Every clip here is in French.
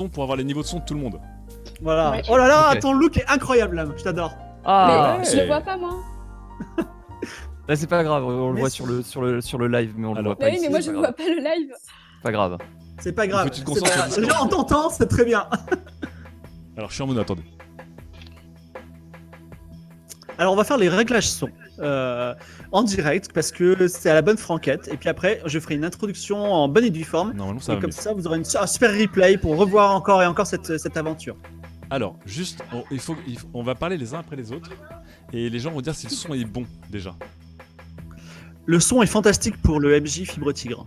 pour avoir les niveaux de son de tout le monde. Voilà. Ouais. Oh là là, Ok. ton look est incroyable, Lame. Je t'adore. Ah, Mais ouais. je le vois pas, moi. là c'est pas grave, on le Mais voit c'est- sur le live, mais on le Alors. voit pas Bah oui, ici. mais moi, c'est je pas vois pas le live. Pas grave. C'est pas grave. Faut que tu te C'est concentres pas- sur le Déjà, on t'entend, c'est très bien. Alors je suis en mono, attendez. Alors, on va faire les réglages son en direct parce que c'est à la bonne franquette. Et puis après, je ferai une introduction en bonne et due forme. Normalement ça Et va comme mieux. ça, vous aurez un super replay pour revoir encore et encore cette aventure. Alors, juste, on va parler les uns après les autres. Et les gens vont dire si le son est bon, déjà. Le son est fantastique pour le MJ Fibre Tigre.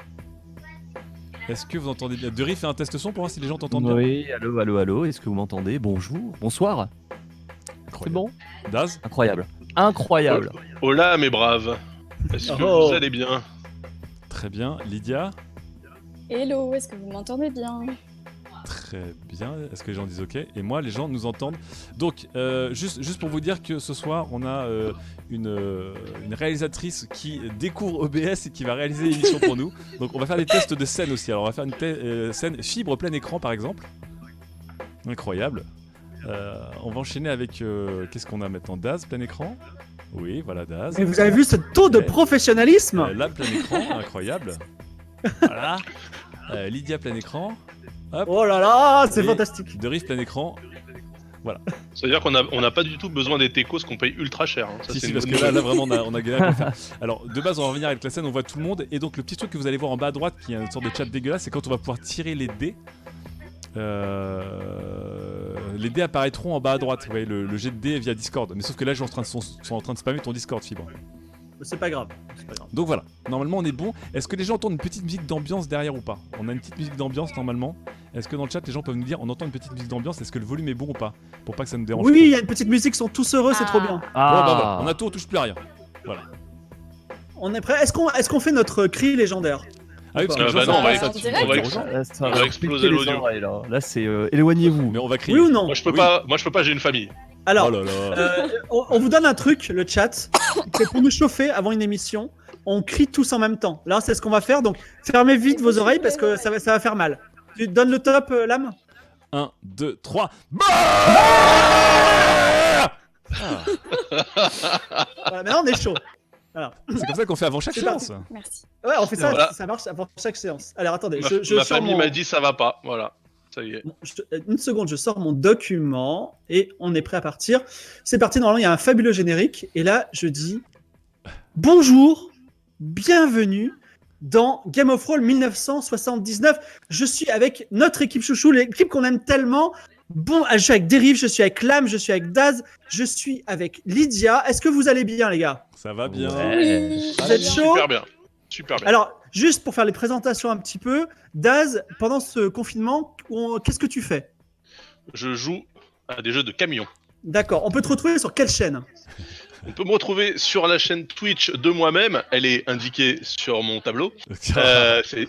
Est-ce que vous entendez bien? Derry, fait un test son pour voir si les gens t'entendent bien. Oui, allô, allô, allô, est-ce que vous m'entendez? Bonjour, bonsoir. C'est Incroyable. bon? Daz? Incroyable. Incroyable. Hola mes braves, est-ce que Oh. vous allez bien? Très bien. Lydia? Hello, est-ce que vous m'entendez bien? Très bien. Est-ce que les gens disent OK? Et moi, les gens nous entendent. Donc, juste pour vous dire que ce soir, on a une réalisatrice qui découvre OBS et qui va réaliser l'émission pour nous. Donc, on va faire des tests de scène aussi. Alors, on va faire une scène fibre plein écran, par exemple. Incroyable. On va enchaîner avec... qu'est-ce qu'on a maintenant? Daz, plein écran? Oui, voilà, Daz. Et vous avez vu ce taux de Ouais. professionnalisme? Là, plein écran, incroyable. Voilà. Lydia, plein écran. Hop. Oh là là, c'est Et fantastique. De Riff, plein écran. C'est-à-dire qu'on n'a pas du tout besoin des techos qu'on paye ultra cher. Hein. Ça, Si, c'est si, une parce bonne que là nouvelle. vraiment, on a galéré à le faire. Alors, de base, on va revenir avec la scène, on voit tout le monde. Et donc, le petit truc que vous allez voir en bas à droite, qui est une sorte de chat dégueulasse, c'est quand on va pouvoir tirer les dés. Les dés apparaîtront en bas à droite. Vous voyez, le jet de dés via Discord. Mais sauf que là, je sont en train de spammer ton Discord, Fibre. C'est pas grave. C'est pas grave. Donc voilà, normalement on est bon. Est-ce que les gens entendent une petite musique d'ambiance derrière ou pas? On a une petite musique d'ambiance normalement. Est-ce que dans le chat les gens peuvent nous dire on entend une petite musique d'ambiance? Est-ce que le volume est bon ou pas? Pour pas que ça nous dérange. Oui, trop. il y a une petite musique, ils sont tous heureux, c'est trop bien. Bon, bah voilà, Ah, on a tout, on touche plus à rien. On est prêt. Est-ce qu'on fait notre cri légendaire? Ah oui, parce que Bah les gens non, ça on va va, ça, en tu direct. peux On va dire aux gens. Là, ça On va va exploser piquer les l'audio. oreilles, là, c'est éloignez-vous. Mais on va crier. Oui ou non? Moi je peux Oui. pas, j'ai une famille. Alors, Oh là là. on vous donne un truc, le chat, c'est pour nous chauffer avant une émission. On crie tous en même temps. Là, c'est ce qu'on va faire. Donc, fermez vite vos oreilles parce que ça va faire mal. Tu donnes le top, Lame? 1, 2, 3. Voilà, maintenant, on est chaud. Voilà. C'est comme ça qu'on fait avant chaque C'est séance. Merci. Ouais, on fait ça, Voilà. ça marche avant chaque séance. Alors, attendez, Ma, je ma sors famille mon... m'a dit ça va pas, voilà. Ça y est. Une seconde, je sors mon document et on est prêt à partir. C'est parti, normalement, il y a un fabuleux générique. Et là, je dis bonjour, bienvenue dans Game of Thrones 1979. Je suis avec notre équipe chouchou, l'équipe qu'on aime tellement. Bon, je suis avec Derive, je suis avec Lame, je suis avec Daz, je suis avec Lydia. Est-ce que vous allez bien, les gars? Ça va bien. Ouais. Oui. Vous êtes chaud? Super bien. Super bien. Alors, juste pour faire les présentations un petit peu, Daz, pendant ce confinement, qu'est-ce que tu fais? Je joue à des jeux de camions. D'accord, on peut te retrouver sur quelle chaîne? On peut me retrouver sur la chaîne Twitch de moi-même, elle est indiquée sur mon tableau. C'est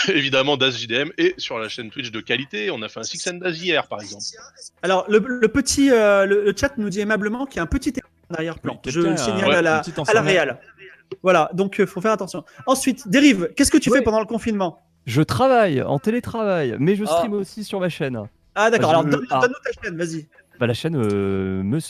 évidemment DazJDM et sur la chaîne Twitch de qualité, on a fait un Six and Daz hier par exemple. Alors, le petit, le chat nous dit aimablement qu'il y a un petit écran d'arrière-plan. Oui, Je quelqu'un le a signale ouais, à une la, petite à la ensemble. réal. Voilà, donc faut faire attention. Ensuite, Dérive, qu'est-ce que tu Ouais. fais pendant le confinement? Je travaille en télétravail, mais je Ah. stream aussi sur ma chaîne. Ah d'accord, Je- alors donne-nous ah. ta chaîne, vas-y. Bah, la chaîne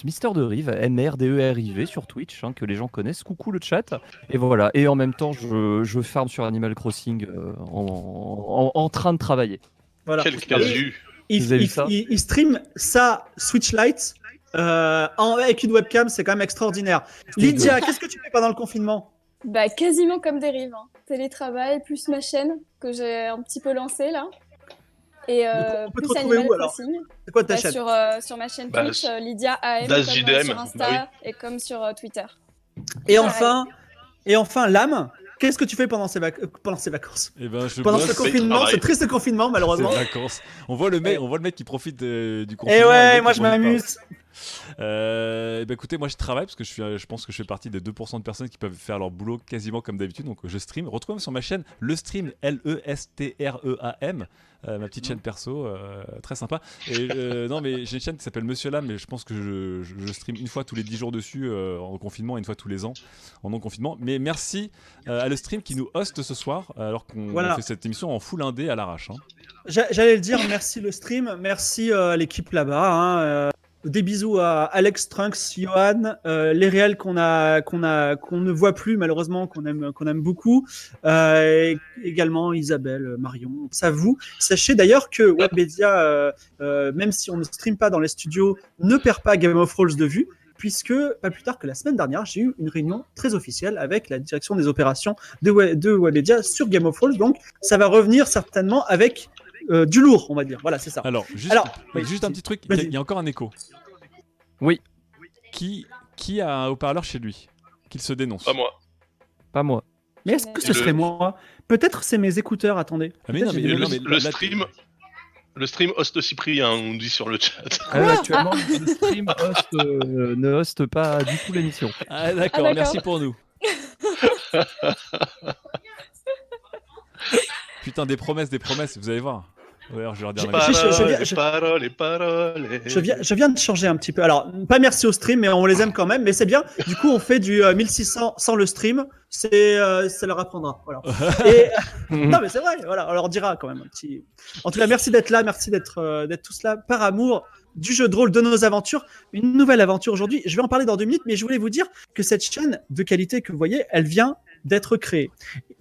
Mister Derive, MRDERIV sur Twitch, hein, que les gens connaissent. Coucou le chat. Et voilà. Et en même temps, je farm sur Animal Crossing en train de travailler. Voilà. Quel casu. Vous avez vu ça Il stream sa Switch Lite avec une webcam, c'est quand même extraordinaire. Lydia, qu'est-ce que tu fais pendant le confinement? Bah, quasiment comme Derive. Hein. Télétravail, plus ma chaîne que j'ai un petit peu lancée là. Et on peut te plus retrouver Animal où, alors Crossing. C'est quoi ta Bah, chaîne? sur ma chaîne Bah, Twitch, Lydia AM, Daz comme JDM, sur Insta bah et comme sur Twitter. Et enfin, Lame, qu'est-ce que tu fais pendant ces vacances? Et ben, je Pendant bosse. ce confinement, travail. ce triste confinement, malheureusement. C'est vacances. On voit le mec qui profite du confinement. Et le ouais, mec moi qui je profite pas. m'amuse. Bah écoutez, moi je travaille parce que je pense que je fais partie des 2% de personnes qui peuvent faire leur boulot quasiment comme d'habitude. Donc je stream. Retrouvez-moi sur ma chaîne le stream LESTREAM, ma petite chaîne perso, très sympa. Et non mais j'ai une chaîne qui s'appelle Monsieur Lame, mais je pense que je stream une fois tous les 10 jours dessus en confinement et une fois tous les ans en non confinement. Mais merci à le stream qui nous host ce soir alors qu'on Voilà. fait cette émission en full indé à l'arrache. Hein. j'allais le dire, merci le stream, merci à l'équipe là-bas. Des bisous à Alex, Trunks, Johan, les réels qu'on ne voit plus malheureusement, qu'on aime beaucoup. Et également Isabelle, Marion, ça vous. Sachez d'ailleurs que Webedia, même si on ne stream pas dans les studios, ne perd pas Game of Thrones de vue. Puisque, pas plus tard que la semaine dernière, j'ai eu une réunion très officielle avec la direction des opérations de Webedia sur Game of Thrones. Donc, ça va revenir certainement avec du lourd, on va dire. Voilà, c'est ça. Alors, juste un petit truc, il y a encore un écho. Oui. Qui a un haut-parleur chez lui? Qu'il se dénonce. Pas moi. Pas moi. Mais est-ce que ce serait moi? Peut-être c'est mes écouteurs, attendez. Ah mais non, mais, Peut-être non, mais là, Le stream host Cyprien, on dit sur le chat. Actuellement, le stream ne hoste pas du tout l'émission. Ah d'accord, d'accord. merci pour nous. Putain, des promesses, vous allez voir. Ouais, alors, je vais leur dire. Je viens de changer un petit peu. Alors, pas merci au stream, mais on les aime quand même. Mais c'est bien. Du coup, on fait du 1600 sans le stream. Ça leur apprendra. Voilà. Et non, mais c'est vrai. Voilà, on leur dira quand même un petit. En tout cas, merci d'être là. Merci d'être tous là par amour du jeu de rôle, de nos aventures. Une nouvelle aventure aujourd'hui. Je vais en parler dans 2 minutes, mais je voulais vous dire que cette chaîne de qualité que vous voyez, elle vient d'être créée.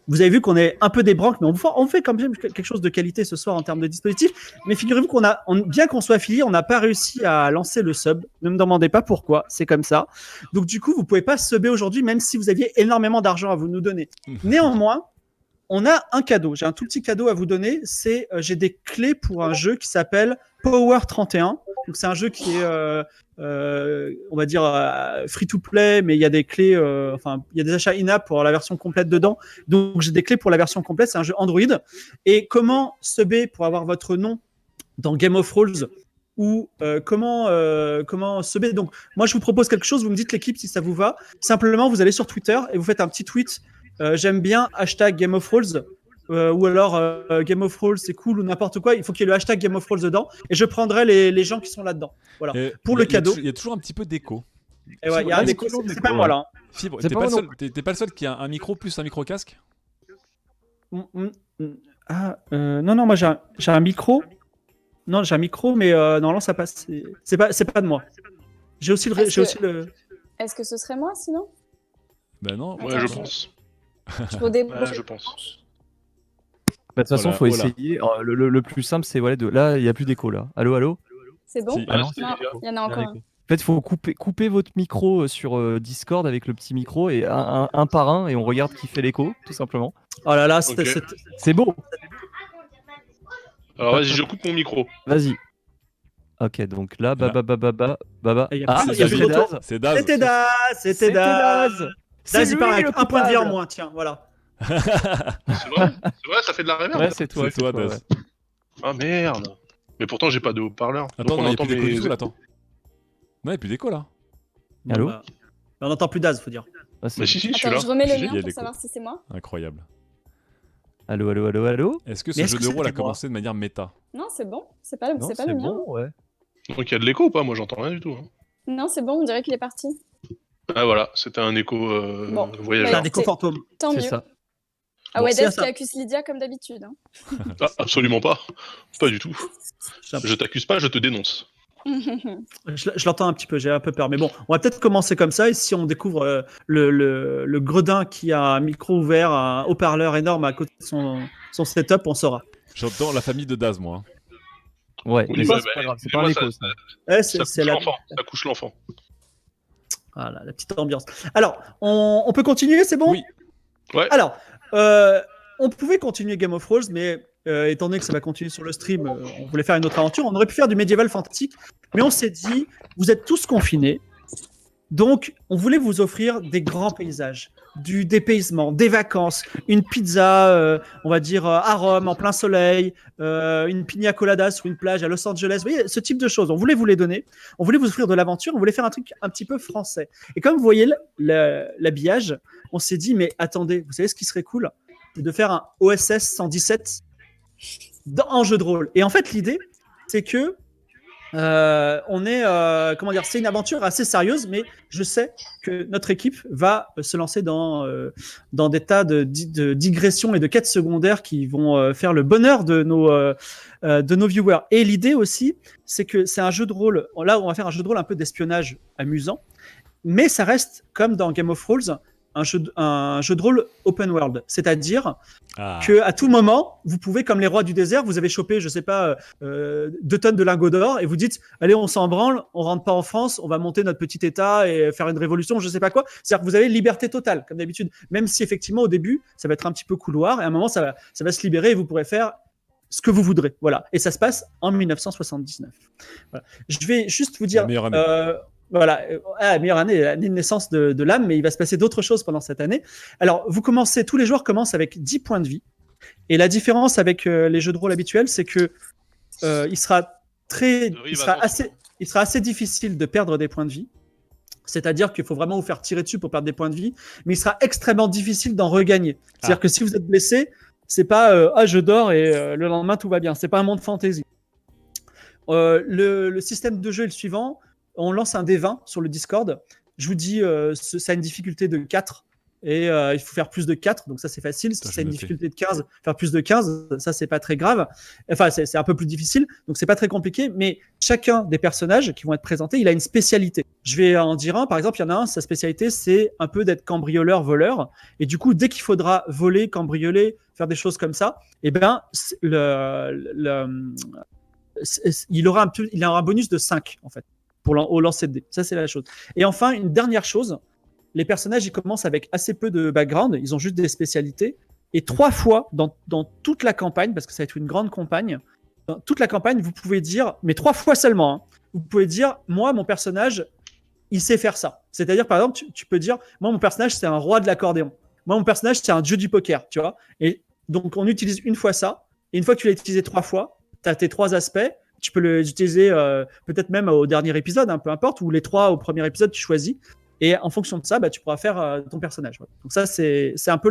Vous avez vu qu'on est un peu des branques, mais on fait quand même quelque chose de qualité ce soir en termes de dispositifs. Mais figurez-vous bien qu'on soit affilié, on n'a pas réussi à lancer le sub. Ne me demandez pas pourquoi, c'est comme ça. Donc du coup, vous pouvez pas subber aujourd'hui, même si vous aviez énormément d'argent à vous nous donner. Néanmoins, on a un cadeau. J'ai un tout petit cadeau à vous donner. J'ai des clés pour un jeu qui s'appelle Power 31. Donc c'est un jeu qui est, on va dire, free to play, mais il y a des clés, il y a des achats in-app pour la version complète dedans. Donc j'ai des clés pour la version complète. C'est un jeu Android. Et comment subber pour avoir votre nom dans Game of Thrones ou comment subber. Donc moi je vous propose quelque chose. Vous me dites l'équipe si ça vous va. Simplement vous allez sur Twitter et vous faites un petit tweet. J'aime bien #Game of Thrones. Ou alors Game of Thrones c'est cool ou n'importe quoi, il faut qu'il y ait le #Game of Thrones dedans et je prendrai les gens qui sont là-dedans. Voilà. Pour le cadeau. Il y a toujours un petit peu d'écho. Et ouais, il y a un écho, c'est pas moi là. Hein. Fibre, C'est t'es pas pas le seul qui a un micro plus un micro casque? Non, moi j'ai un micro. Non, j'ai un micro, mais normalement ça passe. C'est pas de moi. J'ai aussi le. Est-ce que ce serait moi sinon? Ben non. Ouais, je pense. Je peux débrancher. Ouais, je pense. De toute façon, Voilà, faut voilà. essayer. Le plus simple, c'est là, il n'y a plus d'écho là. Allô? C'est bon? Si. Ah non, Non, il y en a encore un. En fait, il faut couper votre micro sur Discord avec le petit micro et un par un et on regarde qui fait l'écho, tout simplement. Oh là là, Ok. C'est beau. Alors vas-y, je coupe mon micro. Vas-y. Ok, donc là, Voilà. Il y a Ah, plus- il y a plus plus de Daz. C'est Daz. C'était Daz. Daz, il part avec le un point de vie en coupable. moins, tiens, voilà. C'est vrai, ça fait de la réverb. Ouais, c'est toi, C'est toi, Daz. ouais. Ah merde. Mais pourtant, j'ai pas de haut-parleur. Attends, Donc, non, il on n'y a entend plus d'écho mes... du tout là, attends. Non, il n'y a plus d'écho là. Allô Bah, on n'entend plus Daz, faut dire. Ah, c'est- Mais si, je suis Attends, là. je remets Il y le a mien pour l'écho. savoir si c'est moi. Incroyable. Allô. Est-ce que Mais ce est-ce jeu que de rôle a c'était moi commencé de manière méta? Non, c'est bon. C'est pas, Non, c'est pas c'est le mien. bon, ouais. Donc il y a de l'écho ou pas? Moi, j'entends rien du tout. Hein. Non, c'est bon, on dirait qu'il est parti. Ah voilà, c'était un écho Bon. C'est voyageur. un déco fantôme. Tant C'est mieux. ça. Ah Bon, ouais, c'est Daz ça. qui accuse Lydia comme d'habitude. Hein. Ah, absolument pas. Pas du tout. Je, Je t'accuse pas, je te dénonce. je l'entends un petit peu, j'ai un peu peur. Mais bon, on va peut-être commencer comme ça. Et si on découvre le gredin qui a un micro ouvert, un haut-parleur énorme à côté de son setup, on saura. J'entends la famille de Daz, moi. Ouais, Oui, mais bah, ça, c'est pas grave, c'est moi, pas un ça- écho. Ça. Ouais, Ça couche c'est la... l'enfant. Ça couche l'enfant. Voilà, la petite ambiance. Alors, on peut continuer, c'est bon? Oui. Ouais. Alors, on pouvait continuer Game of Thrones, mais étant donné que ça va continuer sur le stream, on voulait faire une autre aventure. On aurait pu faire du médiéval fantastique, mais on s'est dit, vous êtes tous confinés, donc on voulait vous offrir des grands paysages, du dépaysement, des vacances, une pizza, on va dire à Rome en plein soleil, une pina colada sur une plage à Los Angeles. Vous voyez, ce type de choses. On voulait vous les donner. On voulait vous offrir de l'aventure. On voulait faire un truc un petit peu français. Et comme vous voyez l'habillage, on s'est dit, mais attendez, vous savez ce qui serait cool? C'est de faire un OSS 117 en jeu de rôle. Et en fait, l'idée, c'est que On est, comment dire, c'est une aventure assez sérieuse, mais je sais que notre équipe va se lancer dans des tas de digressions et de quêtes secondaires qui vont faire le bonheur de nos viewers. Et l'idée aussi, c'est que c'est un jeu de rôle. Là, on va faire un jeu de rôle un peu d'espionnage amusant, mais ça reste comme dans Game of Thrones. Un jeu de rôle open world, c'est-à-dire que à tout moment, vous pouvez, comme les rois du désert, vous avez chopé, je sais pas, 2 tonnes de lingots d'or et vous dites, allez, on s'en branle, on rentre pas en France, on va monter notre petit État et faire une révolution, je sais pas quoi. C'est-à-dire que vous avez liberté totale, comme d'habitude, même si effectivement au début, ça va être un petit peu couloir et à un moment, ça va se libérer et vous pourrez faire ce que vous voudrez. Voilà. Et ça se passe en 1979. Voilà. Je vais juste vous dire. La meilleure année. Voilà, la meilleure année, l'année de naissance de l'âme, mais il va se passer d'autres choses pendant cette année. Alors, tous les joueurs commencent avec 10 points de vie. Et la différence avec les jeux de rôle habituels, c'est que il sera assez difficile de perdre des points de vie. C'est-à-dire qu'il faut vraiment vous faire tirer dessus pour perdre des points de vie, mais il sera extrêmement difficile d'en regagner. C'est-à-dire que si vous êtes blessé, c'est pas je dors et le lendemain tout va bien. C'est pas un monde fantasy. Le système de jeu est le suivant. On lance un D20 sur le Discord. Je vous dis, ça a une difficulté de 4 et il faut faire plus de 4, donc ça c'est facile. Si ça a une difficulté de 15, faire plus de 15, ça c'est pas très grave. Enfin, c'est un peu plus difficile, donc c'est pas très compliqué. Mais chacun des personnages qui vont être présentés, il a une spécialité. Je vais en dire un, par exemple, il y en a un, sa spécialité c'est un peu d'être cambrioleur, voleur. Et du coup, dès qu'il faudra voler, cambrioler, faire des choses comme ça, eh ben, il aura un bonus de 5 en fait. Au lancer de dés. Ça, c'est la chose. Et enfin, une dernière chose, les personnages, ils commencent avec assez peu de background, ils ont juste des spécialités, et 3 fois dans toute la campagne, parce que ça va être une grande campagne, dans toute la campagne, vous pouvez dire, mais 3 fois seulement, hein, vous pouvez dire, moi, mon personnage, il sait faire ça. C'est-à-dire, par exemple, tu peux dire, moi, mon personnage, c'est un roi de l'accordéon. Moi, mon personnage, c'est un dieu du poker, tu vois. Et donc, on utilise une fois ça, et une fois que tu l'as utilisé 3 fois, tu as tes 3 aspects. Tu peux l'utiliser peut-être même au dernier épisode, hein, peu importe, ou les 3 au premier épisode, tu choisis. Et en fonction de ça, tu pourras faire ton personnage. Voilà. Donc ça, c'est un peu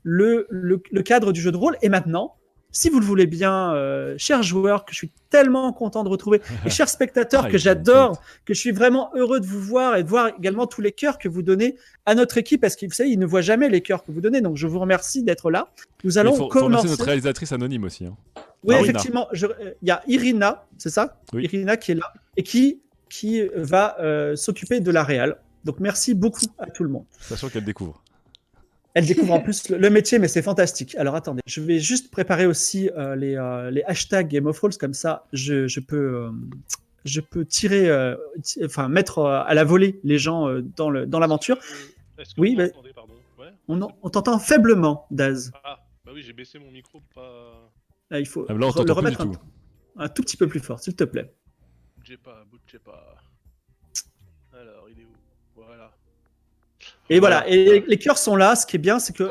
le cadre du jeu de rôle. Et maintenant, si vous le voulez bien, chers joueurs, que je suis tellement content de retrouver, et chers spectateurs que j'adore, que je suis vraiment heureux de vous voir et de voir également tous les cœurs que vous donnez à notre équipe, parce que vous savez, ils ne voient jamais les cœurs que vous donnez. Donc je vous remercie d'être là. Nous allons commencer. Faut remercier notre réalisatrice anonyme aussi. Hein. Oui, effectivement, il y a Irina, c'est ça ? Oui. Irina qui est là et qui va s'occuper de la réal. Donc merci beaucoup à tout le monde. Sachant qu'elle découvre. Elle découvre en plus le métier, mais c'est fantastique. Alors attendez, je vais juste préparer aussi les hashtags Game of Thrones, comme ça je peux tirer, mettre à la volée les gens dans l'aventure. Est-ce que oui, vous m'entendez, pardon ? Ouais. On t'entend faiblement, Daz. Ah, bah oui, j'ai baissé mon micro pour pas... Là, il faut là, le remettre un tout petit peu plus fort, s'il te plaît. Bougez pas. Alors, il est où ? Voilà. Et voilà, et les cœurs sont là. Ce qui est bien, c'est que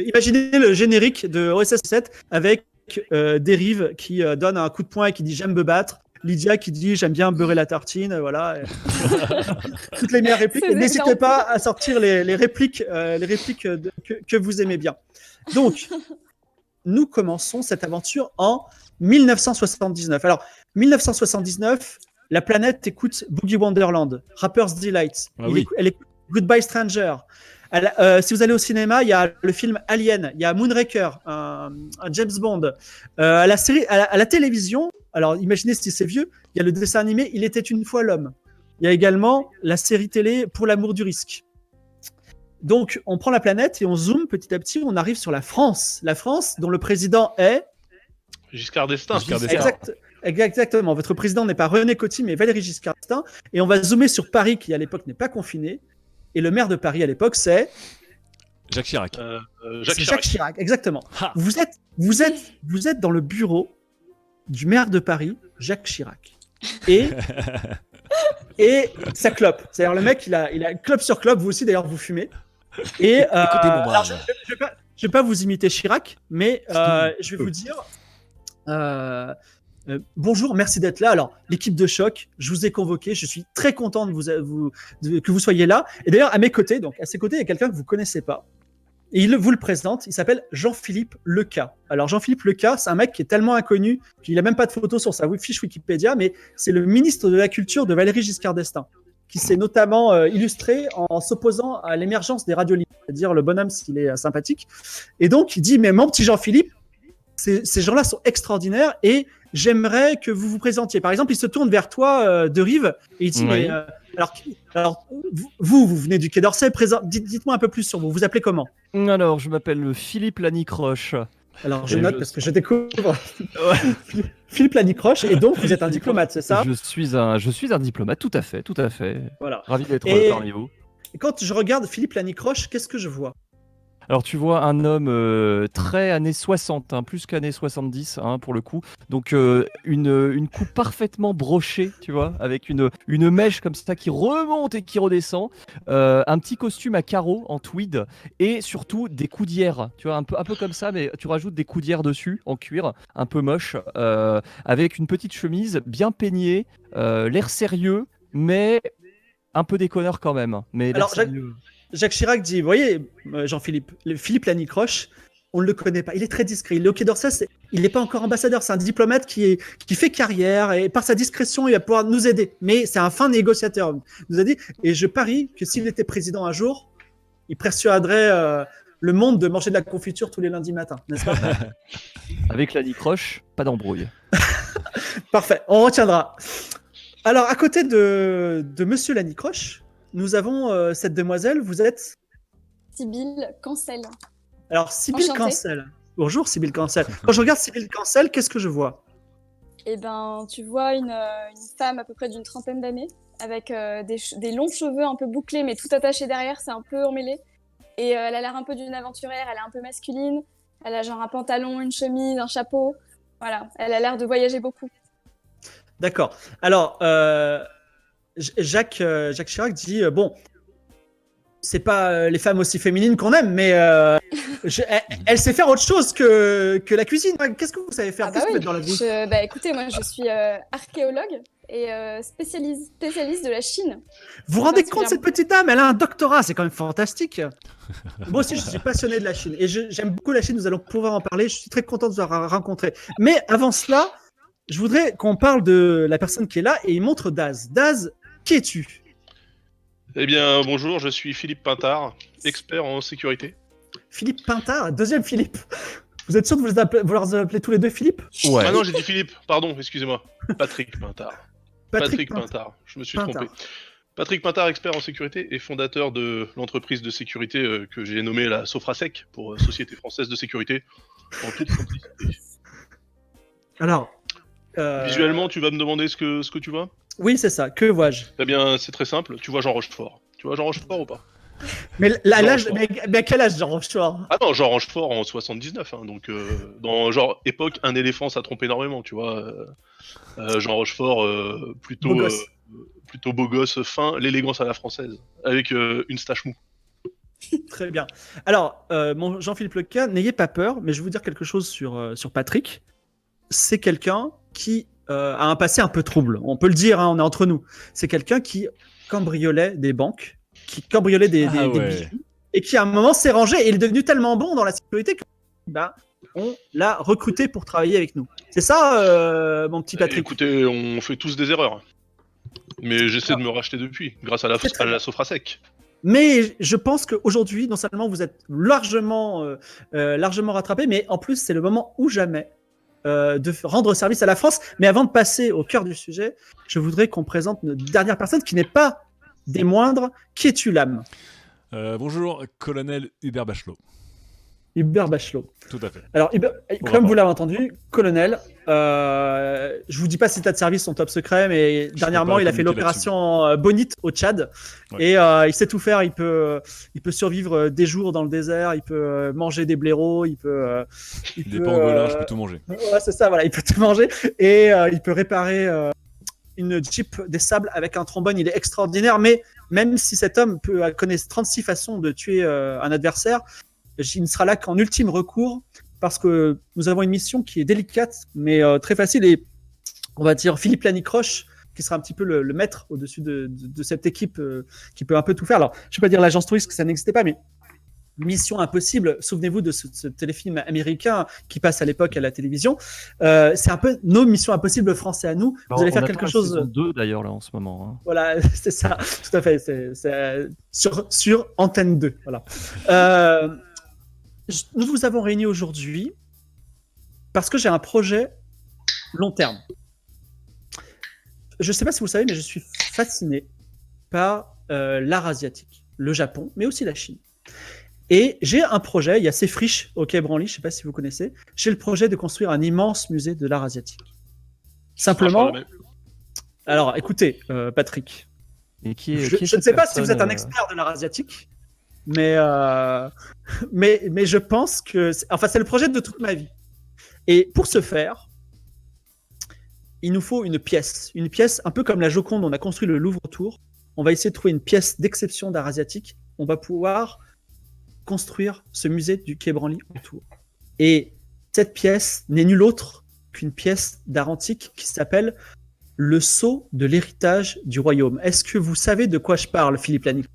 imaginez le générique de OSS 7 avec Dérive qui donne un coup de poing et qui dit j'aime me battre. Lydia qui dit j'aime bien beurrer la tartine, voilà. Toutes les meilleures répliques. N'hésitez pas à sortir les répliques, que vous aimez bien. Donc, nous commençons cette aventure en 1979. Alors, 1979, la planète écoute Boogie Wonderland, Rapper's Delight. Elle écoute Goodbye Stranger. Si vous allez au cinéma, il y a le film Alien, il y a Moonraker, un James Bond. À la télévision, alors imaginez si c'est vieux, il y a le dessin animé Il était une fois l'homme. Il y a également la série télé Pour l'amour du risque. Donc, on prend la planète et on zoome petit à petit, on arrive sur la France. La France dont le président est... Giscard d'Estaing. Exactement. Votre président n'est pas René Coty, mais Valéry Giscard d'Estaing. Et on va zoomer sur Paris, qui à l'époque n'est pas confiné. Et le maire de Paris à l'époque, c'est... Jacques Chirac. Jacques Chirac, exactement. Vous êtes dans le bureau du maire de Paris, Jacques Chirac. Et ça clope. C'est-à-dire le mec, il a clope sur clope. Vous aussi, d'ailleurs, vous fumez. Et alors, je vais pas vous imiter Chirac, mais je vais vous dire bonjour, merci d'être là. Alors, l'équipe de Choc, je vous ai convoqué. Je suis très content que vous soyez là. Et d'ailleurs, à mes côtés, donc à ses côtés, il y a quelqu'un que vous connaissez pas. Et il vous le présente, il s'appelle Jean-Philippe Leca. Alors Jean-Philippe Leca, c'est un mec qui est tellement inconnu qu'il n'a même pas de photo sur sa fiche Wikipédia, mais c'est le ministre de la Culture de Valéry Giscard d'Estaing, qui s'est notamment illustré en s'opposant à l'émergence des radios libres, c'est-à-dire le bonhomme s'il est sympathique. Et donc il dit, mais mon petit Jean-Philippe, ces gens-là sont extraordinaires et j'aimerais que vous vous présentiez. Par exemple, il se tourne vers toi, de Rive, et il dit, Oui. mais alors vous venez du Quai d'Orsay, dites-moi un peu plus sur vous. Vous appelez comment? Alors, je m'appelle Philippe Lanicroche. Alors je Et note je- parce que je découvre Philippe Lanicroche, et donc vous êtes un diplomate, c'est ça? Je suis un diplomate, tout à fait, tout à fait. Voilà. Ravi d'être Et- parmi vous. Et quand je regarde Philippe Lanicroche, qu'est-ce que je vois? Alors tu vois un homme très années 60, hein, plus qu'années 70 hein, pour le coup. Donc une coupe parfaitement brochée, tu vois, avec une mèche comme ça qui remonte et qui redescend. Un petit costume à carreaux en tweed et surtout des coudières, tu vois, un peu comme ça, mais tu rajoutes des coudières dessus en cuir, un peu moche, avec une petite chemise bien peignée, l'air sérieux, mais un peu déconneur quand même. Mais l'air Alors, sérieux. Jacques Chirac dit, vous voyez, Jean-Philippe, Philippe Lanicroche, on ne le connaît pas. Il est très discret. Il est au Quai d'Orsay. Il n'est pas encore ambassadeur. C'est un diplomate qui fait carrière et par sa discrétion, il va pouvoir nous aider. Mais c'est un fin négociateur, nous a dit. Et je parie que s'il était président un jour, il persuaderait le monde de manger de la confiture tous les lundis matins, n'est-ce pas? Avec Lanicroche, pas d'embrouille. Parfait, on retiendra. Alors, à côté de Monsieur Lanicroche, nous avons cette demoiselle. Vous êtes Sibylle Cancel. alors Sybille Enchantée. Cancel. Bonjour Sybille Cancel. Quand je regarde Sybille Cancel, qu'est-ce que je vois? Eh ben, tu vois une femme à peu près d'une trentaine d'années, avec des longs cheveux un peu bouclés, mais tout attachés derrière, c'est un peu emmêlé. Et elle a l'air un peu d'une aventurière, elle est un peu masculine. Elle a genre un pantalon, une chemise, un chapeau. Voilà, elle a l'air de voyager beaucoup. D'accord. Alors, Jacques Chirac dit bon, c'est pas les femmes aussi féminines qu'on aime, mais elle sait faire autre chose que la cuisine. Qu'est-ce que vous savez faire? Ah Qu'est-ce bah que vous oui. faites dans la vie? Bah écoutez, moi je suis archéologue et spécialiste de la Chine. Vous vous rendez compte de cette petite dame? Elle a un doctorat, c'est quand même fantastique. Moi aussi, je suis passionné de la Chine et j'aime beaucoup la Chine. Nous allons pouvoir en parler. Je suis très content de vous avoir rencontré. Mais avant cela, je voudrais qu'on parle de la personne qui est là et il montre Daz. Daz, qui es-tu? Eh bien, bonjour, je suis Philippe Pintard, expert en sécurité. Philippe Pintard, deuxième Philippe. Vous êtes sûr de vous leur appelez tous les deux Philippe? Ouais. Ah non, j'ai dit Philippe, pardon, excusez-moi. Patrick Pintard. Patrick Pintard, je me suis Pintard. trompé. Patrick Pintard, expert en sécurité et fondateur de l'entreprise de sécurité que j'ai nommée la Sofrasec, pour Société Française de Sécurité, en toute simplicité. Alors, Visuellement, tu vas me demander ce que tu vois? oui, c'est ça. Que vois-je? Eh bien, c'est très simple, tu vois Jean Rochefort. Tu vois Jean Rochefort ou pas? Mais Jean l'âge, Rochefort. mais à quel âge, Jean Rochefort? Ah non, Jean Rochefort en 79, hein, donc dans genre époque, un éléphant ça trompe énormément, tu vois. Jean Rochefort, plutôt, Beau gosse. plutôt beau gosse, fin, l'élégance à la française, avec une stache mou. Très bien. Alors, mon Jean-Philippe Leca, n'ayez pas peur, mais je vais vous dire quelque chose sur Patrick. C'est quelqu'un qui a un passé un peu trouble. On peut le dire, hein, on est entre nous. C'est quelqu'un qui cambriolait des banques, qui cambriolait des bijoux, et qui à un moment s'est rangé et il est devenu tellement bon dans la sécurité que on l'a recruté pour travailler avec nous. C'est ça, mon petit Patrick? Écoutez, on fait tous des erreurs. Mais j'essaie de me racheter depuis, grâce à C'est très bien. la Sofrasec. Mais je pense qu'aujourd'hui, non seulement vous êtes largement rattrapé, mais en plus, c'est le moment ou jamais de rendre service à la France. Mais avant de passer au cœur du sujet, je voudrais qu'on présente notre dernière personne qui n'est pas des moindres. Qui es-tu, l'âme? Bonjour, colonel Hubert Bachelot. Hubert Bachelot. Tout à fait. Alors, comme vous l'avez entendu, colonel, je vous dis pas si tas de services sont top secret, mais dernièrement, pas il a fait communiquer l'opération Bonite au Tchad. Ouais. Et il sait tout faire. Il peut survivre des jours dans le désert. Il peut manger des blaireaux. Il peut. Des pangolins, je peux tout manger. Ouais, c'est ça, voilà. Il peut tout manger. Et il peut réparer une Jeep des sables avec un trombone. Il est extraordinaire. Mais même si cet homme connaît 36 façons de tuer un adversaire, il ne sera là qu'en ultime recours parce que nous avons une mission qui est délicate mais très facile et on va dire Philippe Lanicroche qui sera un petit peu le maître au-dessus de cette équipe qui peut un peu tout faire. Alors, je ne vais pas dire l'agence touriste que ça n'existait pas, mais Mission Impossible. Souvenez-vous de ce téléfilm américain qui passe à l'époque à la télévision. C'est un peu nos Missions Impossibles français à nous. Vous allez faire quelque chose. La saison 2 d'ailleurs là en ce moment. Hein. Voilà, c'est ça, tout à fait. C'est sur Antenne 2. Voilà. Nous vous avons réunis aujourd'hui parce que j'ai un projet long terme. Je ne sais pas si vous le savez, mais je suis fasciné par l'art asiatique, le Japon, mais aussi la Chine. Et j'ai un projet, il y a ces friches au Quai Branly, je ne sais pas si vous connaissez. J'ai le projet de construire un immense musée de l'art asiatique. Simplement. Alors, écoutez, Patrick. Et je ne sais pas si vous êtes un expert de l'art asiatique, mais je pense que. C'est le projet de toute ma vie. Et pour ce faire, il nous faut une pièce un peu comme la Joconde, on a construit le Louvre autour. On va essayer de trouver une pièce d'exception d'art asiatique. On va pouvoir construire ce musée du Quai Branly autour. Et cette pièce n'est nulle autre qu'une pièce d'art antique qui s'appelle le sceau de l'héritage du royaume. Est-ce que vous savez de quoi je parle, Philippe Lani?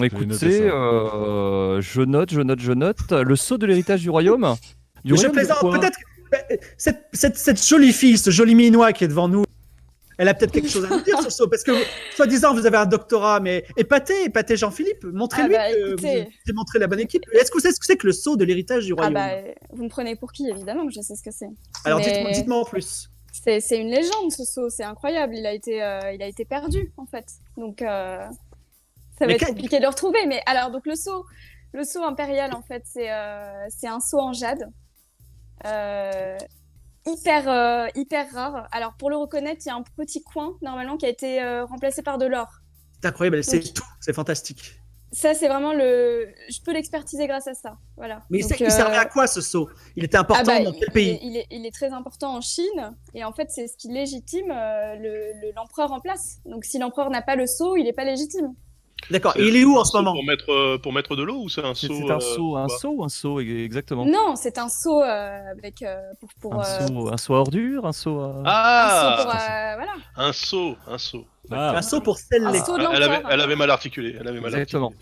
Écoutez, je note. Le sceau de l'héritage du royaume. Je plaisante, peut-être cette jolie fille, ce joli minois qui est devant nous, elle a peut-être quelque chose à nous dire sur ce sceau, parce que soi-disant vous avez un doctorat, mais épatez Jean-Philippe, montrez-lui que vous avez montré la bonne équipe. Est-ce que vous savez ce que c'est que le sceau de l'héritage du royaume? Vous me prenez pour qui? Évidemment que je sais ce que c'est. Alors dites-moi en plus. C'est une légende, ce sceau, c'est incroyable, il a été perdu en fait, donc ça va être compliqué de le retrouver. Mais alors donc le sceau impérial en fait c'est un sceau en jade. Hyper rare. Alors pour le reconnaître, il y a un petit coin normalement qui a été remplacé par de l'or. C'est incroyable, c'est tout, c'est fantastique. Ça c'est vraiment je peux l'expertiser grâce à ça, voilà. Mais donc, il servait à quoi ce sceau? Il était important dans quel pays? Il est très important en Chine, et en fait c'est ce qui légitime l'empereur en place. Donc si l'empereur n'a pas le sceau, il n'est pas légitime. D'accord, et il est où en ce moment? Pour mettre de l'eau, ou c'est un seau? C'est un seau ou un seau, exactement. Non, c'est un seau avec pour un seau à ordures, un seau à... un seau pour voilà. Un seau. Un seau pour sceller. Elle avait mal articulé. Exactement.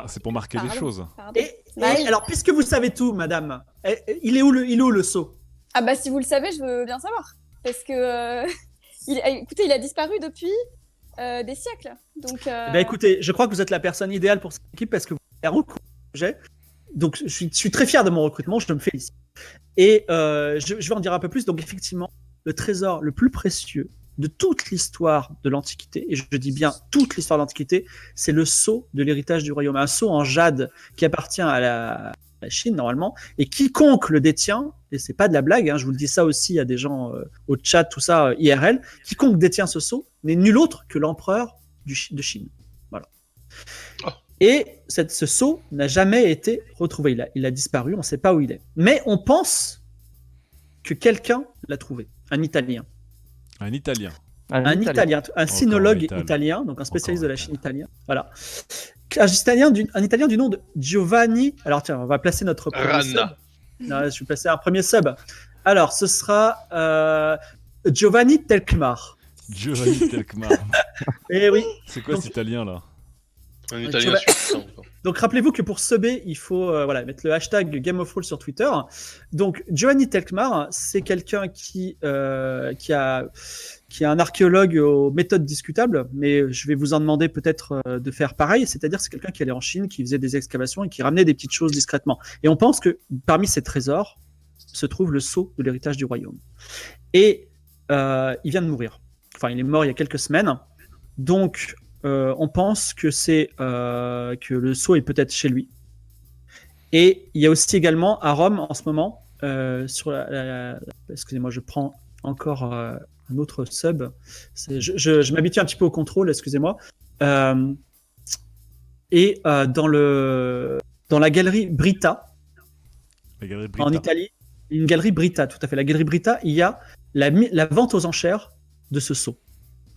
C'est pour marquer les choses. Et alors, puisque vous savez tout, madame, il est où le seau? Ah bah si vous le savez, je veux bien savoir, parce que écoutez, il a disparu depuis des siècles. Donc, écoutez, je crois que vous êtes la personne idéale pour cette équipe parce que vous avez un projet. Donc, je suis très fier de mon recrutement, je me félicite. Et je vais en dire un peu plus. Donc, effectivement, le trésor le plus précieux de toute l'histoire de l'Antiquité, et je dis bien toute l'histoire de l'Antiquité, c'est le sceau de l'héritage du royaume. Un sceau en jade qui appartient à la Chine, normalement, et quiconque le détient, et c'est pas de la blague, hein, je vous le dis ça aussi à des gens au chat, tout ça, IRL, quiconque détient ce sceau n'est nul autre que l'empereur de Chine. Voilà. Oh. Et ce sceau n'a jamais été retrouvé. Il a disparu, on ne sait pas où il est. Mais on pense que quelqu'un l'a trouvé, un Italien. Un Italien. Un sinologue italien, donc un spécialiste de la Chine italienne. Voilà. Un Italien du nom de Giovanni. Alors tiens, on va placer notre premier sub. Non, je vais placer un premier sub. Alors, ce sera Giovanni Telkmar. Giovanni Telkmar. Eh oui. C'est quoi cet italien là? Un Italien suisse. Donc rappelez-vous que pour subber, il faut mettre le hashtag Game of Thrones sur Twitter. Donc Giovanni Telkmar, c'est quelqu'un qui est un archéologue aux méthodes discutables, mais je vais vous en demander peut-être de faire pareil. C'est-à-dire c'est quelqu'un qui allait en Chine, qui faisait des excavations et qui ramenait des petites choses discrètement. Et on pense que parmi ces trésors se trouve le sceau de l'héritage du royaume. Et il vient de mourir. Enfin, il est mort il y a quelques semaines. Donc on pense que que le sceau est peut-être chez lui. Et il y a aussi également à Rome en ce moment, excusez-moi, je prends encore un autre sub. Je m'habitue un petit peu au contrôle, excusez-moi. Et dans la galerie Brita, en Italie, une galerie Brita, tout à fait. La galerie Brita, il y a la vente aux enchères de ce sceau.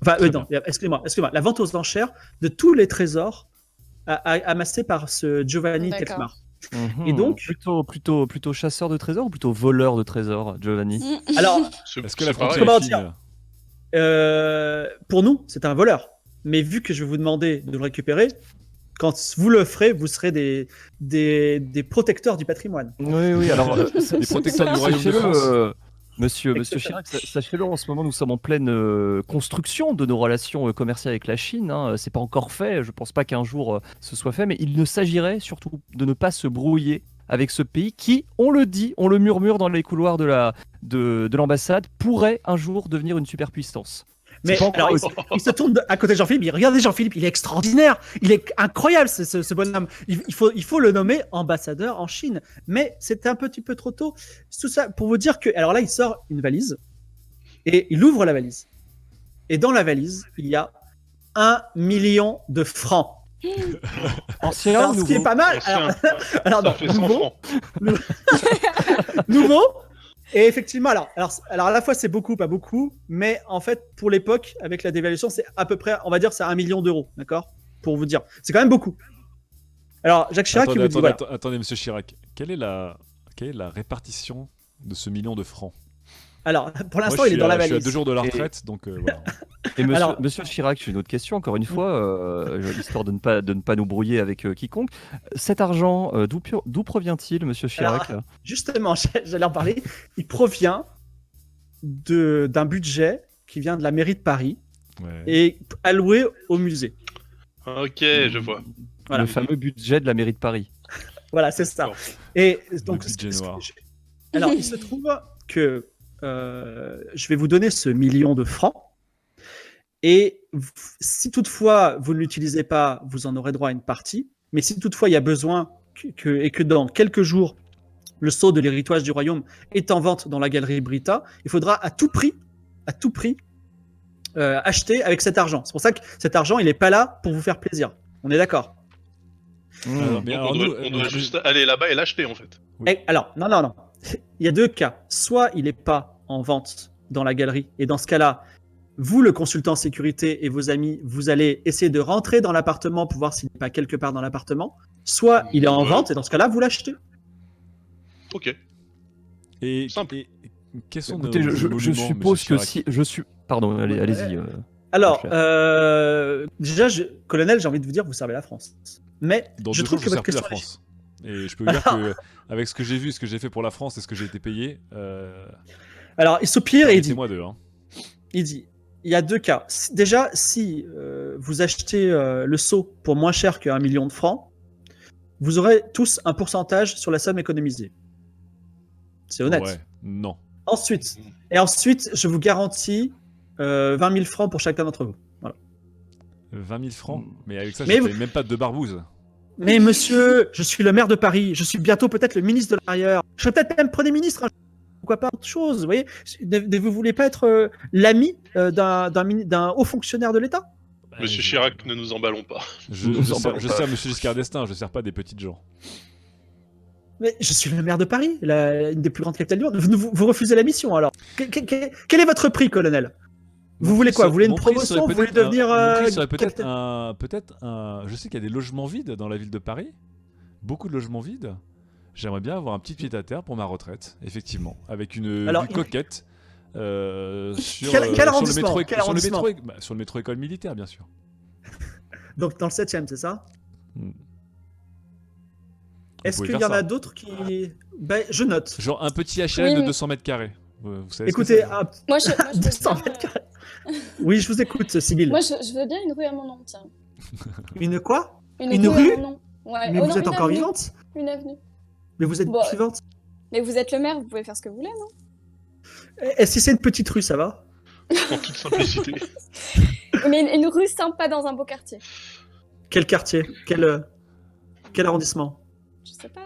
Enfin, non, excusez-moi, la vente aux enchères de tous les trésors amassés par ce Giovanni Telkmar. Et donc, plutôt chasseur de trésors ou plutôt voleur de trésors, Giovanni? Alors, est-ce que la frontière est fine? Pour nous, c'est un voleur. Mais vu que je vais vous demander de le récupérer, quand vous le ferez, vous serez des protecteurs du patrimoine. Oui, alors Les protecteurs du royaume de sachez-le, France. Monsieur Etc. Chirac, sachez-le, en ce moment, nous sommes en pleine construction de nos relations commerciales avec la Chine. Hein. C'est pas encore fait. Je pense pas qu'un jour ce soit fait, mais il ne s'agirait surtout de ne pas se brouiller avec ce pays qui, on le dit, on le murmure dans les couloirs de l'ambassade, pourrait un jour devenir une superpuissance. Mais pas encore alors, il se tourne à côté de Jean-Philippe, il regarde Jean-Philippe, il est extraordinaire, il est incroyable ce bonhomme. Il faut le nommer ambassadeur en Chine. Mais c'était un petit peu trop tôt. Tout ça pour vous dire que, alors là, il sort une valise et il ouvre la valise. Et dans la valise, il y a 1 million de francs. Ancien Alors, ou ce qui est nouveau pas mal. Ancien. Alors Ça non, fait 100 nouveau, francs. nouveau. Et effectivement, alors à la fois c'est beaucoup, pas beaucoup, mais en fait pour l'époque avec la dévaluation c'est à peu près, on va dire c'est 1 million d'euros, d'accord, pour vous dire, c'est quand même beaucoup. Alors Jacques Chirac il vous dit voilà. Attendez, monsieur Chirac, quelle est la répartition de ce million de francs? Alors pour l'instant Moi, il est dans la je suis à valise. 2 jours de la retraite, donc voilà. Et Alors- monsieur Chirac, j'ai une autre question, encore une fois, histoire de ne pas nous brouiller avec quiconque. Cet argent, d'où provient-il, monsieur Chirac Alors, Justement, j'allais en parler. Il provient d'un budget qui vient de la mairie de Paris Ouais. et alloué au musée. Ok, je vois. Voilà. Le fameux budget de la mairie de Paris. Voilà, c'est ça. Bon. Et donc, budget noir. alors, il se trouve que je vais vous donner ce million de francs. Et si toutefois vous ne l'utilisez pas, vous en aurez droit à une partie. Mais si toutefois il y a besoin et que dans quelques jours, le sceau de l'héritage du royaume est en vente dans la galerie Brita, il faudra à tout prix acheter avec cet argent. C'est pour ça que cet argent, il n'est pas là pour vous faire plaisir. On est d'accord? Alors, mais Donc alors, on doit juste aller là-bas et l'acheter en fait. Oui. Alors, non. Il y a deux cas. Soit il n'est pas en vente dans la galerie, et dans ce cas-là, vous, le consultant sécurité et vos amis, vous allez essayer de rentrer dans l'appartement pour voir s'il n'est pas quelque part dans l'appartement. Soit il est en Ouais. vente, et dans ce cas-là, vous l'achetez. Ok. Et, Simple. et quels sont Écoutez, nos je monuments, suppose monsieur que Chirac si... Pardon, allez-y. Alors, Cher. déjà, colonel, j'ai envie de vous dire, vous servez la France. Mais Dans je 2 trouve jours, que je votre sers plus la question... France. Et je peux vous dire que avec ce que j'ai vu, ce que j'ai fait pour la France et ce que j'ai été payé, Alors, il soupire et il dit, moi deux. Hein. il y a deux cas. Déjà, si vous achetez le sceau pour moins cher que 1 million de francs, vous aurez tous un pourcentage sur la somme économisée. C'est honnête. Ouais, non. Ensuite, je vous garantis 20 000 francs pour chacun d'entre vous. Voilà. 20 000 francs. Mais avec ça, Mais je vous- paye même pas de barbouze. Mais monsieur, je suis le maire de Paris, je suis bientôt peut-être le ministre de l'Intérieur, je serai peut-être même Premier ministre, hein. Pourquoi pas autre chose, vous voyez? Vous voulez pas être l'ami d'un haut fonctionnaire de l'État? Monsieur Chirac, ne nous emballons pas. Je sers Monsieur Giscard d'Estaing, je sers pas des petites gens. Mais je suis le maire de Paris, une des plus grandes capitales du monde. Vous refusez la mission alors. Quel est votre prix, colonel? Vous voulez quoi? Vous voulez une promotion? Vous voulez devenir Mon prix serait capitaine? peut-être un. Je sais qu'il y a des logements vides dans la ville de Paris. Beaucoup de logements vides. J'aimerais bien avoir un petit pied-à-terre pour ma retraite, effectivement, avec une Alors, vue coquette sur, Quel sur le arrondissement métro, Quel arrondissement sur le métro école militaire, bien sûr. Donc dans le 7e, c'est ça? Vous Est-ce pouvez qu'il y faire en ça. a d'autres qui... Ben, je note. Genre un petit HLM Oui, de mais- 200 mètres carrés. Vous savez ce que Écoutez, c'est Moi, je veux 200 bien, mètres carrés. Oui, je vous écoute, Sybille. moi, je veux bien une rue à mon nom, tiens. Une quoi? Une Une rue rue à mon nom. Ouais. Mais Oh vous non, êtes une encore avenue. vivante? Une avenue. Mais vous êtes Bon, vivante? Mais vous êtes le maire, vous pouvez faire ce que vous voulez, non? Est-ce que c'est une petite rue, ça va? En toute simplicité. Mais une rue sympa dans un beau quartier. Quel quartier? Quel arrondissement? Je sais pas,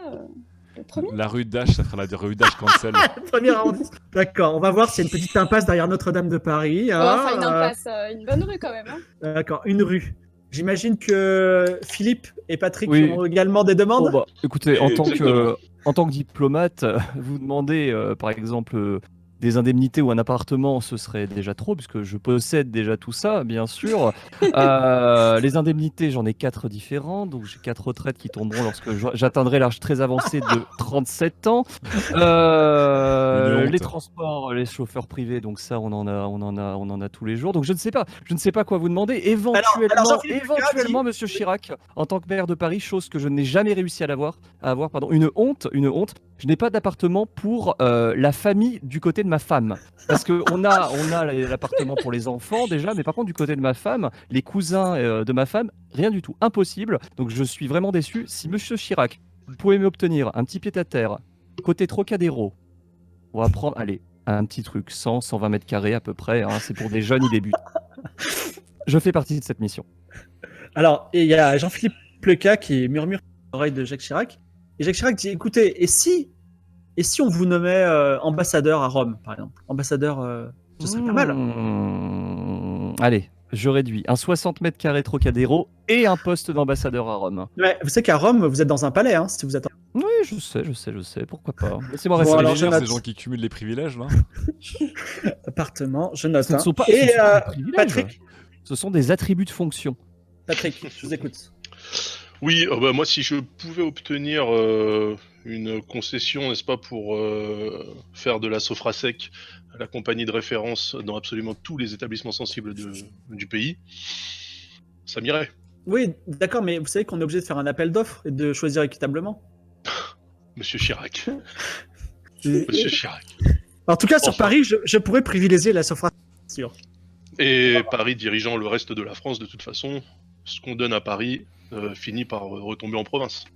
le premier. La rue d'Ache, ça fera la rue d'Ache Cancel. Premier arrondissement. D'accord, on va voir s'il y a une petite impasse derrière Notre-Dame de Paris. Oh, hein, enfin, une impasse, une bonne rue quand même. Hein. D'accord, une rue. J'imagine que Philippe et Patrick Oui. ont également des demandes. Écoutez, Exactement. en tant que diplomate, vous demandez, par exemple, des indemnités ou un appartement, ce serait déjà trop, puisque je possède déjà tout ça, bien sûr. Les indemnités, j'en ai 4 différents, donc j'ai 4 retraites qui tomberont lorsque j'atteindrai l'âge très avancé de 37 ans. Une honte. Les transports, les chauffeurs privés, donc ça, on en a tous les jours. Donc je ne sais pas quoi vous demander. Alors, Jean-Philippe Éventuellement, Monsieur Chirac, en tant que maire de Paris, chose que je n'ai jamais réussi à avoir, pardon, une honte. Je n'ai pas d'appartement pour la famille du côté de ma femme. Parce qu'on a l'appartement pour les enfants déjà, mais par contre, du côté de ma femme, les cousins de ma femme, rien du tout. Impossible. Donc je suis vraiment déçu. Si Monsieur Chirac, vous pouvez m'obtenir un petit pied-à-terre, côté Trocadéro, on va prendre, allez, un petit truc, 100-120 mètres carrés à peu près. Hein, c'est pour des jeunes, ils débutent. Je fais partie de cette mission. Alors, il y a Jean-Philippe Pleca qui murmure à l'oreille de Jacques Chirac. Et Jacques Chirac dit, écoutez, et si on vous nommait ambassadeur à Rome, par exemple? Ambassadeur, ce serait pas mal. Allez, je réduis. Un 60 mètres carrés Trocadéro et un poste d'ambassadeur à Rome. Mais vous savez qu'à Rome, vous êtes dans un palais, hein, si vous êtes... Oui, je sais. Pourquoi pas? Laissez-moi Bon, rester. alors, C'est je note. ces gens qui cumulent les privilèges, là. Appartement, je note. Ce ne hein. sont pas, Et ce sont pas des privilèges. Patrick, Ce sont des attributs de fonction. je vous écoute. Oui, moi, si je pouvais obtenir une concession, n'est-ce pas, pour faire de la Sofrasec la compagnie de référence dans absolument tous les établissements sensibles du pays, ça m'irait. Oui, d'accord, mais vous savez qu'on est obligé de faire un appel d'offres et de choisir équitablement. Monsieur Chirac. Et- Monsieur Chirac. En tout cas, sur Enfin. Paris, je pourrais privilégier la Sofra. Sûr. Et Paris dirigeant le reste de la France, de toute façon, ce qu'on donne à Paris finit par retomber en province.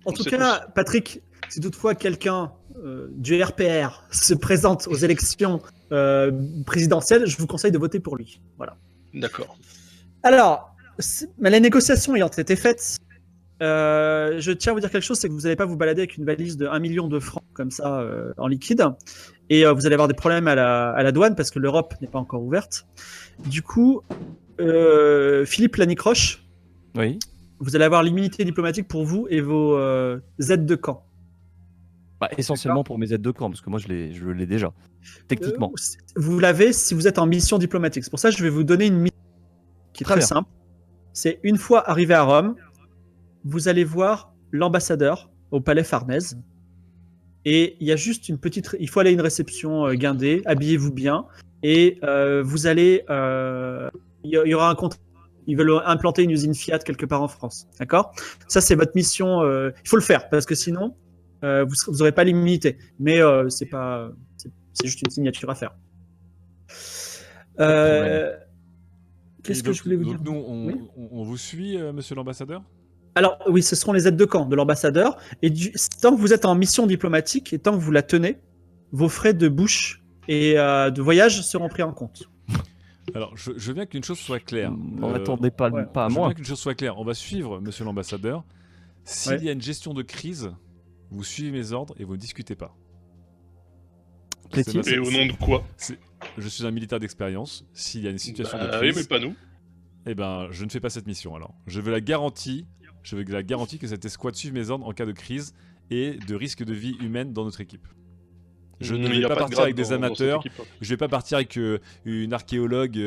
En On tout sait cas, Patrick, si toutefois quelqu'un du RPR se présente aux élections présidentielles, je vous conseille de voter pour lui. Voilà. D'accord. Alors, mais les négociations ayant été faites, je tiens à vous dire quelque chose, c'est que vous n'allez pas vous balader avec une valise de 1 million de francs comme ça en liquide, et vous allez avoir des problèmes à la douane parce que l'Europe n'est pas encore ouverte. Du coup, Philippe Lanicroche, Oui. vous allez avoir l'immunité diplomatique pour vous et vos aides de camp. Bah, essentiellement pour mes aides de camp, parce que moi je l'ai déjà. Techniquement. Vous l'avez si vous êtes en mission diplomatique. C'est pour ça que je vais vous donner une mission qui est Très très bien. simple. C'est une fois arrivé à Rome, vous allez voir l'ambassadeur au palais Farnèse. Et il y a juste une petite... Il faut aller à une réception guindée, habillez-vous bien. Et vous allez... Il y aura un contrat. Ils veulent implanter une usine Fiat quelque part en France. D'accord? Ça, c'est votre mission. Il faut le faire, parce que sinon, vous n'aurez pas l'immunité. Mais c'est pas... C'est juste une signature à faire. Qu'est-ce Et que donc- je voulais vous donc dire? nous, Oui. on vous suit, monsieur l'ambassadeur? Alors oui, ce seront les aides de camp de l'ambassadeur. Et tant que vous êtes en mission diplomatique et tant que vous la tenez, vos frais de bouche et de voyage seront pris en compte. Alors, je veux bien qu'une chose soit claire. N'en attendez pas, ouais. pas à Je veux moi. bien qu'une chose soit claire. On va suivre monsieur l'ambassadeur. S'il Ouais. y a une gestion de crise, vous suivez mes ordres et vous ne discutez pas. Plaît-il C'est Et au nom de quoi? Je suis un militaire d'expérience. S'il y a une situation de Oui, crise, mais pas nous. eh ben, je ne fais pas cette mission alors. Je veux la garantie que cette escouade suive mes ordres en cas de crise et de risque de vie humaine dans notre équipe. Je ne Il vais y a pas de partir grade avec des dans cette amateurs. équipe, hein. Je vais pas partir avec une archéologue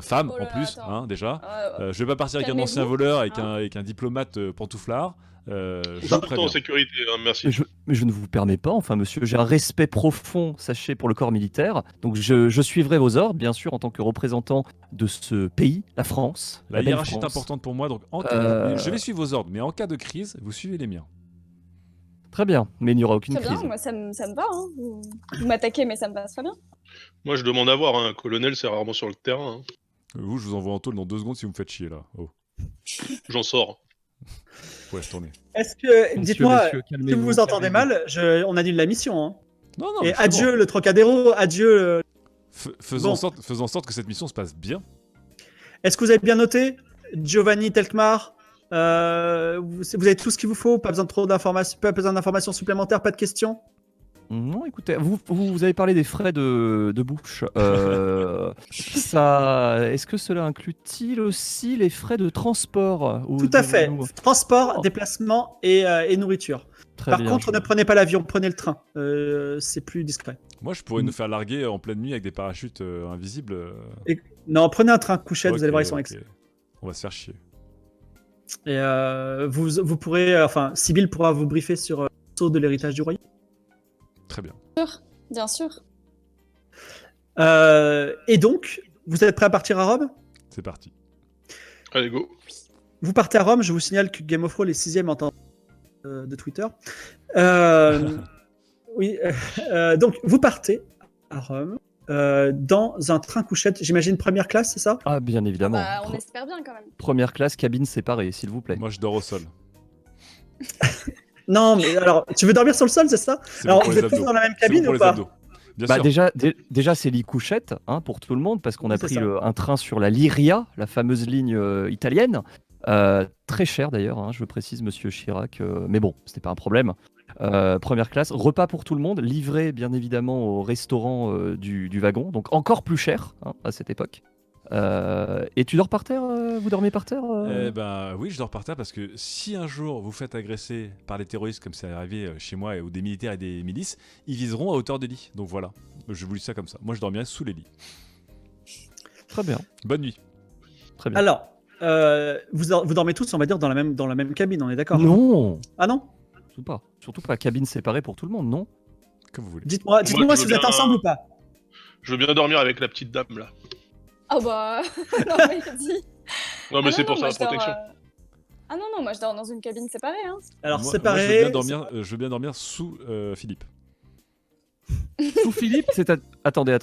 femme Oh là en plus, attends. hein, déjà. Je vais pas partir avec un Calmez-vous, ancien voleur, hein. avec un diplomate pantouflard. Je Vous vous êtes en préviens. sécurité, hein, merci. Mais je ne vous permets pas, enfin monsieur, j'ai un respect profond, sachez, pour le corps militaire. Donc je suivrai vos ordres, bien sûr, en tant que représentant de ce pays, la France. La belle hiérarchie est France. importante pour moi, donc Euh. je vais suivre vos ordres, mais en cas de crise, vous suivez les miens. Très bien, mais il n'y aura aucune Très bien, crise. moi ça me va. Hein. Vous m'attaquez, mais ça me passe très bien. Moi, je demande à voir, hein. Un colonel, c'est rarement sur le terrain. hein. Vous, je vous envoie en tôle dans 2 secondes si vous me faites chier là. Oh, J'en sors. ouais, je tourner. Est-ce que, Messieurs, dites-moi, messieurs, si calmez-vous, vous vous entendez calmez-vous. mal, on annule la mission. Hein. Non, non. Et mais c'est adieu bon. le Trocadéro, adieu. Faisons Bon. en sorte que cette mission se passe bien. Est-ce que vous avez bien noté, Giovanni Telkmar? Vous avez tout ce qu'il vous faut, pas besoin de trop d'informations, pas besoin d'informations supplémentaires, pas de questions? Non, écoutez, vous avez parlé des frais de bouche. Est-ce que cela inclut-il aussi les frais de transport Tout à fait. nous- Transport, Oh. déplacement et nourriture. Très Par bien, contre, ne prenez pas l'avion, prenez le train. C'est plus discret. Moi, je pourrais nous faire larguer en pleine nuit avec des parachutes invisibles. Non, prenez un train couchette, vous allez Ok, voir, ils sont ok. excellents. On va se faire chier. Et vous pourrez, enfin, Sibyl pourra vous briefer sur le saut de l'héritage du royaume. Très bien. Bien sûr. Et donc, vous êtes prêts à partir à Rome? C'est parti. Allez, go. Vous partez à Rome, je vous signale que Game of Thrones est 6ème en temps de Twitter. Oui, donc vous partez à Rome dans un train couchette, j'imagine première classe, c'est ça? Ah, bien évidemment. Bah, on espère bien quand même. Première classe, cabine séparée, s'il vous plaît. Moi, je dors au sol. Non, mais alors, tu veux dormir sur le sol, c'est ça? C'est Alors, bon pour vous les êtes tous abdos. dans la même C'est bon cabine pour ou les pas? abdos. Bien Bah sûr. déjà c'est lit couchette pour tout le monde parce qu'on a C'est pris ça. un train sur la Lyria, la fameuse ligne italienne. Très cher d'ailleurs, hein, je précise, monsieur Chirac, mais bon, c'était pas un problème. Première classe, repas pour tout le monde, livré bien évidemment au restaurant du wagon, donc encore plus cher hein, à cette époque. Et tu dors par terre vous dormez par terre Eh ben oui, je dors par terre parce que si un jour vous faites agresser par les terroristes comme c'est arrivé chez moi ou des militaires et des milices, ils viseront à hauteur des lits. Donc voilà, je vous dis ça comme ça. Moi je dormirai sous les lits. Très bien, Bonne nuit. très bien. Alors, vous dormez tous, on va dire, dans la même cabine, on est d'accord? Non, Ah non? surtout pas cabine séparée pour tout le monde, non? Comme vous voulez. Dites-moi je si veux vous êtes bien- ensemble ou pas. Je veux bien dormir avec la petite dame là. Ah bah, non, mais il dit. Non, mais Ah c'est non, pour moi, ça je la dors, protection. Ah non, moi je dors dans une cabine séparée. Hein. Alors, Moi, séparé. je veux bien dormir sous Philippe. Sous Philippe, attendez.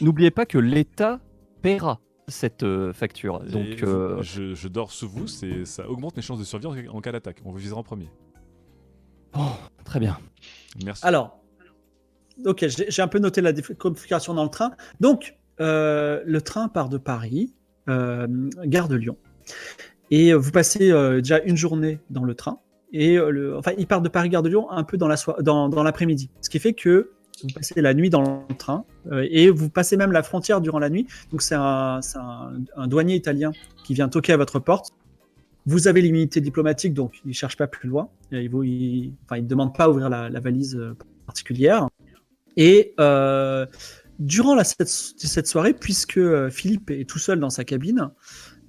N'oubliez pas que l'État paiera cette facture. Et Donc, je dors sous vous, ça augmente mes chances de survie en cas d'attaque. On vous visera en premier. très bien. Merci. Alors, ok, j'ai un peu noté la configuration dans le train. Donc, le train part de Paris, gare de Lyon. Et vous passez déjà une journée dans le train. Et enfin, il part de Paris, gare de Lyon, un peu dans l'après-midi. Ce qui fait que vous passez la nuit dans le train et vous passez même la frontière durant la nuit. Donc, c'est un douanier italien qui vient toquer à votre porte. Vous avez l'immunité diplomatique, donc il ne cherche pas plus loin. Il ne demande pas à ouvrir la valise particulière. Et durant cette soirée, puisque Philippe est tout seul dans sa cabine,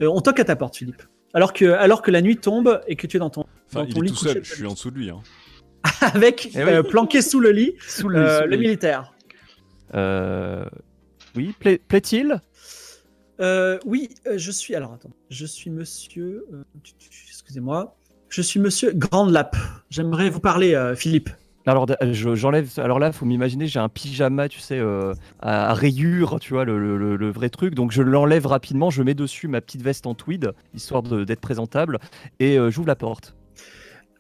on toque à ta porte, Philippe. Alors que la nuit tombe et que tu es dans ton Enfin, dans il ton est lit tout seul, couché, je suis en dessous de lui. Hein. avec Eh oui. planqué sous le lit Sous le militaire. Oui, plaît-il? Oui, je suis. Alors attends, je suis monsieur. Excusez-moi. Je suis monsieur Grande-Lappe. J'aimerais vous parler, Philippe. Alors, j'enlève. Alors là, faut m'imaginer, j'ai un pyjama, tu sais, à rayures, tu vois, le vrai truc. Donc, je l'enlève rapidement, je mets dessus ma petite veste en tweed, histoire d'être présentable, et j'ouvre la porte.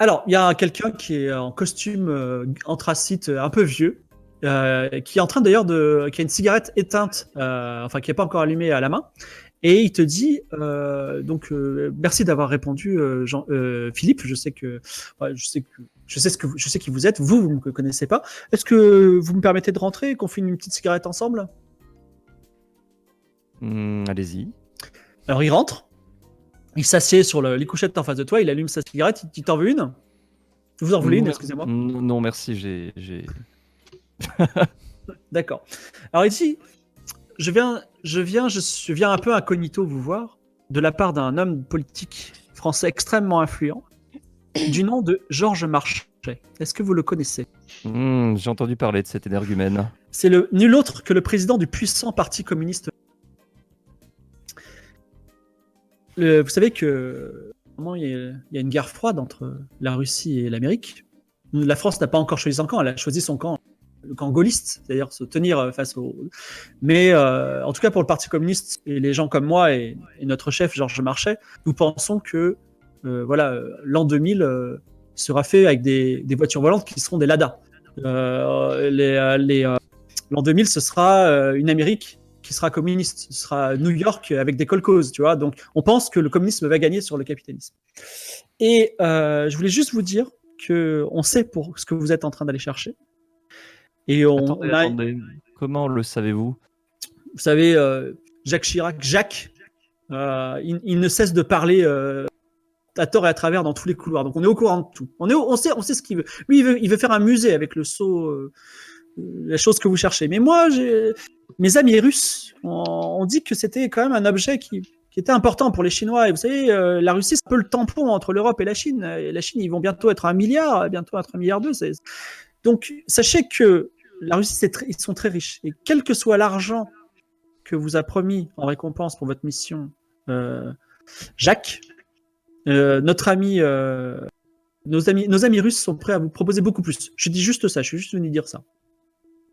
Alors, il y a quelqu'un qui est en costume anthracite un peu vieux, qui est en train d'ailleurs qui a une cigarette éteinte, enfin qui n'est pas encore allumée à la main, et il te dit merci d'avoir répondu, Philippe. Je sais qui vous êtes. Vous me connaissez pas. Est-ce que vous me permettez de rentrer et qu'on fume une petite cigarette ensemble? Allez-y. Alors il rentre. Il s'assied sur les couchettes en face de toi, il allume sa cigarette, il t'en veut une? Vous en voulez une, excusez-moi? Non, merci, j'ai... D'accord. Alors il dit, je viens un peu incognito vous voir, de la part d'un homme politique français extrêmement influent, du nom de Georges Marchais. Est-ce que vous le connaissez? J'ai entendu parler de cet énergumène. C'est nul autre que le président du puissant parti communiste. Vous savez que il y a une guerre froide entre la Russie et l'Amérique. La France n'a pas encore choisi son camp, elle a choisi son camp, le camp gaulliste, c'est-à-dire se tenir face au... Mais en tout cas pour le Parti communiste et les gens comme moi et notre chef Georges Marchais, nous pensons que l'an 2000 sera fait avec des voitures volantes qui seront des Lada. L'an 2000, ce sera une Amérique qui sera communiste. Ce sera New York avec des kolkhozes, tu vois. Donc, on pense que le communisme va gagner sur le capitalisme. Et je voulais juste vous dire qu'on sait pour ce que vous êtes en train d'aller chercher. Et Attendez. Comment le savez-vous? Vous savez, Jacques Chirac, il ne cesse de parler à tort et à travers dans tous les couloirs. Donc on est au courant de tout. On sait ce qu'il veut. Lui, il veut faire un musée avec le sceau, la chose que vous cherchez. Mais moi, mes amis russes ont dit que c'était quand même un objet qui était important pour les Chinois. Et vous savez, la Russie, c'est un peu le tampon entre l'Europe et la Chine. Et la Chine, ils vont bientôt être 1 milliard, bientôt être 1,2 milliard. Donc, sachez que la Russie, ils sont très riches. Et quel que soit l'argent que vous a promis en récompense pour votre mission, Jacques, nos amis russes sont prêts à vous proposer beaucoup plus. Je dis juste ça, je suis juste venu dire ça.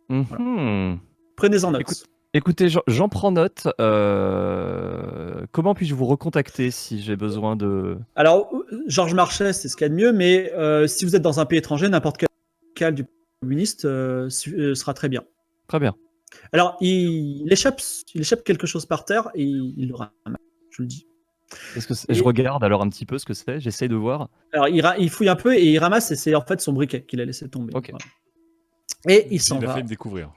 Mhm. Prenez-en note. Écoutez, j'en prends note. Comment puis-je vous recontacter si j'ai besoin de... Alors, Georges Marchais, c'est ce qu'il y a de mieux, mais si vous êtes dans un pays étranger, n'importe quel local du communiste sera très bien. Très bien. Alors, il échappe quelque chose par terre et il le ramasse, je le dis. Je regarde alors un petit peu ce que c'est, j'essaye de voir. Alors, il fouille un peu et il ramasse, et c'est en fait son briquet qu'il a laissé tomber. Ok. Voilà. Et il s'en va. Il a failli me découvrir.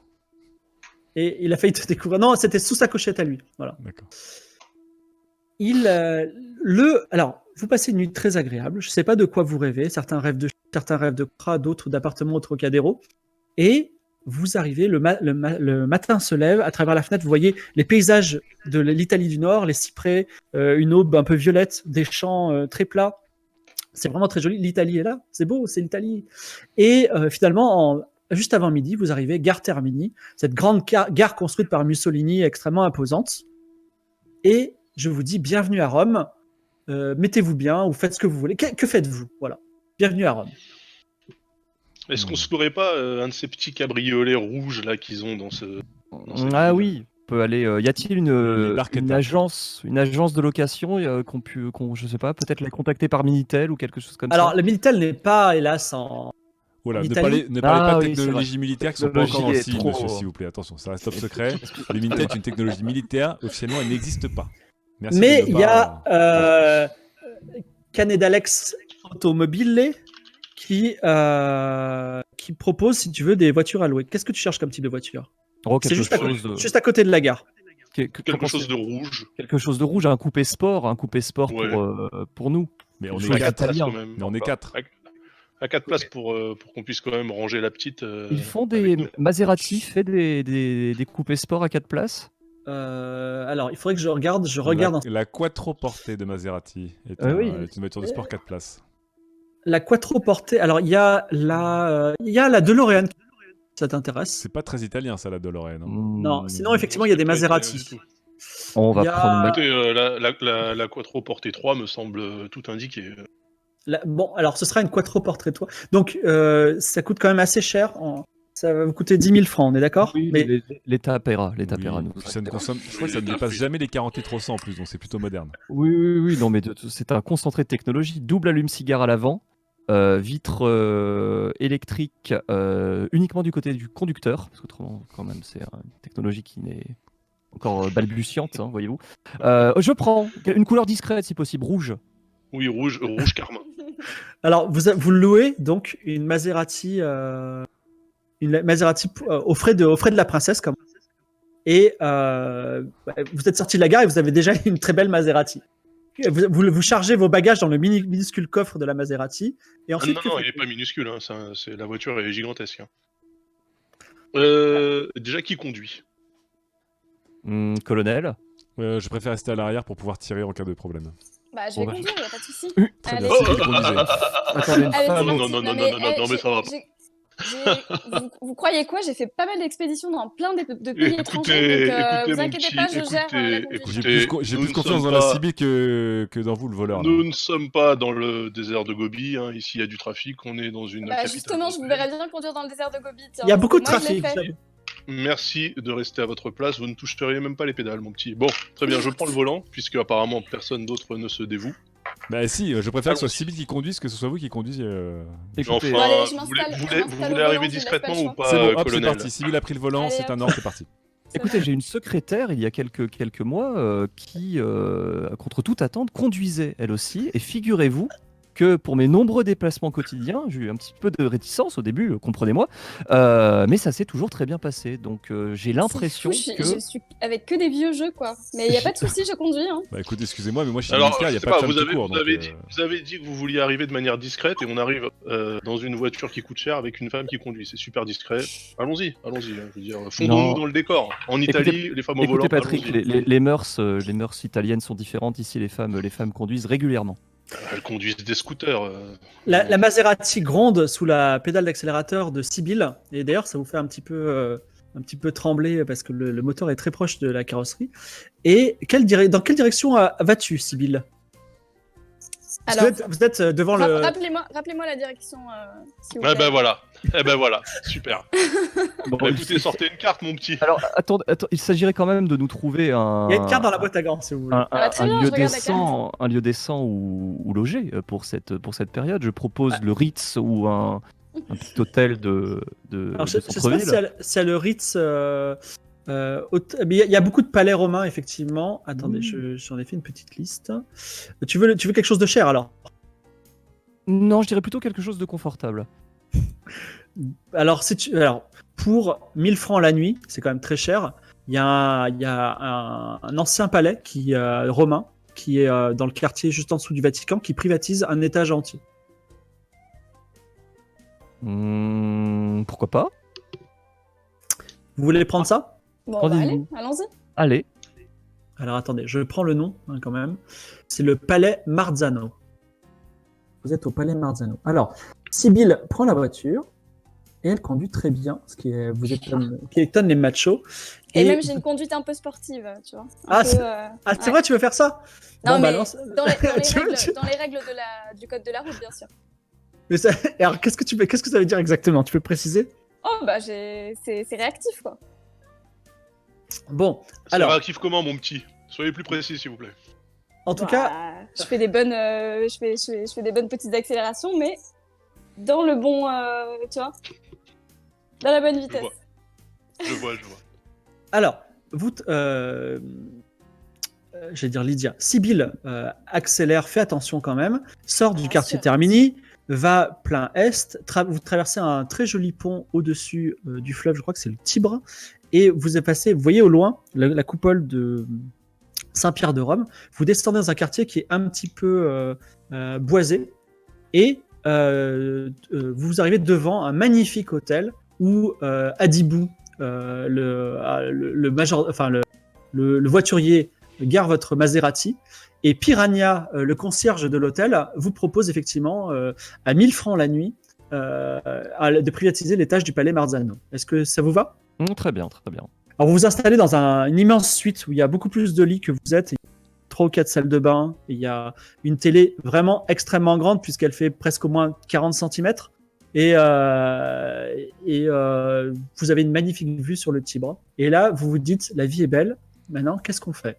Et il a failli te découvrir. Non, c'était sous sa cochette à lui. Voilà. D'accord. Alors, vous passez une nuit très agréable. Je ne sais pas de quoi vous rêvez. Certains rêvent de cras, d'autres d'appartements au Trocadéro. Et vous arrivez, le matin se lève, à travers la fenêtre, vous voyez les paysages de l'Italie du Nord, les cyprès, une aube un peu violette, des champs très plats. C'est vraiment très joli. L'Italie est là, c'est beau, c'est l'Italie. Et finalement, juste avant midi, vous arrivez, gare Termini, cette grande gare construite par Mussolini, extrêmement imposante. Et je vous dis, bienvenue à Rome, mettez-vous bien, ou faites ce que vous voulez. Que faites-vous? Voilà, bienvenue à Rome. Est-ce qu'on se louerait pas un de ces petits cabriolets rouges là qu'ils ont dans ce... Ah oui, on peut aller. Y a-t-il une agence de location je sais pas, peut-être les contacter par Minitel ou quelque chose comme ça? Alors, le Minitel n'est pas, hélas, en... Voilà, ne Italie. parlez pas de oui, technologie militaire qui sont pas encore dans le Technologie est signe, trop- monsieur, s'il vous plaît. Attention, ça reste top secret. Le Minitel est une technologie militaire, officiellement, elle n'existe pas. Merci Mais de ne il y pas- a Canedalex Automobile qui propose, si tu veux, des voitures à louer. Qu'est-ce que tu cherches comme type de voiture? Oh, C'est quelque juste chose de... juste à côté de la gare. Quelque chose de rouge. Quelque chose de rouge, un coupé sport Ouais. pour nous. Mais on Je est suis À 4 quatre. places italien. quand même. Mais on est 4. À 4 places pour qu'on puisse quand même ranger la petite. Ils font avec nous. Maserati fait des coupés sport à 4 places. Alors, il faudrait que je regarde. La quattroportée de Maserati est oui. une voiture de sport 4 places. La quattroportée. Alors, il y a la DeLorean. Ça t'intéresse? C'est pas très italien, ça, la DeLorean. Hein. Non, sinon, effectivement, il y a des C'est pas Maserati. italien du tout. On va Il y a- prendre. Écoutez, la Quattro Portée 3 me semble tout indiqué. Bon, alors, ce sera une quattroportée, toi. Donc, ça coûte quand même assez cher. Ça va vous coûter 10 000 francs, on est d'accord? Oui, Mais l'État paiera. Oui, nous. puis ça ne consomme, je crois que ça ne dépasse jamais les 40 litres au 100 en plus, donc c'est plutôt moderne. Oui, non, mais c'est un concentré de technologie. Double allume-cigare à l'avant, vitre électrique uniquement du côté du conducteur, parce qu'autrement, quand même, c'est une technologie qui n'est encore balbutiante, hein, voyez-vous. Je prends une couleur discrète, si possible, rouge. Oui, rouge carmin. alors, vous louez donc une Maserati aux frais de la princesse, comme. Et vous êtes sorti de la gare et vous avez déjà une très belle Maserati. Vous chargez vos bagages dans le minuscule coffre de la Maserati. Et ensuite, Non, il est pas minuscule. Hein, la voiture est gigantesque. Hein. Déjà, qui conduit? Colonel. Je préfère rester à l'arrière pour pouvoir tirer en cas de problème. Bah, je On vais va- conduire, y a pas de souci. Très Allez. bien, c'est qui conduisait. Attendez, une Allez, femme. c'est non, parti. non, non, mais, non, non, mais ça va pas. Vous croyez quoi? J'ai fait pas mal d'expéditions dans plein de pays étrangers, donc écoutez, vous mon inquiétez petit, pas, je gère la écoutez, conduite. J'ai nous plus ne confiance sommes dans la pas- CB que dans vous, le voleur. là. Nous ne sommes pas dans le désert de Gobi. Hein. Ici, il y a du trafic. On est dans une. Bah, capitale justement, je vous européenne. verrais bien conduire dans le désert de Gobi. tiens, il y a parce beaucoup que de moi, je l'ai trafic. fait. Merci de rester à votre place. Vous ne toucheriez même pas les pédales, mon petit. Bon, très bien. Je prends le volant, puisque apparemment personne d'autre ne se dévoue. Bah si, je préfère que ce soit Sibyl qui conduise que ce soit vous qui conduisez. Écoutez, Bon, allez, je vous m'installe, voulez, je m'installe vous au voulez volant, arriver je vous laisse discrètement pas le ou choix. pas, C'est bon, hop, c'est colonel? parti. Sibyl a pris le volant, Allez, c'est un hop. ordre, c'est parti. Écoutez, j'ai une secrétaire il y a quelques mois qui, contre toute attente, conduisait elle aussi. Et figurez-vous que pour mes nombreux déplacements quotidiens, j'ai eu un petit peu de réticence au début, comprenez-moi, mais ça s'est toujours très bien passé. Donc j'ai l'impression C'est fou, que... je suis avec que des vieux jeux, quoi. Mais il n'y a pas de souci, je conduis. Hein. Bah écoute, excusez-moi, mais moi chez Alors, Militaire, il n'y je a sais pas de pas, femme vous qui avez, court. vous, donc, avez dit, vous avez dit que vous vouliez arriver de manière discrète et on arrive dans une voiture qui coûte cher avec une femme qui conduit. C'est super discret. Allons-y. Hein, je veux dire, fondons-nous Non. dans le décor. En Italie, les femmes au volant, Écoutez Patrick, allons-y. les mœurs italiennes sont différentes. Ici, les femmes conduisent régulièrement. Elles conduisent des scooters. La Maserati gronde sous la pédale d'accélérateur de Sibyl, et d'ailleurs ça vous fait un petit peu trembler parce que le moteur est très proche de la carrosserie. Et dans quelle direction vas-tu, Sibyl? Parce que Alors, vous êtes devant le. rappelez-moi la direction, s'il vous Eh plaît. ben voilà, super. Bon, Bah, écoutez, sortez une carte, mon petit. alors, attends, il s'agirait quand même de nous trouver un... Il y a une carte dans la boîte à gants, si vous voulez. Très bien, je regarde la un lieu décent où loger pour cette période. Je propose le Ritz ou un petit hôtel de Alors, je sais pas centre-ville. si y a le Ritz. Mais il y a beaucoup de palais romains, effectivement. Attendez, j'en ai fait une petite liste. Tu veux quelque chose de cher alors? Non, je dirais plutôt quelque chose de confortable. Alors, pour 1000 francs la nuit, c'est quand même très cher. Il y a un ancien palais romain qui est dans le quartier juste en dessous du Vatican qui privatise un étage entier. Pourquoi pas? Vous voulez prendre ça? Bon, bah, allez, Rendez-vous. allons-y. Allez. Alors attendez, je prends le nom quand même. C'est le palais Marzano. Vous êtes au palais Marzano. Alors, Sibyl prend la voiture et elle conduit très bien, ce qui étonne les machos. Et même, j'ai une conduite un peu sportive, tu vois. C'est ouais. vrai, tu veux faire ça? Non, Bon, mais lance- dans les Tu veux- règles, dans les règles du code de la route, bien sûr. Mais alors, qu'est-ce que ça veut dire exactement? Tu peux préciser? Oh, bah, c'est réactif, quoi. Bon, Ça alors, réactive comment, mon petit? Soyez plus précis, s'il vous plaît. en tout Bah, cas, je fais des bonnes, je fais des bonnes petites accélérations, mais dans le bon, tu vois, dans la bonne vitesse. Je vois. alors, vous, j'allais dire Lydia, Sibyl accélère, fait attention quand même, sort du Bien quartier sûr. Termini, va plein est, vous traversez un très joli pont au-dessus du fleuve, je crois que c'est le Tibre, et vous voyez au loin la coupole de Saint-Pierre de Rome, vous descendez dans un quartier qui est un petit peu boisé, et vous arrivez devant un magnifique hôtel où Adibou, le voiturier, gare votre Maserati, et Piranha, le concierge de l'hôtel, vous propose effectivement à 1000 francs la nuit de privatiser l'étage du palais Marzano. Est-ce que ça vous va? Très bien, très bien. Alors vous vous installez dans une immense suite où il y a beaucoup plus de lits que vous êtes. 3 ou 4 salles de bain. Et il y a une télé vraiment extrêmement grande puisqu'elle fait presque au moins 40 cm. Et vous avez une magnifique vue sur le Tibre. Et là, vous vous dites, la vie est belle. Maintenant, qu'est-ce qu'on fait?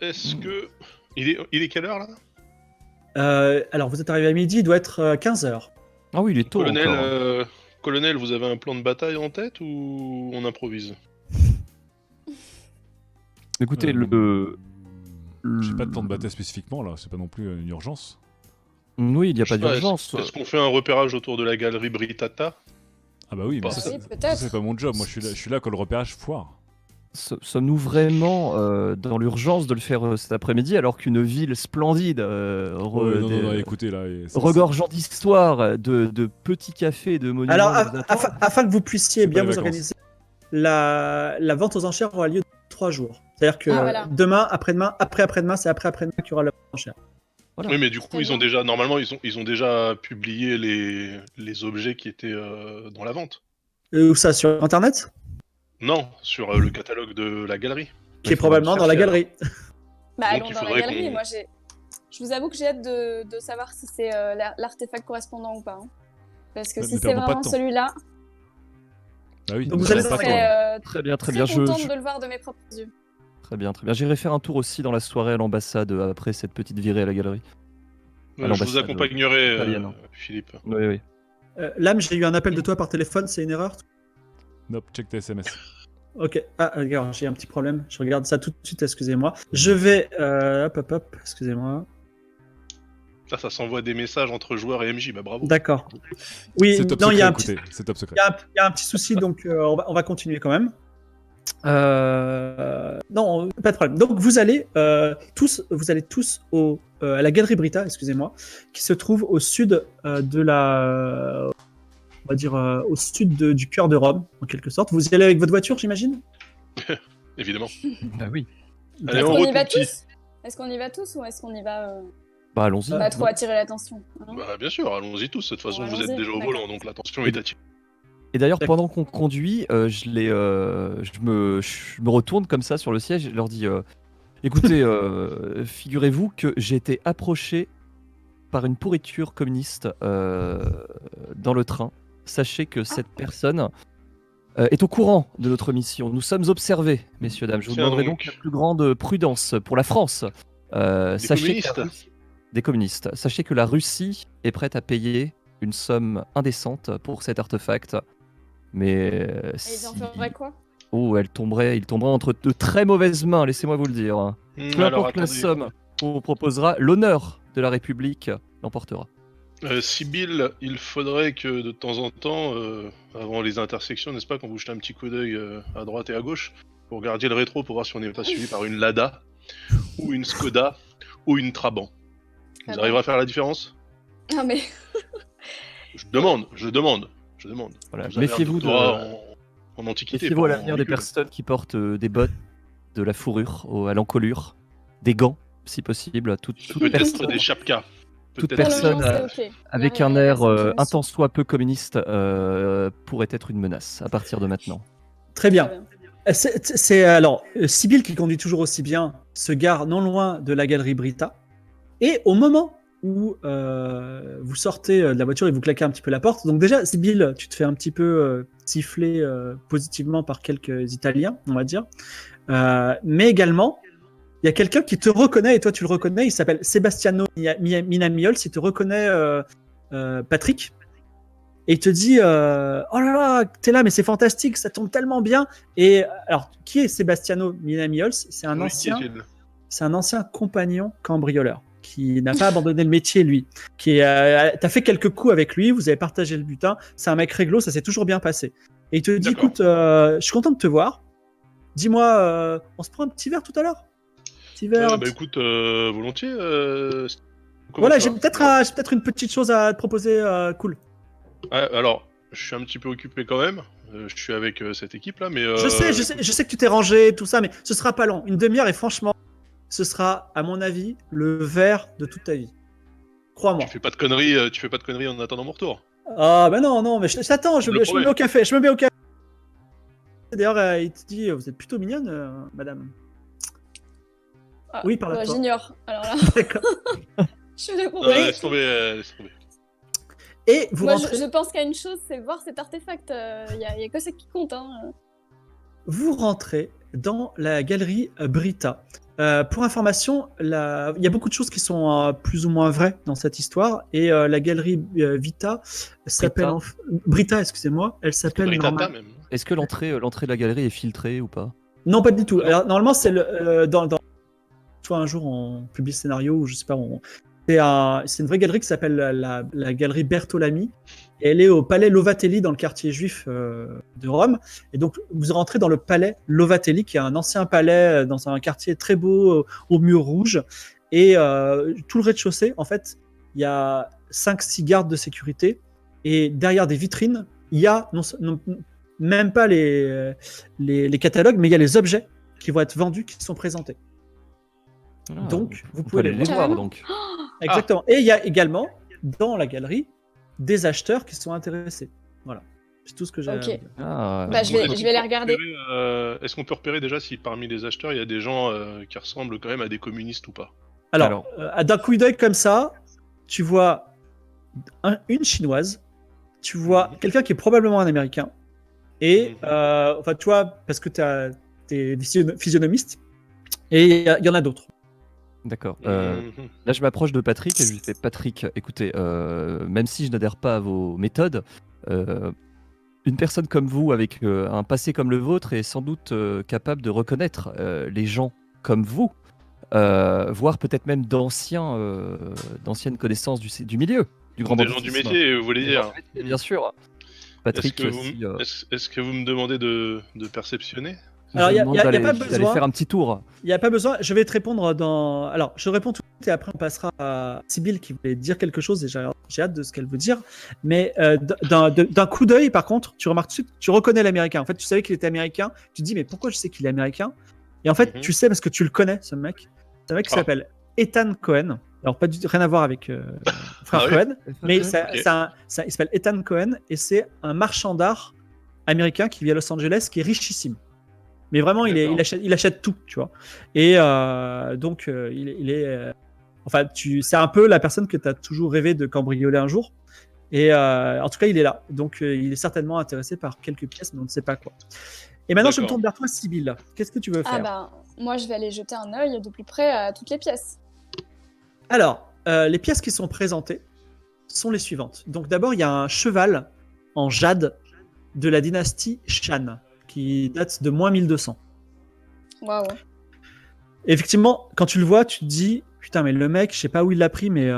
Est-ce que... Il est quelle heure, là? Alors, vous êtes arrivé à midi, il doit être 15h. Ah oui, il est tôt encore. Colonel, vous avez un plan de bataille en tête ou on improvise? Écoutez, J'ai pas de temps de bataille spécifiquement là, c'est pas non plus une urgence. Oui, il n'y a Je pas sais pas, d'urgence. Est-ce qu'on fait un repérage autour de la galerie Britata? Ah bah oui, mais Oui, ça, peut-être. c'est pas mon job, moi je suis là quand le repérage foire. Sommes-nous vraiment dans l'urgence de le faire cet après-midi alors qu'une ville splendide, Non, écoutez là. regorgeant d'histoire, de petits cafés, de monuments... Alors, nous attend? afin que vous puissiez C'est bien pas les vous vacances. organiser, la vente aux enchères aura lieu dans 3 jours. C'est-à-dire que Voilà. demain, après-demain, après-après-demain, c'est après-après-demain qu'il y aura la vente aux enchères. Voilà. Oui, mais du coup, Très ils ont bien. déjà, normalement, ils ont déjà publié les objets qui étaient dans la vente. Où ça, sur Internet? Non, sur le catalogue de la galerie. Qui est Il faudra le probablement dans la chercher, galerie. Bah, Donc, allons il dans la faudrait galerie. qu'on- Moi, je vous avoue que j'ai hâte de savoir si c'est l'artefact correspondant ou pas. Hein. Parce que Ne si c'est perdons pas de vraiment temps. celui-là, Bah oui, Donc mais vous ça allez va dans pas la je quoi. serais Très bien, très très bien. contente de le voir de mes propres yeux. Très bien, très bien. J'irai faire un tour aussi dans la soirée à l'ambassade après cette petite virée à la galerie. Je l'ambassade, vous accompagnerai, italienne. Philippe. Oui, oui. Lame, j'ai eu un appel de toi par téléphone, c'est une erreur? Nope, check tes SMS. Ok. Ah, d'accord, j'ai un petit problème. Je regarde ça tout de suite, excusez-moi. Je vais. Hop, excusez-moi. Ça s'envoie des messages entre joueurs et MJ, bah bravo. D'accord. Oui, C'est top non, il y secret, a un petit, écoutez. C'est top secret. il y a un petit souci, donc on va continuer quand même. Non, pas de problème. Donc vous allez tous à la Galerie Brita, excusez-moi, qui se trouve au sud de la, on va dire au sud du cœur de Rome, en quelque sorte. Vous y allez avec votre voiture, j'imagine? Évidemment. Bah oui. Allez, Est-ce en qu'on route, y va mon petit. tous? Est-ce qu'on y va tous ou est-ce qu'on y va Bah allons-y. pas trop attirer l'attention, hein? Bah, bien sûr, allons-y tous. De toute façon, Bon, vous êtes allons-y, déjà au d'accord. volant, donc l'attention est attirée. Et d'ailleurs, D'accord. pendant qu'on conduit, je me retourne comme ça sur le siège et je leur dis écoutez, figurez-vous que j'ai été approché par une pourriture communiste dans le train. Sachez que cette personne est au courant de notre mission. Nous sommes observés, messieurs, dames. Je vous Tiens demanderai donc. donc la plus grande prudence pour la France. Des Sachez que communistes des communistes. Sachez que la Russie est prête à payer une somme indécente pour cet artefact. Mais Et ils en feraient quoi? oh, il tomberait entre de très mauvaises mains, laissez-moi vous le dire. Peu Alors, importe la attendez. somme qu'on proposera, l'honneur de la République l'emportera. Sibyl, il faudrait que de temps en temps, avant les intersections, n'est-ce pas, quand vous jetez un petit coup d'œil à droite et à gauche, vous regardiez le rétro pour voir si on n'est pas suivi par une Lada, ou une Skoda, ou une Trabant. Vous Ah arriverez à faire la différence? Ah mais Je demande. Voilà. Vous avez un Méfiez-vous doctorat en antiquité. méfiez-vous à pas en l'avenir des recul. personnes qui portent des bottes, de la fourrure à l'encolure, des gants, si possible. Toute Peut-être personne des chapkas. toute Peut-être pour le moment, personne, c'est ok. avec Là, un il y a air personne qui me un suit. tant soit peu communiste pourrait être une menace à partir de maintenant. Très bien. Très bien. C'est alors Sibyl qui conduit toujours aussi bien se gare non loin de la Galerie Brita et au moment où vous sortez de la voiture et vous claquez un petit peu la porte. Donc déjà, Sibyl, tu te fais un petit peu siffler positivement par quelques Italiens, on va dire. Mais également, il y a quelqu'un qui te reconnaît et toi tu le reconnais. Il s'appelle Sebastiano Minamiols. Il te reconnaît Patrick. Et il te dit oh là là, t'es là, mais c'est fantastique, ça tombe tellement bien. Et alors, qui est Sebastiano Minamiols? C'est un Oui, ancien. qui est-il C'est un ancien compagnon cambrioleur qui n'a pas abandonné le métier, lui. T'as fait quelques coups avec lui, vous avez partagé le butin. C'est un mec réglo, ça s'est toujours bien passé. Et il te dit, D'accord. écoute, je suis content de te voir. Dis-moi, on se prend un petit verre tout à l'heure? Petit verre. Bah écoute, volontiers. Comment Voilà, ça j'ai va peut-être une petite chose à te proposer, cool. Ouais, alors, je suis un petit peu occupé quand même. Je suis avec cette équipe là, mais. Je sais que tu t'es rangé, tout ça, mais ce sera pas long. Une demi-heure et franchement, ce sera, à mon avis, le verre de toute ta vie. Crois-moi. Tu fais pas de conneries en attendant mon retour. Ah, bah non, mais je t'attends, je Le me promets. mets au café, je me mets au café. D'ailleurs, il te dit, vous êtes plutôt mignonne, madame. Ah, Oui, par la bah, porte. j'ignore. Alors là, D'accord. je réponds Non, pas. laisse tomber, laisse tomber. Et vous Moi, rentrez, je pense qu'à une chose, c'est voir cet artefact. Il y a que ça qui compte. Hein. vous rentrez dans la galerie Brita. Pour information, il y a beaucoup de choses qui sont plus ou moins vraies dans cette histoire. Et la galerie Vita s'appelle Brita, excusez-moi. Elle s'appelle Britata normalement. même. Est-ce que l'entrée de la galerie est filtrée ou pas? Non, pas du tout. Non. Alors, normalement, c'est soit un jour on publie le scénario ou je sais pas. C'est une vraie galerie qui s'appelle la galerie Bertolami. Et elle est au palais Lovatelli dans le quartier juif de Rome. Et donc, vous rentrez dans le palais Lovatelli, qui est un ancien palais dans un quartier très beau, aux murs rouges. Et tout le rez-de-chaussée, en fait, il y a 5-6 gardes de sécurité. Et derrière des vitrines, il y a même pas les catalogues, mais il y a les objets qui vont être vendus, qui sont présentés. Ah, Donc, vous on pouvez peut les aller les voir. voir donc. Exactement. Et il y a également, dans la galerie, des acheteurs qui sont intéressés. Voilà. C'est tout ce que j'ai à Ok. vous dire. Ah, Bah, je vais les regarder. Est-ce qu'on peut repérer déjà si parmi les acheteurs il y a des gens qui ressemblent quand même à des communistes ou pas? Alors, d'un coup d'œil comme ça, tu vois une chinoise, tu vois quelqu'un qui est probablement un américain, et enfin, tu vois, parce que t'es physionomiste, et il y en a d'autres. d'accord. Mhm. Là, je m'approche de Patrick et je lui fais Patrick, écoutez, même si je n'adhère pas à vos méthodes, Une personne comme vous, avec un passé comme le vôtre, est sans doute capable de reconnaître les gens comme vous, voire peut-être même d'anciennes connaissances du milieu, du grand Des gens du banditisme. métier, vous voulez Des gens dire. du métier, bien sûr. Patrick, Est-ce que vous me demandez de perceptionner? Alors, je y a demande pas d'aller besoin. faire un petit tour. Il n'y a pas besoin, je vais te répondre dans. Alors, je réponds tout de suite et après on passera à Sybille qui voulait dire quelque chose et j'ai hâte de ce qu'elle veut dire. Mais d'un coup d'œil, par contre, tu remarques tout de suite, tu reconnais l'américain. En fait, tu savais qu'il était américain, tu te dis, mais pourquoi je sais qu'il est américain? Et en fait, tu sais parce que tu le connais, ce mec. C'est un mec qui s'appelle Ethan Cohen. Alors, rien à voir avec frère Cohen, mais il s'appelle Ethan Cohen et c'est un marchand d'art américain qui vit à Los Angeles qui est richissime. Mais vraiment, il achète tout, tu vois. Et donc, il est. Enfin, c'est un peu la personne que tu as toujours rêvé de cambrioler un jour. Et en tout cas, il est là. Donc, il est certainement intéressé par quelques pièces, mais on ne sait pas quoi. Et maintenant, je me tourne vers toi, Sybille. Qu'est-ce que tu veux faire? Moi, je vais aller jeter un œil de plus près à toutes les pièces. Alors, les pièces qui sont présentées sont les suivantes. Donc, d'abord, il y a un cheval en jade de la dynastie Shan, qui date de moins 1200. Waouh. Effectivement, quand tu le vois, tu te dis, putain, mais le mec, je sais pas où il l'a pris, mais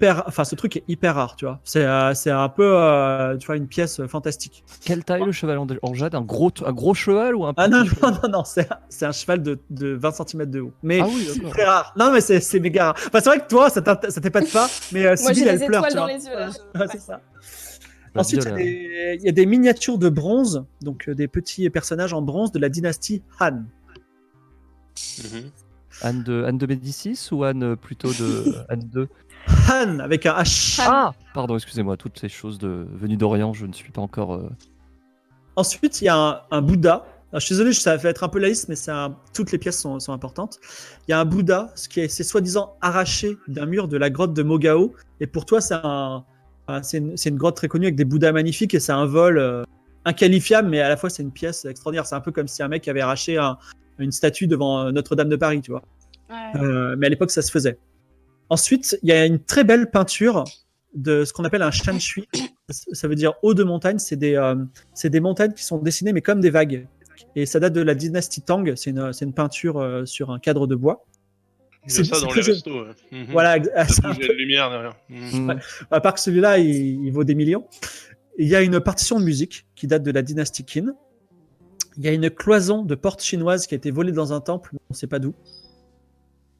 ce truc est hyper rare, tu vois. C'est un peu, tu vois, une pièce fantastique. Quelle taille le cheval en jade? Un gros cheval ou un petit non, c'est un cheval de 20 cm de haut. Mais c'est d'accord. très rare. Non, mais c'est méga rare. Enfin, c'est vrai que toi, ça t'épate pas, mais Moi, Sybille, j'ai elle des pleure, étoiles tu dans vois. les yeux, là. Ouais, c'est ça. Ensuite, il y a des miniatures de bronze, donc des petits personnages en bronze de la dynastie Han. Anne de Médicis ou Anne plutôt de Anne 2? Han avec un H. Ah, pardon, excusez-moi, toutes ces choses venues d'Orient, je ne suis pas encore. Ensuite, il y a un Bouddha. Alors, je suis désolé, ça va être un peu la liste, mais toutes les pièces sont importantes. Il y a un Bouddha, c'est soi-disant arraché d'un mur de la grotte de Mogao. Et pour toi, c'est une grotte très connue avec des Bouddhas magnifiques et c'est un vol inqualifiable, mais à la fois, c'est une pièce extraordinaire. C'est un peu comme si un mec avait arraché une statue devant Notre-Dame de Paris, tu vois. Ouais. Mais à l'époque, ça se faisait. Ensuite, il y a une très belle peinture de ce qu'on appelle un shan shui. Ça veut dire haut de montagne. C'est des montagnes qui sont dessinées, mais comme des vagues. Et ça date de la dynastie Tang. C'est une peinture sur un cadre de bois. C'est ça dans les restos. Ouais. Voilà, ça bouge de lumière derrière. Ouais. À part que celui-là, il vaut des millions. Il y a une partition de musique qui date de la dynastie Qin. Il y a une cloison de porte chinoise qui a été volée dans un temple, mais on ne sait pas d'où.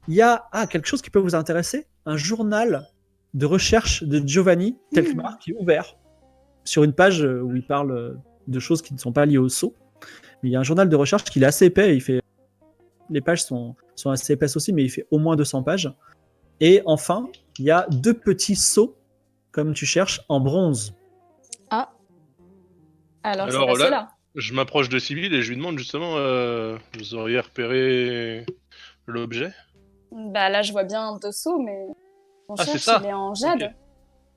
Il y a quelque chose qui peut vous intéresser, un journal de recherche de Giovanni Telkmar qui est ouvert sur une page où il parle de choses qui ne sont pas liées au sceau. Mais il y a un journal de recherche qui est assez épais. Les pages sont assez épaisses aussi, mais il fait au moins 200 pages. Et enfin, il y a 2 petits sceaux, comme tu cherches, en bronze. Ah. Alors c'est là, là. Je m'approche de Sybille et je lui demande justement, vous auriez repéré l'objet? Bah là, je vois bien 2 seaux, mais on cherche, c'est ça. il est en jade. Okay.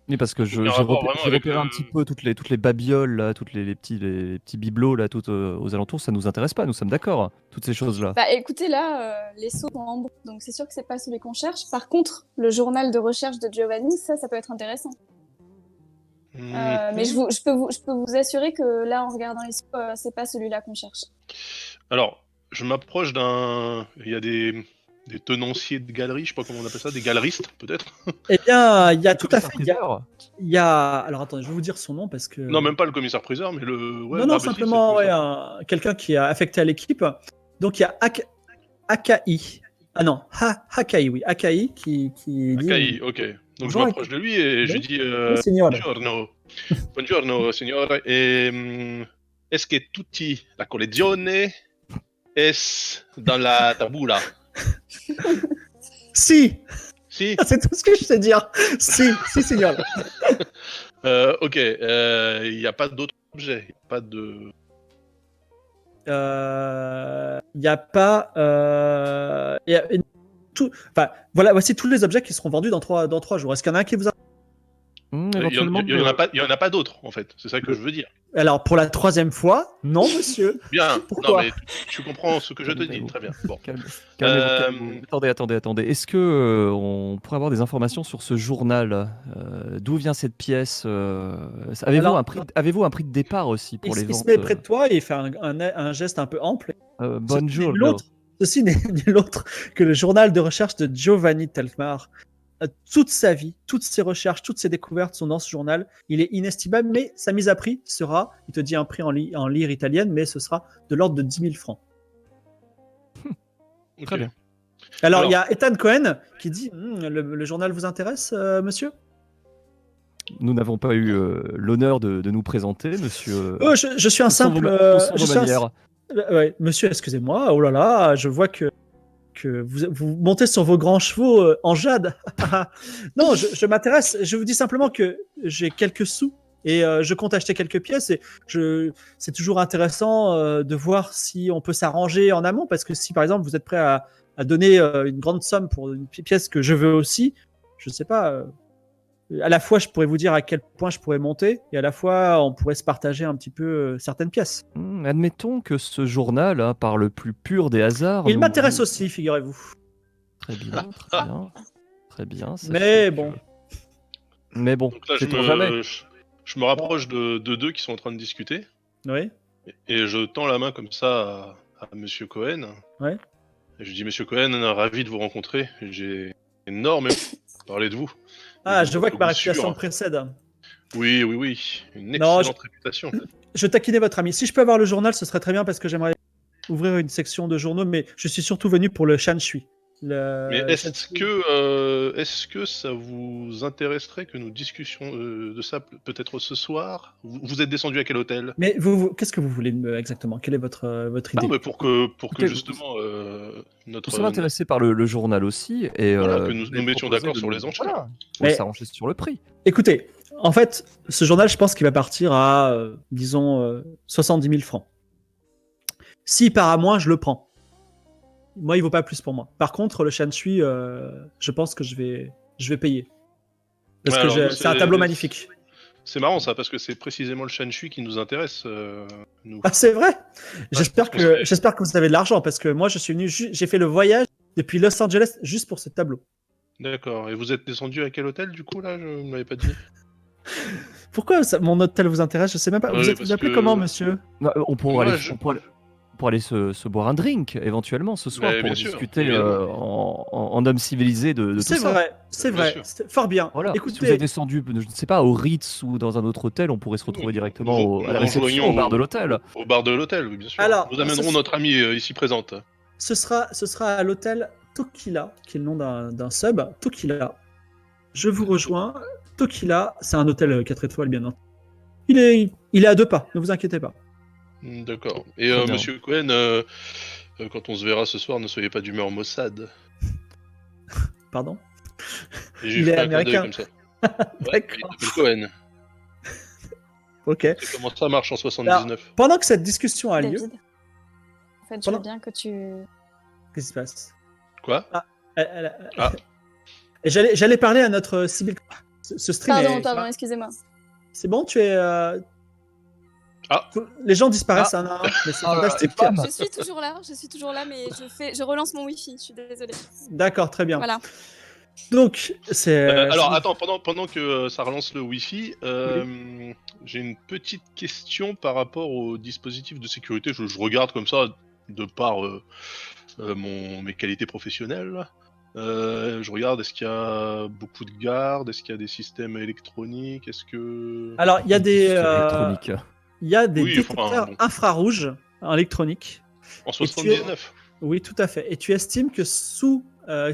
Oui, parce que j'ai repéré un petit peu toutes les babioles, là, les petits bibelots là, tout aux alentours, ça nous intéresse pas, nous sommes d'accord, toutes ces choses-là. Bah écoutez, là, les sceaux sont en bronze, donc c'est sûr que c'est pas celui qu'on cherche. Par contre, le journal de recherche de Giovanni, ça peut être intéressant. Mais je peux vous assurer que là, en regardant les sceaux, c'est pas celui-là qu'on cherche. Alors, je m'approche il y a des tenanciers de galeries, je sais pas comment on appelle ça, des galeristes peut-être. Eh bien, il y a tout à fait. Il y a... Alors attendez, je vais vous dire son nom parce que. Non, même pas le commissaire-priseur, mais le. Ouais, non, simplement quelqu'un qui est affecté à l'équipe. Donc il y a Akai. Ah non, Hakai, oui. Akai qui dit. Akai, ok. Donc je m'approche de lui et je lui dis Buongiorno. Buongiorno, signore. Est-ce que tutti la collezione est dans la tabula? Si. Si. C'est tout ce que je sais dire. Si, signor. Ok. Il n'y a pas d'autres objets. Il n'y a pas de. Il n'y a pas. Enfin, voilà, voici tous les objets qui seront vendus dans 3 jours. Est-ce qu'il y en a un qui vous a. Il n'y en a pas d'autres, en fait. C'est ça que je veux dire. Alors, pour la 3e fois, non, monsieur. Bien. Pourquoi Non, mais tu comprends ce que je te dis. Calmez-vous. Très bien. Bon. Calmez-vous. Attendez. Est-ce que on pourrait avoir des informations sur ce journal? D'où vient cette pièce? Avez-vous Alors, un prix de départ aussi pour les il se ventes? met près de toi et il fait un geste un peu ample. Bonjour. Ceci n'est nul autre que le journal de recherche de Giovanni Telkmar. Toute sa vie, toutes ses recherches, toutes ses découvertes sont dans ce journal. Il est inestimable, mais sa mise à prix sera, il te dit un prix en lire italienne, mais ce sera de l'ordre de 10 000 francs. Ok. Très bien. Alors, Alors- il y a Ethan Cohen qui dit le journal vous intéresse, monsieur? Nous n'avons pas eu l'honneur de nous présenter, monsieur. Oh, je suis un Quelles sont simple. quelles sont Je vos suis un- manières? Ouais, monsieur, excusez-moi. Oh là là, je vois que vous montez sur vos grands chevaux en jade. Non, je m'intéresse. Je vous dis simplement que j'ai quelques sous et je compte acheter quelques pièces. Et c'est toujours intéressant de voir si on peut s'arranger en amont. Parce que si, par exemple, vous êtes prêt à donner une grande somme pour une pièce que je veux aussi, je ne sais pas. À la fois, je pourrais vous dire à quel point je pourrais monter, et à la fois, on pourrait se partager un petit peu certaines pièces. Admettons que ce journal, hein, par le plus pur des hasards. Il m'intéresse aussi, figurez-vous. Très bien, très bien. Très bien. ça Mais fait bon. Mais bon, Donc là, sait-on jamais. je me rapproche de deux qui sont en train de discuter. Oui. Et je tends la main comme ça à Monsieur Cohen. Ouais. Et je dis, Monsieur Cohen, ravi de vous rencontrer. J'ai énormément parlé de vous. Ah, Et je vois que ma vous sûr. réputation me précède. Oui. Une Non, excellente réputation. Je taquinais votre ami. Si je peux avoir le journal, ce serait très bien parce que j'aimerais ouvrir une section de journaux, mais je suis surtout venu pour le Shanshui. Mais est-ce que ça vous intéresserait que nous discutions de ça peut-être ce soir? Vous êtes descendu à quel hôtel? Mais qu'est-ce que vous voulez exactement? Quelle est votre idée? Non, mais pour que Écoutez, justement Nous sommes intéressés par le journal aussi. Et, Voilà, que nous vous avez mettions proposé d'accord de sur nous- les enchères. Voilà, Mais- pour s'arranger sur le prix. Écoutez, en fait, ce journal, je pense qu'il va partir à, disons, 70 000 francs. S'il part à moins, je le prends. Moi, il vaut pas plus pour moi. Par contre, le Shanshui, je pense que je vais payer. Parce Ouais, que alors, nous, c'est un tableau magnifique. C'est marrant ça, parce que c'est précisément le Shanshui qui nous intéresse, nous. Ah, c'est vrai? J'espère pense que j'espère que vous avez de l'argent parce que moi, je suis venu, j'ai fait le voyage depuis Los Angeles juste pour ce tableau. D'accord. Et vous êtes descendu à quel hôtel du coup là? Je ne m'avais pas dit. Pourquoi mon hôtel vous intéresse? Je sais même pas. Ouais, Vous parce appelez que- comment, monsieur? On pourrait Moi, aller, je- on pourrait aller se boire un drink éventuellement ce soir Mais pour bien sûr, discuter évidemment. en homme civilisé de tout C'est ça. vrai, c'est Bien vrai. sûr. C'est fort bien. Voilà. Si Écoutez, vous êtes descendu, je ne sais pas, au Ritz ou dans un autre hôtel, on pourrait se retrouver directement Nous à la réception, rejoignons au bar de l'hôtel. Au bar de l'hôtel, oui, bien sûr. Alors, nous amènerons ce- notre amie ici présente. ce sera à l'hôtel Tokila, qui est le nom d'un sub. Tokila. Je vous rejoins. Tokila, c'est un hôtel 4 étoiles, bien entendu. Il est à 2 pas, ne vous inquiétez pas. D'accord. Et Très bien. Monsieur Cohen, quand on se verra ce soir, ne soyez pas d'humeur maussade. Pardon. Et j'ai Il fait est un clin d'œil américain. comme ça. Ouais, D'accord. il s'appelle Cohen. Ok. C'est comment ça marche en 79? Pendant que cette discussion a lieu, David. En fait, je Pendant- veux bien que tu. qu'est-ce qui se passe? Quoi? Ah. Et j'allais parler à notre Sibyl. Ce stream Pardon, excusez-moi. C'est bon, tu es. Ah. Les gens disparaissent un à un, mais c'est fantastique. Je suis toujours là, mais je relance mon wifi, je suis désolée. D'accord, très bien. Voilà. Donc, c'est. Alors attends, pendant que ça relance le Wi-Fi, j'ai une petite question par rapport au dispositif de sécurité. Je regarde comme ça de par mes qualités professionnelles. Je regarde, est-ce qu'il y a beaucoup de gardes? Est-ce qu'il y a des systèmes électroniques? Est-ce que... Alors, il y a des. électronique. Il y a des Oui, enfin, détecteurs bon. infrarouges en électronique. En 79? Oui, tout à fait. Et tu estimes que sous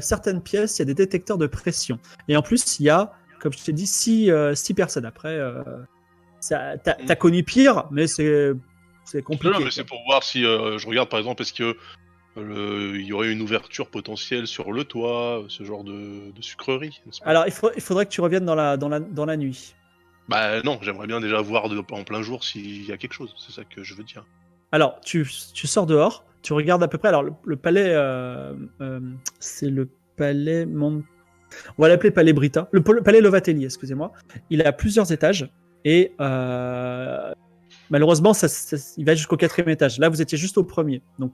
certaines pièces, il y a des détecteurs de pression. Et en plus, il y a, comme je t'ai dit, 6 personnes. Après, t'as connu pire, mais c'est compliqué. Non, mais c'est pour voir si je regarde par exemple, est-ce que il y aurait une ouverture potentielle sur le toit, ce genre de sucrerie, n'est-ce pas? Alors, il faudrait que tu reviennes dans la nuit. Bah non, j'aimerais bien déjà voir en plein jour s'il y a quelque chose, c'est ça que je veux dire. Alors, tu sors dehors, tu regardes à peu près. Alors, le palais, c'est le palais. On va l'appeler palais Brita. Le palais Lovatelli, excusez-moi. Il a plusieurs étages et Malheureusement, il va jusqu'au 4e étage. Là, vous étiez juste au premier, donc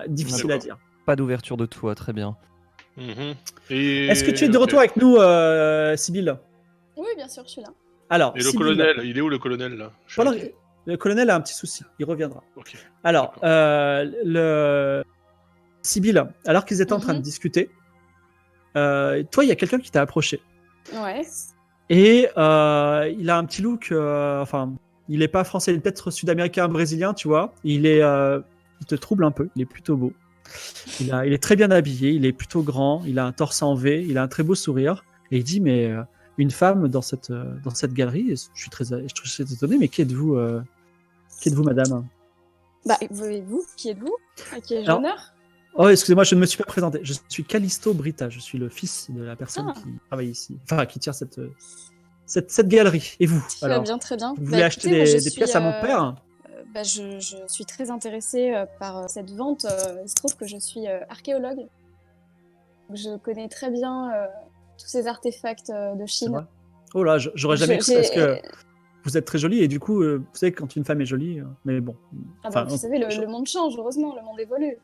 difficile à D'accord. dire. Pas d'ouverture de toit, très bien. Mhm. Et... Est-ce que tu es de ok. retour avec nous, Sybille? Oui, bien sûr, je suis là. Alors, Et le Sybille, colonel, il est où le colonel là Je suis pendant- inquiet. le colonel a un petit souci, il reviendra. Ok. Alors, Sybille, alors qu'ils étaient en train de Mhm. discuter, toi, il y a quelqu'un qui t'a approché. Ouais. Et il a un petit look, enfin, il n'est pas français, il est peut-être sud-américain, brésilien, tu vois. Il te trouble un peu, il est plutôt beau. Il est très bien habillé, il est plutôt grand, il a un torse en V, il a un très beau sourire. Et il dit, mais une femme dans cette galerie, je suis très étonné, mais qui êtes-vous, madame? Bah, vous, qui êtes-vous? À qui ai-je Alors, l'honneur? Oh, excusez-moi, je ne me suis pas présenté. Je suis Callisto Brita, je suis le fils de la personne Ah. qui travaille ici, enfin, qui tient cette galerie. Et vous, Très alors, bien, très bien. vous voulez acheter écoutez, moi, je des suis, pièces à mon père? je suis très intéressée par cette vente. Il se trouve que je suis archéologue. Je connais très bien tous ces artefacts de C'est Chine. vrai. Oh là, j'aurais jamais cru J'ai- parce que vous êtes très jolie et du coup, vous savez, quand une femme est jolie, mais bon. Ah bah, vous savez, le monde change, heureusement, le monde évolue.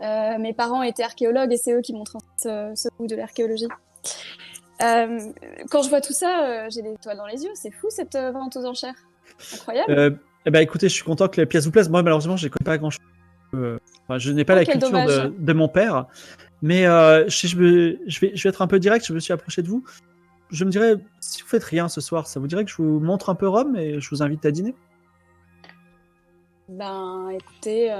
Mes parents étaient archéologues et c'est eux qui m'ont transmis ce goût de l'archéologie. Quand je vois tout ça, j'ai des étoiles dans les yeux. C'est fou cette vente aux enchères. Incroyable. Eh ben, écoutez, je suis content que les pièces vous plaisent. Moi, malheureusement, je ne connais pas grand-chose. Enfin, je n'ai pas Oh, la quel culture dommage. de mon père. Mais si je vais être un peu direct, je me suis approché de vous. Je me dirais, si vous faites rien ce soir, ça vous dirait que je vous montre un peu Rome et je vous invite à dîner? Ben, écoutez,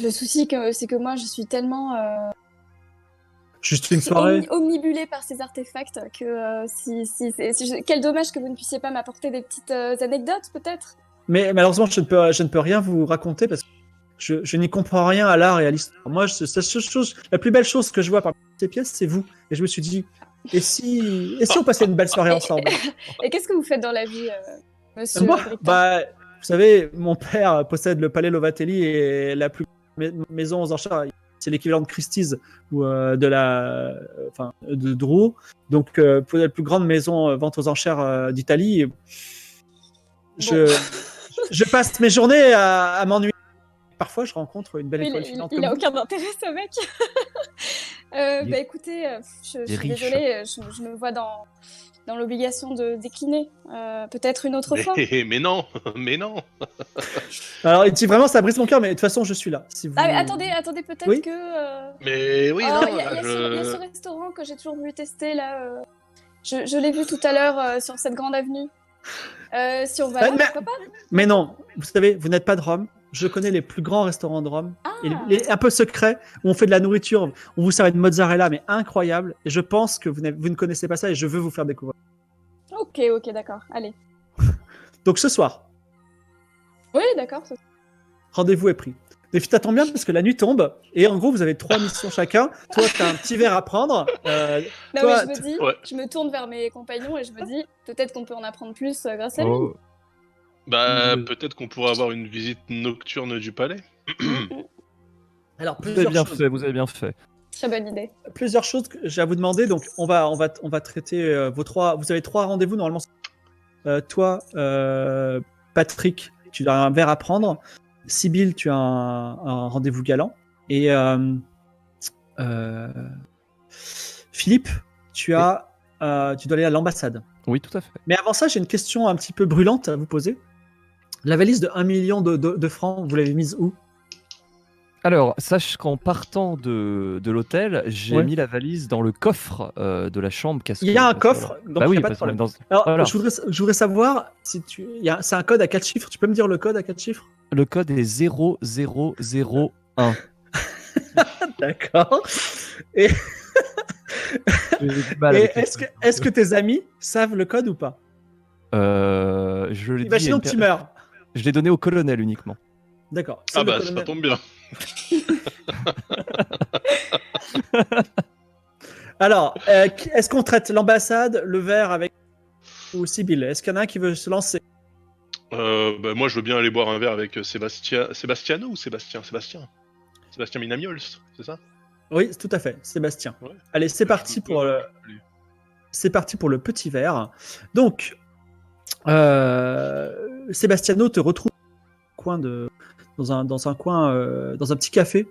le souci, c'est que moi, je suis tellement Juste une soirée? omnibulée par ces artefacts que quel dommage que vous ne puissiez pas m'apporter des petites anecdotes, peut-être. Mais malheureusement, je ne peux rien vous raconter parce que je n'y comprends rien à l'art et à l'histoire. Moi, la plus belle chose que je vois parmi ces pièces, c'est vous. Et je me suis dit, et si on passait une belle soirée ensemble? Et qu'est-ce que vous faites dans la vie, monsieur Moi, Bricta? bah, vous savez, mon père possède le palais Lovatelli et la plus grande maison aux enchères. C'est l'équivalent de Christie's ou de Drouot. Donc, pour la plus grande maison vente aux enchères d'Italie, je passe mes journées à m'ennuyer. Parfois, je rencontre une belle étoile filante Il comme a vous. aucun intérêt, ce mec. Il Bah écoutez, je est suis riche. désolée, je me vois dans l'obligation de décliner. Peut-être une autre fois. Mais non, mais non. Alors, il dit vraiment, ça brise mon cœur, mais de toute façon, je suis là. Si vous... Ah, mais attendez, peut-être Oui. que. Mais oui, Oh, non. il y a ce restaurant que j'ai toujours voulu tester là. Je l'ai vu tout à l'heure sur cette grande avenue. Si on va là, mais- pourquoi pas? Mais non, vous savez, vous n'êtes pas de Rome. Je connais les plus grands restaurants de Rome. Ah. Et un peu secrets, où on fait de la nourriture, on vous sert une mozzarella, mais incroyable. Et je pense que vous ne connaissez pas ça et je veux vous faire découvrir. Ok, d'accord. Allez. Donc ce soir, Oui, d'accord. rendez-vous est pris. Les filles, t'attends bien parce que la nuit tombe et en gros, vous avez 3 missions chacun. Toi, t'as un petit verre à prendre. Non, Toi, mais je me dis, ouais. je me tourne vers mes compagnons et je me dis, peut-être qu'on peut en apprendre plus grâce à lui. Oh, Bah, peut-être qu'on pourrait avoir une visite nocturne du palais. Alors, vous avez bien fait, vous avez bien fait. Très bonne idée. plusieurs choses que j'ai à vous demander. Donc, on va traiter vos 3. Vous avez 3 rendez-vous normalement. Toi, Patrick, tu as un verre à prendre. Sybille, tu as un rendez-vous galant. Et Philippe, tu dois aller à l'ambassade. Oui, tout à fait. Mais avant ça, j'ai une question un petit peu brûlante à vous poser. La valise de 1 million de francs, vous l'avez mise où? Alors, sache qu'en partant de l'hôtel, j'ai Ouais. mis la valise dans le coffre de la chambre. Il y a un coffre, donc bah il oui, n'y a pas de parce qu'on est problème. dans... Alors, Voilà. je voudrais savoir si c'est un code à 4 chiffres. Tu peux me dire le code à 4 chiffres? Le code est 0001. D'accord. Et, J'ai du mal et avec les est-ce que tes amis savent le code ou pas? je l'ai dit, Imaginons que tu meurs. je l'ai donné au colonel uniquement. D'accord. Ah C'est le bah, colonel. ça tombe bien. Alors, est-ce qu'on traite l'ambassade, le verre avec ou Sybille? Est-ce qu'il y en a un qui veut se lancer? Bah, moi, je veux bien aller boire un verre avec Sébastiano ou Sébastien Minamiols, c'est ça? Oui, tout à fait, Sébastien. Ouais. Allez, c'est parti pour le petit verre. Donc, Sébastiano te retrouve dans un coin, dans un petit café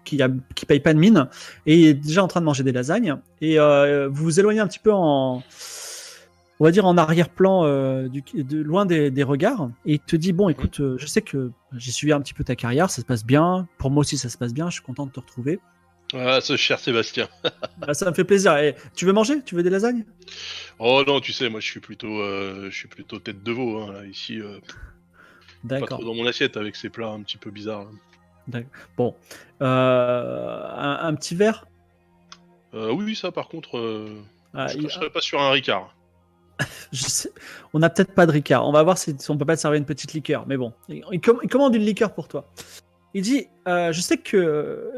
qui paye pas de mine, et il est déjà en train de manger des lasagnes. Et vous vous éloignez un petit peu on va dire en arrière-plan, loin des regards. Et il te dit, bon, écoute, je sais que j'ai suivi un petit peu ta carrière, ça se passe bien. Pour moi aussi, ça se passe bien. Je suis content de te retrouver. Ah, ce cher Sébastien. Bah, ça me fait plaisir. Et tu veux manger? Tu veux des lasagnes? Oh non, tu sais, moi je suis plutôt tête de veau, hein, là, ici. Pas D'accord. trop dans mon assiette avec ces plats un petit peu bizarres. Bon. Un petit verre? Oui, ça par contre, Ah, je serais pas sur un Ricard. je sais, on n'a peut-être pas de Ricard. On va voir si on peut pas te servir une petite liqueur. Mais bon, il commande une liqueur pour toi. Il dit, je sais que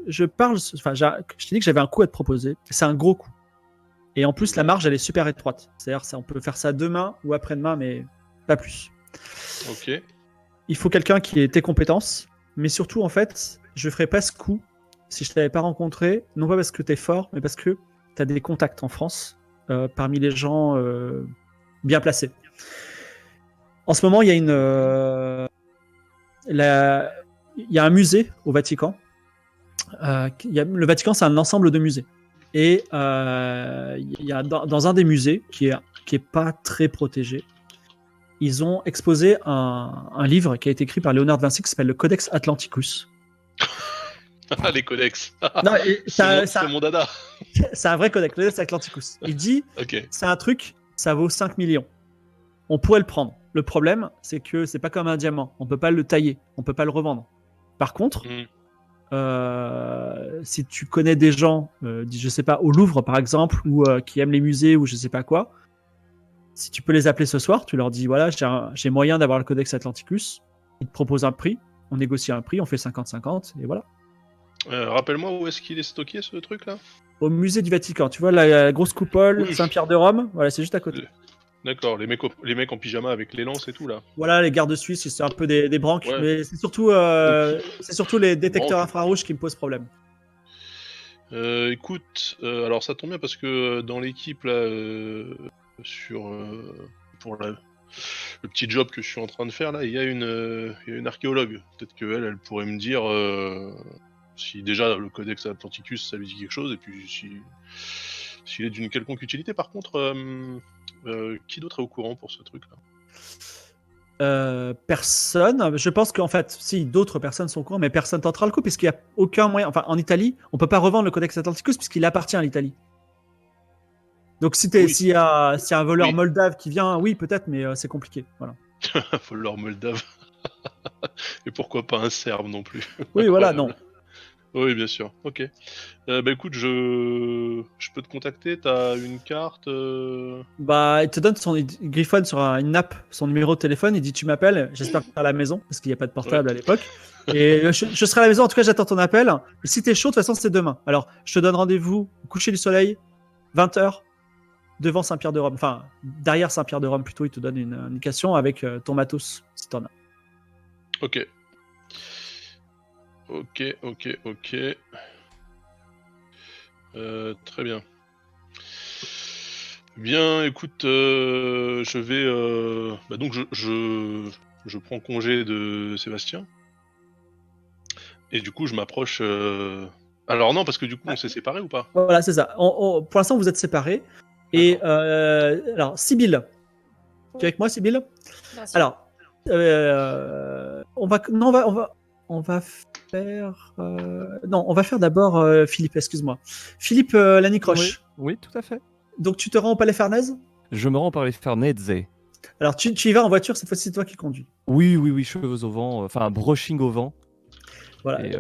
je parle, enfin, je t'ai dit que j'avais un coup à te proposer. C'est un gros coup. Et en plus, la marge, elle est super étroite. C'est-à-dire, on peut faire ça demain ou après-demain, mais pas plus. Ok. Il faut quelqu'un qui ait tes compétences, mais surtout, en fait, je ferais pas ce coup si je t'avais pas rencontré, non pas parce que t'es fort, mais parce que t'as des contacts en France parmi les gens bien placés. En ce moment, il y a il y a un musée au Vatican. Le Vatican, c'est un ensemble de musées. Et il y a dans un des musées qui est pas très protégé, ils ont exposé un livre qui a été écrit par Léonard de Vinci qui s'appelle le Codex Atlanticus. Ah, les codex. Non, c'est mon dada. C'est un vrai codex, le Codex Atlanticus. Il dit, Ok. c'est un truc, ça vaut 5 millions. On pourrait le prendre. Le problème, c'est que c'est pas comme un diamant. On peut pas le tailler, on peut pas le revendre. Par contre, si tu connais des gens, je sais pas, au Louvre par exemple, ou qui aiment les musées ou je sais pas quoi, si tu peux les appeler ce soir, tu leur dis voilà, j'ai moyen d'avoir le Codex Atlanticus, ils te proposent un prix, on négocie un prix, on fait 50-50 et voilà. Rappelle-moi où est-ce qu'il est stocké ce truc là? Au musée du Vatican, tu vois la grosse coupole, Oui. Saint-Pierre de Rome, voilà, c'est juste à côté. D'accord, les mecs en pyjama avec les lances et tout là. Voilà, les gardes suisses, c'est un peu des branques, Ouais. mais c'est surtout les détecteurs Branques. infrarouges qui me posent problème. Écoute, alors ça tombe bien parce que dans l'équipe là, pour le petit job que je suis en train de faire là, il y a une archéologue. Peut-être qu'elle pourrait me dire si déjà le Codex Atlanticus ça lui dit quelque chose et puis s'il est d'une quelconque utilité. Par contre, qui d'autre est au courant pour ce truc là? Personne. Je pense qu'en fait, si d'autres personnes sont au courant, mais personne tentera le coup puisqu'il n'y a aucun moyen. Enfin, en Italie, on peut pas revendre le Codex Atlanticus puisqu'il appartient à l'Italie. Donc s'il y a un voleur moldave qui vient, oui peut-être, mais c'est compliqué. Voilà. Voleur moldave. Et pourquoi pas un serbe non plus. Oui, voilà, non. Oui, bien sûr. Ok. Bah écoute, je peux te contacter. T'as une carte. Bah, il te donne il griffonne sur une nappe son numéro de téléphone. Il dit tu m'appelles. J'espère que t'es à la maison parce qu'il n'y a pas de portable à l'époque. Et je serai à la maison. En tout cas, j'attends ton appel. Et si t'es chaud, de toute façon, c'est demain. Alors, je te donne rendez-vous au coucher du soleil, 20h, devant Saint-Pierre-de-Rome. Enfin, derrière Saint-Pierre-de-Rome plutôt. Il te donne une indication avec ton matos si t'en as. Ok. Très bien. Bien, écoute, je vais. Bah donc je prends congé de Sébastien. Et du coup, je m'approche. Alors non, parce que du coup, on s'est séparés ou pas? Voilà, c'est ça. Pour l'instant, vous êtes séparés. Et alors, Sybille. Tu es avec moi, Sybille? Bien sûr. Alors, on va faire d'abord Philippe, excuse-moi. Philippe Lanicroche. Oui, tout à fait. Donc tu te rends au Palais Farnèse? Je me rends par les Farnèse. Alors tu y vas en voiture, cette fois-ci c'est toi qui conduis. Oui, cheveux au vent, enfin brushing au vent. Voilà. Et,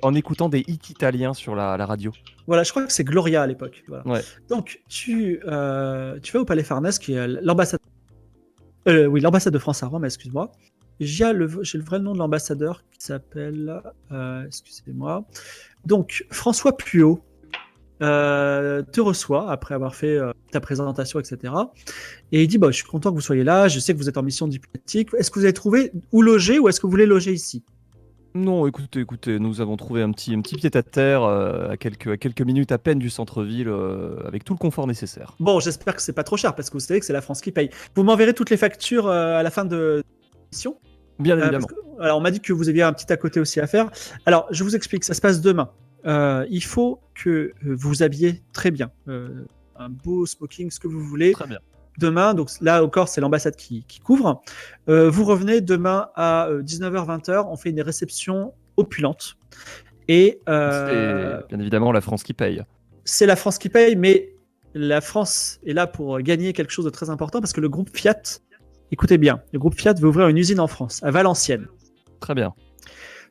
en écoutant des hits italiens sur la radio. Voilà, je crois que c'est Gloria à l'époque. Voilà. Ouais. Donc tu vas au Palais Farnèse, qui est l'ambassade. L'ambassade de France à Rome, excuse-moi. J'ai le vrai nom de l'ambassadeur qui s'appelle. Excusez-moi. Donc François Puot te reçoit après avoir fait ta présentation, etc. Et il dit je suis content que vous soyez là, je sais que vous êtes en mission diplomatique. Est-ce que vous avez trouvé où loger ou est-ce que vous voulez loger ici? Non, écoutez, nous avons trouvé un petit pied-à-terre à quelques minutes à peine du centre-ville, avec tout le confort nécessaire. Bon, j'espère que c'est pas trop cher parce que vous savez que c'est la France qui paye. Vous m'enverrez toutes les factures à la fin de l'émission. Bien Parce évidemment. alors, on m'a dit que vous aviez un petit à côté aussi à faire. Alors, je vous explique, ça se passe demain. Il faut que vous vous habillez très bien. Un beau smoking, ce que vous voulez. Très bien. Demain, donc là encore, c'est l'ambassade qui couvre. Vous revenez demain à 19h-20h. On fait une réception opulente. Et C'est bien évidemment la France qui paye. c'est la France qui paye, mais la France est là pour gagner quelque chose de très important parce que le groupe Fiat, écoutez bien, le groupe Fiat veut ouvrir une usine en France, à Valenciennes. Très bien.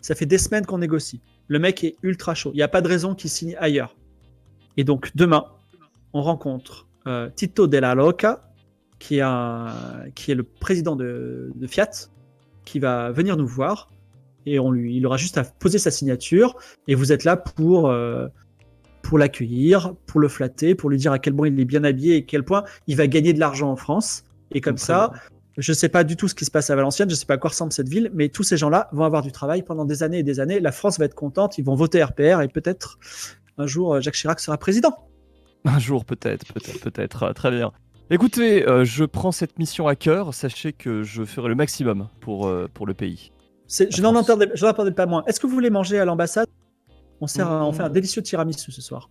Ça fait des semaines qu'on négocie. Le mec est ultra chaud. Il n'y a pas de raison qu'il signe ailleurs. Et donc, demain, on rencontre Tito Della Rocca, qui est le président de Fiat, qui va venir nous voir. Et il aura juste à poser sa signature. Et vous êtes là pour l'accueillir, pour le flatter, pour lui dire à quel point il est bien habillé et à quel point il va gagner de l'argent en France. Et comme Très ça, bien. je ne sais pas du tout ce qui se passe à Valenciennes, je ne sais pas à quoi ressemble cette ville, mais tous ces gens-là vont avoir du travail pendant des années et des années. La France va être contente, ils vont voter RPR et peut-être un jour Jacques Chirac sera président. Un jour, peut-être. Très bien. Écoutez, je prends cette mission à cœur. Sachez que je ferai le maximum pour le pays. Je n'en entendais pas moins. Est-ce que vous voulez manger à l'ambassade? On fait un Mmh. délicieux tiramisu ce soir.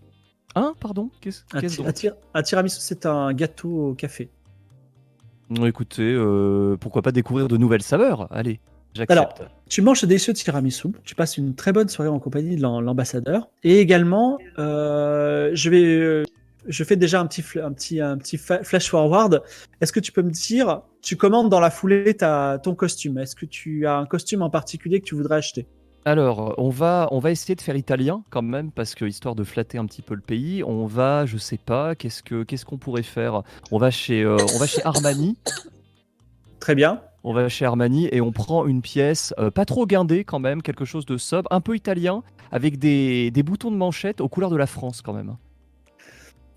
Hein, pardon? Qu'est-ce donc? Un tiramisu, c'est un gâteau au café. Écoutez, pourquoi pas découvrir de nouvelles saveurs? Allez, j'accepte. Tu manges ce délicieux tiramisu, tu passes une très bonne soirée en compagnie de l'ambassadeur. Et également, je fais déjà un petit flash forward. Est-ce que tu peux me dire, tu commandes dans la foulée ton costume. Est-ce que tu as un costume en particulier que tu voudrais acheter? Alors, on va essayer de faire italien quand même, parce que histoire de flatter un petit peu le pays, on va, je sais pas, qu'est-ce qu'on pourrait faire? On va chez Armani. Très bien. On va chez Armani et on prend une pièce pas trop guindée quand même, quelque chose de sobre, un peu italien, avec des boutons de manchette aux couleurs de la France quand même.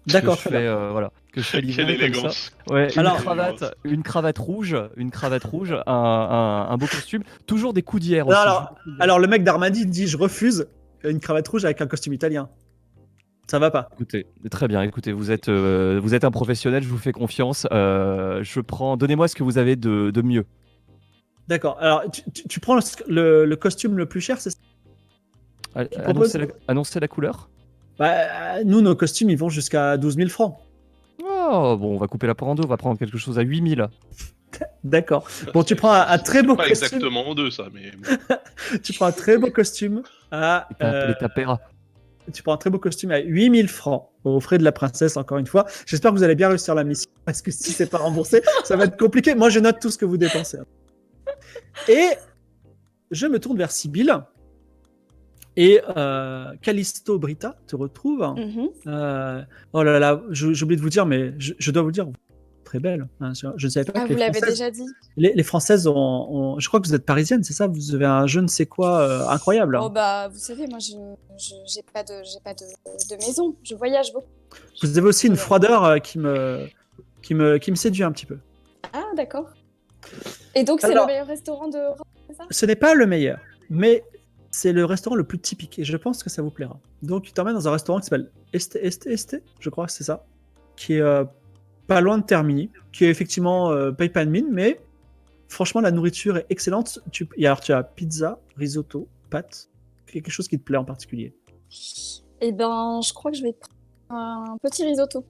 D'accord, Que je très fais, bien. voilà, que je fais Quelle livrer comme ça. élégance. Ouais, Alors- une cravate rouge, un beau costume, toujours des coudières Non, aussi. alors, le mec d'Armani dit, je refuse une cravate rouge avec un costume italien. Ça va pas. Écoutez, très bien. Écoutez, vous êtes un professionnel, je vous fais confiance. Donnez-moi ce que vous avez de mieux. D'accord. Alors, tu prends le costume le plus cher, c'est ça? proposes- Annoncez la couleur. Bah, nous, nos costumes, ils vont jusqu'à 12 000 francs. Oh, bon, on va couper la part en deux, on va prendre quelque chose à 8 000. D'accord. Bon, tu prends un très beau Pas costume. exactement en deux, ça, mais. Tu prends un très beau costume à. Les tapera. Tu prends un très beau costume à 8 000 francs aux frais de la princesse, encore une fois. J'espère que vous allez bien réussir la mission parce que si c'est pas remboursé, ça va être compliqué. Moi, je note tout ce que vous dépensez. Et je me tourne vers Sibylle. Et Callisto Brita te retrouve. Mhm. Oh là là, j'ai oublié de vous dire, mais je dois vous le dire, vous êtes très belle. Hein, je ne savais pas Ah, que vous les l'avez Françaises, déjà dit. les Françaises je crois que vous êtes parisienne, c'est ça? Vous avez un je ne sais quoi incroyable. Oh bah, vous savez, moi, j'ai pas de maison. Je voyage beaucoup. Vous avez aussi une froideur qui me séduit un petit peu. Ah, d'accord. Et donc, c'est Alors- le meilleur restaurant d'Europe, c'est ça? Ce n'est pas le meilleur, mais c'est le restaurant le plus typique et je pense que ça vous plaira. Donc, tu t'emmènes dans un restaurant qui s'appelle Este, je crois que c'est ça, qui est pas loin de Termini, qui est effectivement paye pas de mine, mais franchement, la nourriture est excellente. Alors, tu as pizza, risotto, pâtes, quelque chose qui te plaît en particulier. Eh ben, je crois que je vais prendre un petit risotto.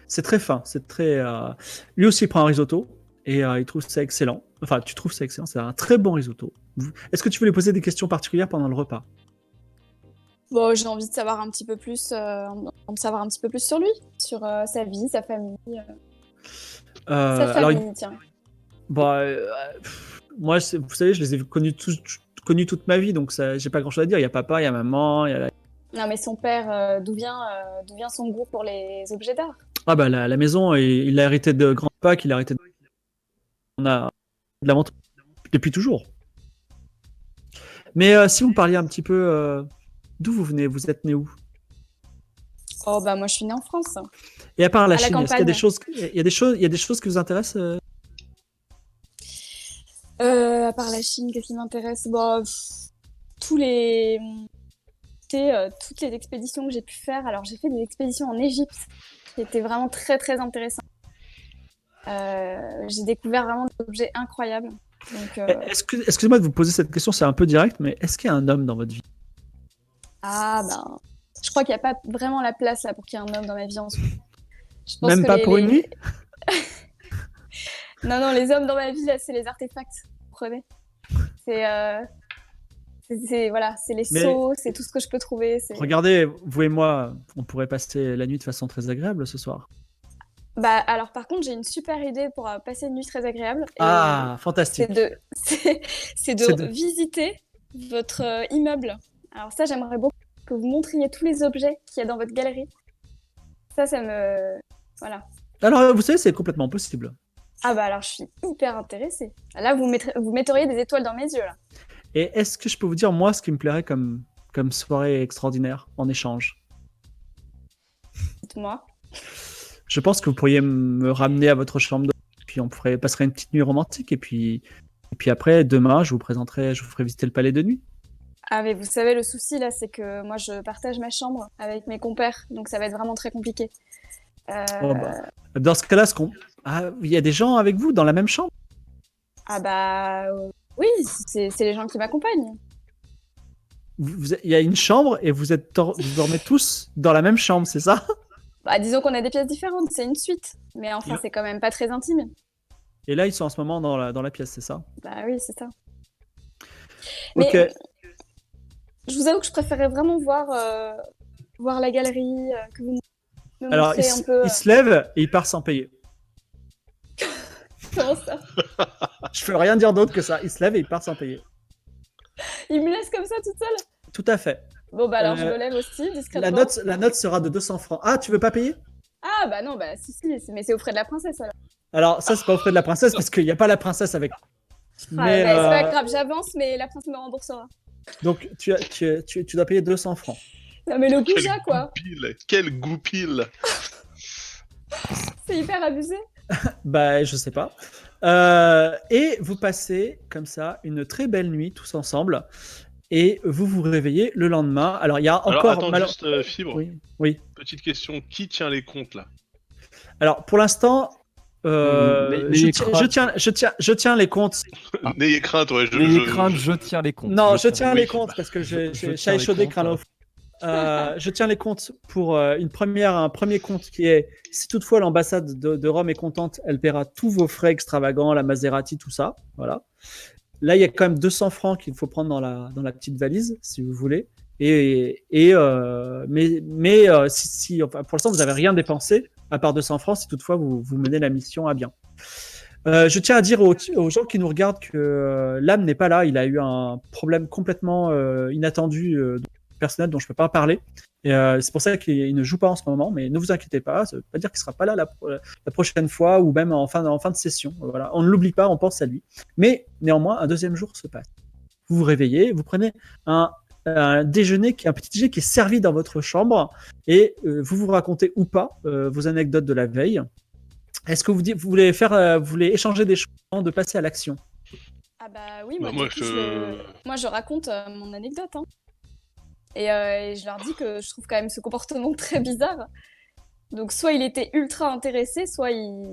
C'est très fin, c'est très. Lui aussi il prend un risotto et il trouve ça excellent. Enfin, tu trouves ça excellent, c'est un très bon risotto. Est-ce que tu veux lui poser des questions particulières pendant le repas? Bon, j'ai envie de savoir un petit peu plus, sur lui, sur sa vie, sa famille. Sa Alors, famille, tiens. bah, moi, vous savez, je les ai connus toute ma vie, donc j'ai pas grand-chose à dire. Il y a papa, il y a maman, il y a Non, mais son père, d'où vient son goût pour les objets d'art? Ah bah la maison, il l'a hérité de grand-papa, qu'il a hérité on a de la montre depuis toujours. Mais si vous me parliez un petit peu d'où vous venez, vous êtes né où? Oh, bah, moi, je suis née en France. Et à part la À la Chine, est-ce qu'il y a des campagne. choses, il y a des choses qui vous intéressent À part la Chine, qu'est-ce qui m'intéresse? Bon, toutes les expéditions que j'ai pu faire. Alors, j'ai fait des expéditions en Égypte qui étaient vraiment très, très intéressantes. J'ai découvert vraiment des objets incroyables. Donc, Excusez-moi de vous poser cette question, c'est un peu direct, mais est-ce qu'il y a un homme dans votre vie? je crois qu'il n'y a pas vraiment la place là pour qu'il y ait un homme dans ma vie en ce moment. Je pense Même que pas pour une nuit? Non, les hommes dans ma vie, là, c'est les artefacts. Vous comprenez? Voilà, c'est les Mais- seaux, c'est tout ce que je peux trouver. Regardez, vous et moi, on pourrait passer la nuit de façon très agréable ce soir. Alors, par contre, j'ai une super idée pour passer une nuit très agréable. Et Ah, fantastique. c'est de C'est de- visiter votre immeuble. Alors ça, j'aimerais beaucoup que vous montriez tous les objets qu'il y a dans votre galerie. Ça me... Voilà. Alors, vous savez, c'est complètement possible. Alors, je suis hyper intéressée. Là, vous metteriez des étoiles dans mes yeux, là. Et est-ce que je peux vous dire, moi, ce qui me plairait comme soirée extraordinaire en échange? Dites-moi. Je pense que vous pourriez me ramener à votre chambre puis on passerait une petite nuit romantique, et puis après, demain, je vous ferai visiter le palais de nuit. Mais vous savez, le souci, là, c'est que moi, je partage ma chambre avec mes compères, donc ça va être vraiment très compliqué. Oh, dans ce cas-là, il y a des gens avec vous dans la même chambre? Oui, c'est les gens qui m'accompagnent. Il y a une chambre et vous dormez tous dans la même chambre, c'est ça? Disons qu'on a des pièces différentes, c'est une suite. Mais enfin, c'est quand même pas très intime. Et là, ils sont en ce moment dans la pièce, c'est ça? Oui, c'est ça. Ok. Mais je vous avoue que je préférais vraiment voir la galerie, que vous me Alors, montriez un peu. il se lève et il part sans payer. Comment ça? Je peux rien dire d'autre que ça. Il se lève et il part sans payer. Il me laisse comme ça toute seule? Tout à fait. Bon, alors je me lève aussi, discrètement. La note sera de 200 francs. Ah, tu veux pas payer? Non, si, mais c'est aux frais de la princesse, alors. Alors, ça, c'est pas au frais de la princesse parce qu'il n'y a pas la princesse avec. Mais, c'est pas grave, j'avance, mais la princesse me remboursera. Donc, tu dois payer 200 francs. Non, mais le goujat, quoi. Quel goupil! C'est hyper abusé. Je sais pas. Et vous passez comme ça une très belle nuit tous ensemble. Et vous vous réveillez le lendemain. Alors, il y a encore. Juste Fibre. Oui. Petite question, qui tient les comptes là? Alors, pour l'instant, je tiens les comptes. N'ayez crainte, ouais. Je tiens les comptes. Non, je tiens les comptes parce que j'ai échaudé crâne. Je tiens les comptes pour un premier compte qui est, si toutefois l'ambassade de Rome est contente, elle paiera tous vos frais extravagants, la Maserati, tout ça. Voilà. Là, il y a quand même 200 francs qu'il faut prendre dans la petite valise, si vous voulez. Mais enfin, pour l'instant, vous n'avez rien dépensé, à part 200 francs, si toutefois vous menez la mission à bien. Je tiens à dire aux gens qui nous regardent que Lame n'est pas là. Il a eu un problème complètement inattendu personnel dont je ne peux pas parler. Et c'est pour ça qu'il ne joue pas en ce moment, mais ne vous inquiétez pas, ça ne veut pas dire qu'il ne sera pas là la prochaine fois ou même en fin de session. Voilà. On ne l'oublie pas, on pense à lui. Mais néanmoins, un deuxième jour se passe. Vous vous réveillez, vous prenez un déjeuner, un petit déjeuner qui est servi dans votre chambre et vous racontez ou pas vos anecdotes de la veille. Est-ce que vous voulez échanger des choses avant de passer à l'action? Oui, moi je raconte mon anecdote. Hein. Et je leur dis que je trouve quand même ce comportement très bizarre. Donc soit il était ultra intéressé, soit il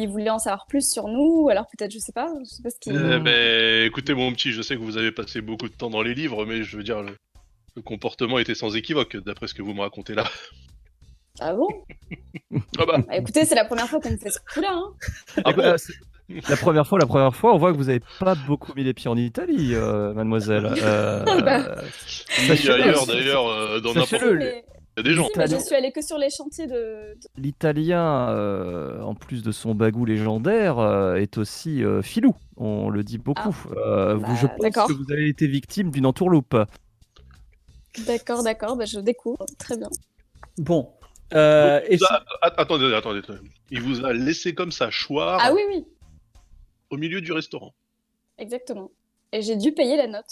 voulait en savoir plus sur nous, ou alors peut-être, je sais pas ce qu'il... Écoutez mon petit, je sais que vous avez passé beaucoup de temps dans les livres, mais je veux dire, le comportement était sans équivoque, d'après ce que vous me racontez là. Ah bon? Écoutez, c'est la première fois qu'on me fait ce coup-là. Hein. La première fois, on voit que vous avez pas beaucoup mis les pieds en Italie, mademoiselle. Ailleurs, d'ailleurs, dans n'importe où. Il y a des gens. Mais je suis allée que sur les chantiers de... L'italien, en plus de son bagou légendaire, est aussi filou. On le dit beaucoup. Je pense que vous avez été victime d'une entourloupe. D'accord, je découvre. Très bien. Bon. Attendez. Il vous a laissé comme ça choir. Ah oui. Au milieu du restaurant. Exactement. Et j'ai dû payer la note.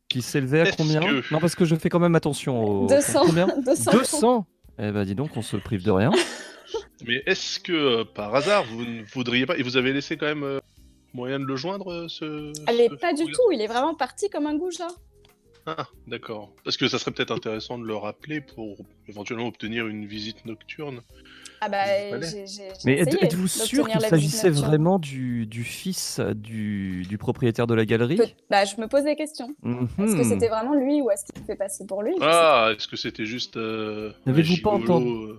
Qui s'élevait à combien? Non, parce que je fais quand même attention. 200. Combien 200. Eh ben, dis donc, on se prive de rien. Mais est-ce que, par hasard, vous ne voudriez pas... Et vous avez laissé quand même moyen de le joindre, pas du tout, il est vraiment parti comme un goujat. Ah, d'accord. Parce que ça serait peut-être intéressant de le rappeler pour éventuellement obtenir une visite nocturne. Ah bah, Fallait. j'ai Mais essayé êtes-vous sûr d'obtenir qu'il la visite s'agissait nocturne. vraiment du fils du propriétaire de la galerie? Bah, je me pose des questions. Est-ce que Mhm. c'était vraiment lui ou est-ce qu'il fait passer pour lui? Je sais pas. Ah, est-ce que c'était juste un N'avez-vous pas gigolo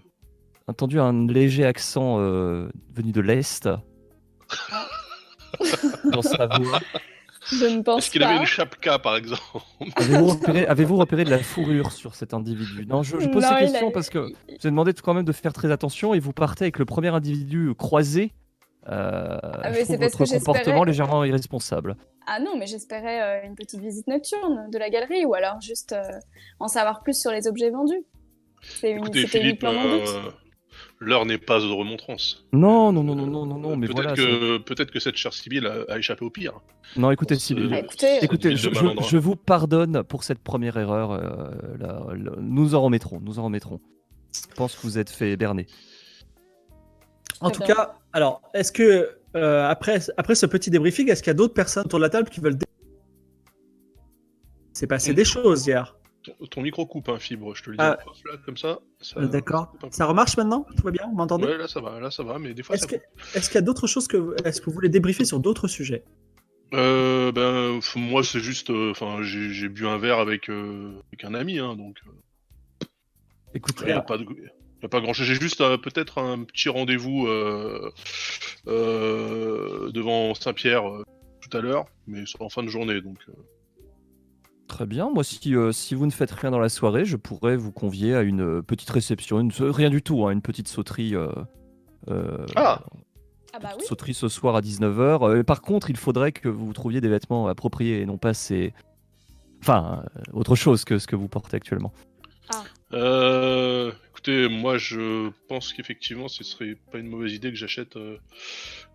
entendu un léger accent venu de l'Est dans sa voix? Je ne pense Est-ce qu'il avait pas. une chapka, par exemple? Avez-vous repéré de la fourrure sur cet individu? Non, je pose Non, ces il questions a- parce que je vous ai demandé quand même de faire très attention et vous partez avec le premier individu croisé. mais Je c'est trouve parce votre que j'espérais- comportement légèrement irresponsable. Ah non, mais j'espérais une petite visite nocturne de la galerie ou alors juste en savoir plus sur les objets vendus. Écoutez, C'était Philippe, uniquement mon but. l'heure n'est pas aux remontrances. Non, mais Peut-être voilà. peut-être que cette chère Sibylle a échappé au pire. Non, écoutez, Pour ce- Sybille. Bah, écoutez, Écoutez, ville de malandrin. je vous pardonne pour cette première erreur. Nous en remettrons. Je pense que vous êtes fait berner. En Très tout bien. cas, alors, est-ce que après ce petit débriefing, est-ce qu'il y a d'autres personnes autour de la table qui veulent C'est passé des choses hier. Ton micro coupe, hein, Fibre, je te le dis. Ah. Là, comme ça. D'accord. coupe un peu. Ça remarche maintenant? Tout va bien? Vous m'entendez? Ouais, là ça va, mais des fois Est-ce ça qu'il y a d'autres choses est-ce que vous voulez débriefer sur d'autres sujets? Moi c'est juste, j'ai bu un verre avec un ami, hein, donc Écoutez, il n'y a pas grand chose. J'ai juste peut-être un petit rendez-vous devant Saint-Pierre tout à l'heure, mais c'est en fin de journée, donc. très bien. Moi, si vous ne faites rien dans la soirée, je pourrais vous convier à une petite réception. Rien du tout, hein, une petite sauterie. Ah. Ah bah oui. Sauterie ce soir à 19h. Par contre, il faudrait que vous trouviez des vêtements appropriés et non pas autre chose que ce que vous portez actuellement. Écoutez, moi je pense qu'effectivement ce serait pas une mauvaise idée que j'achète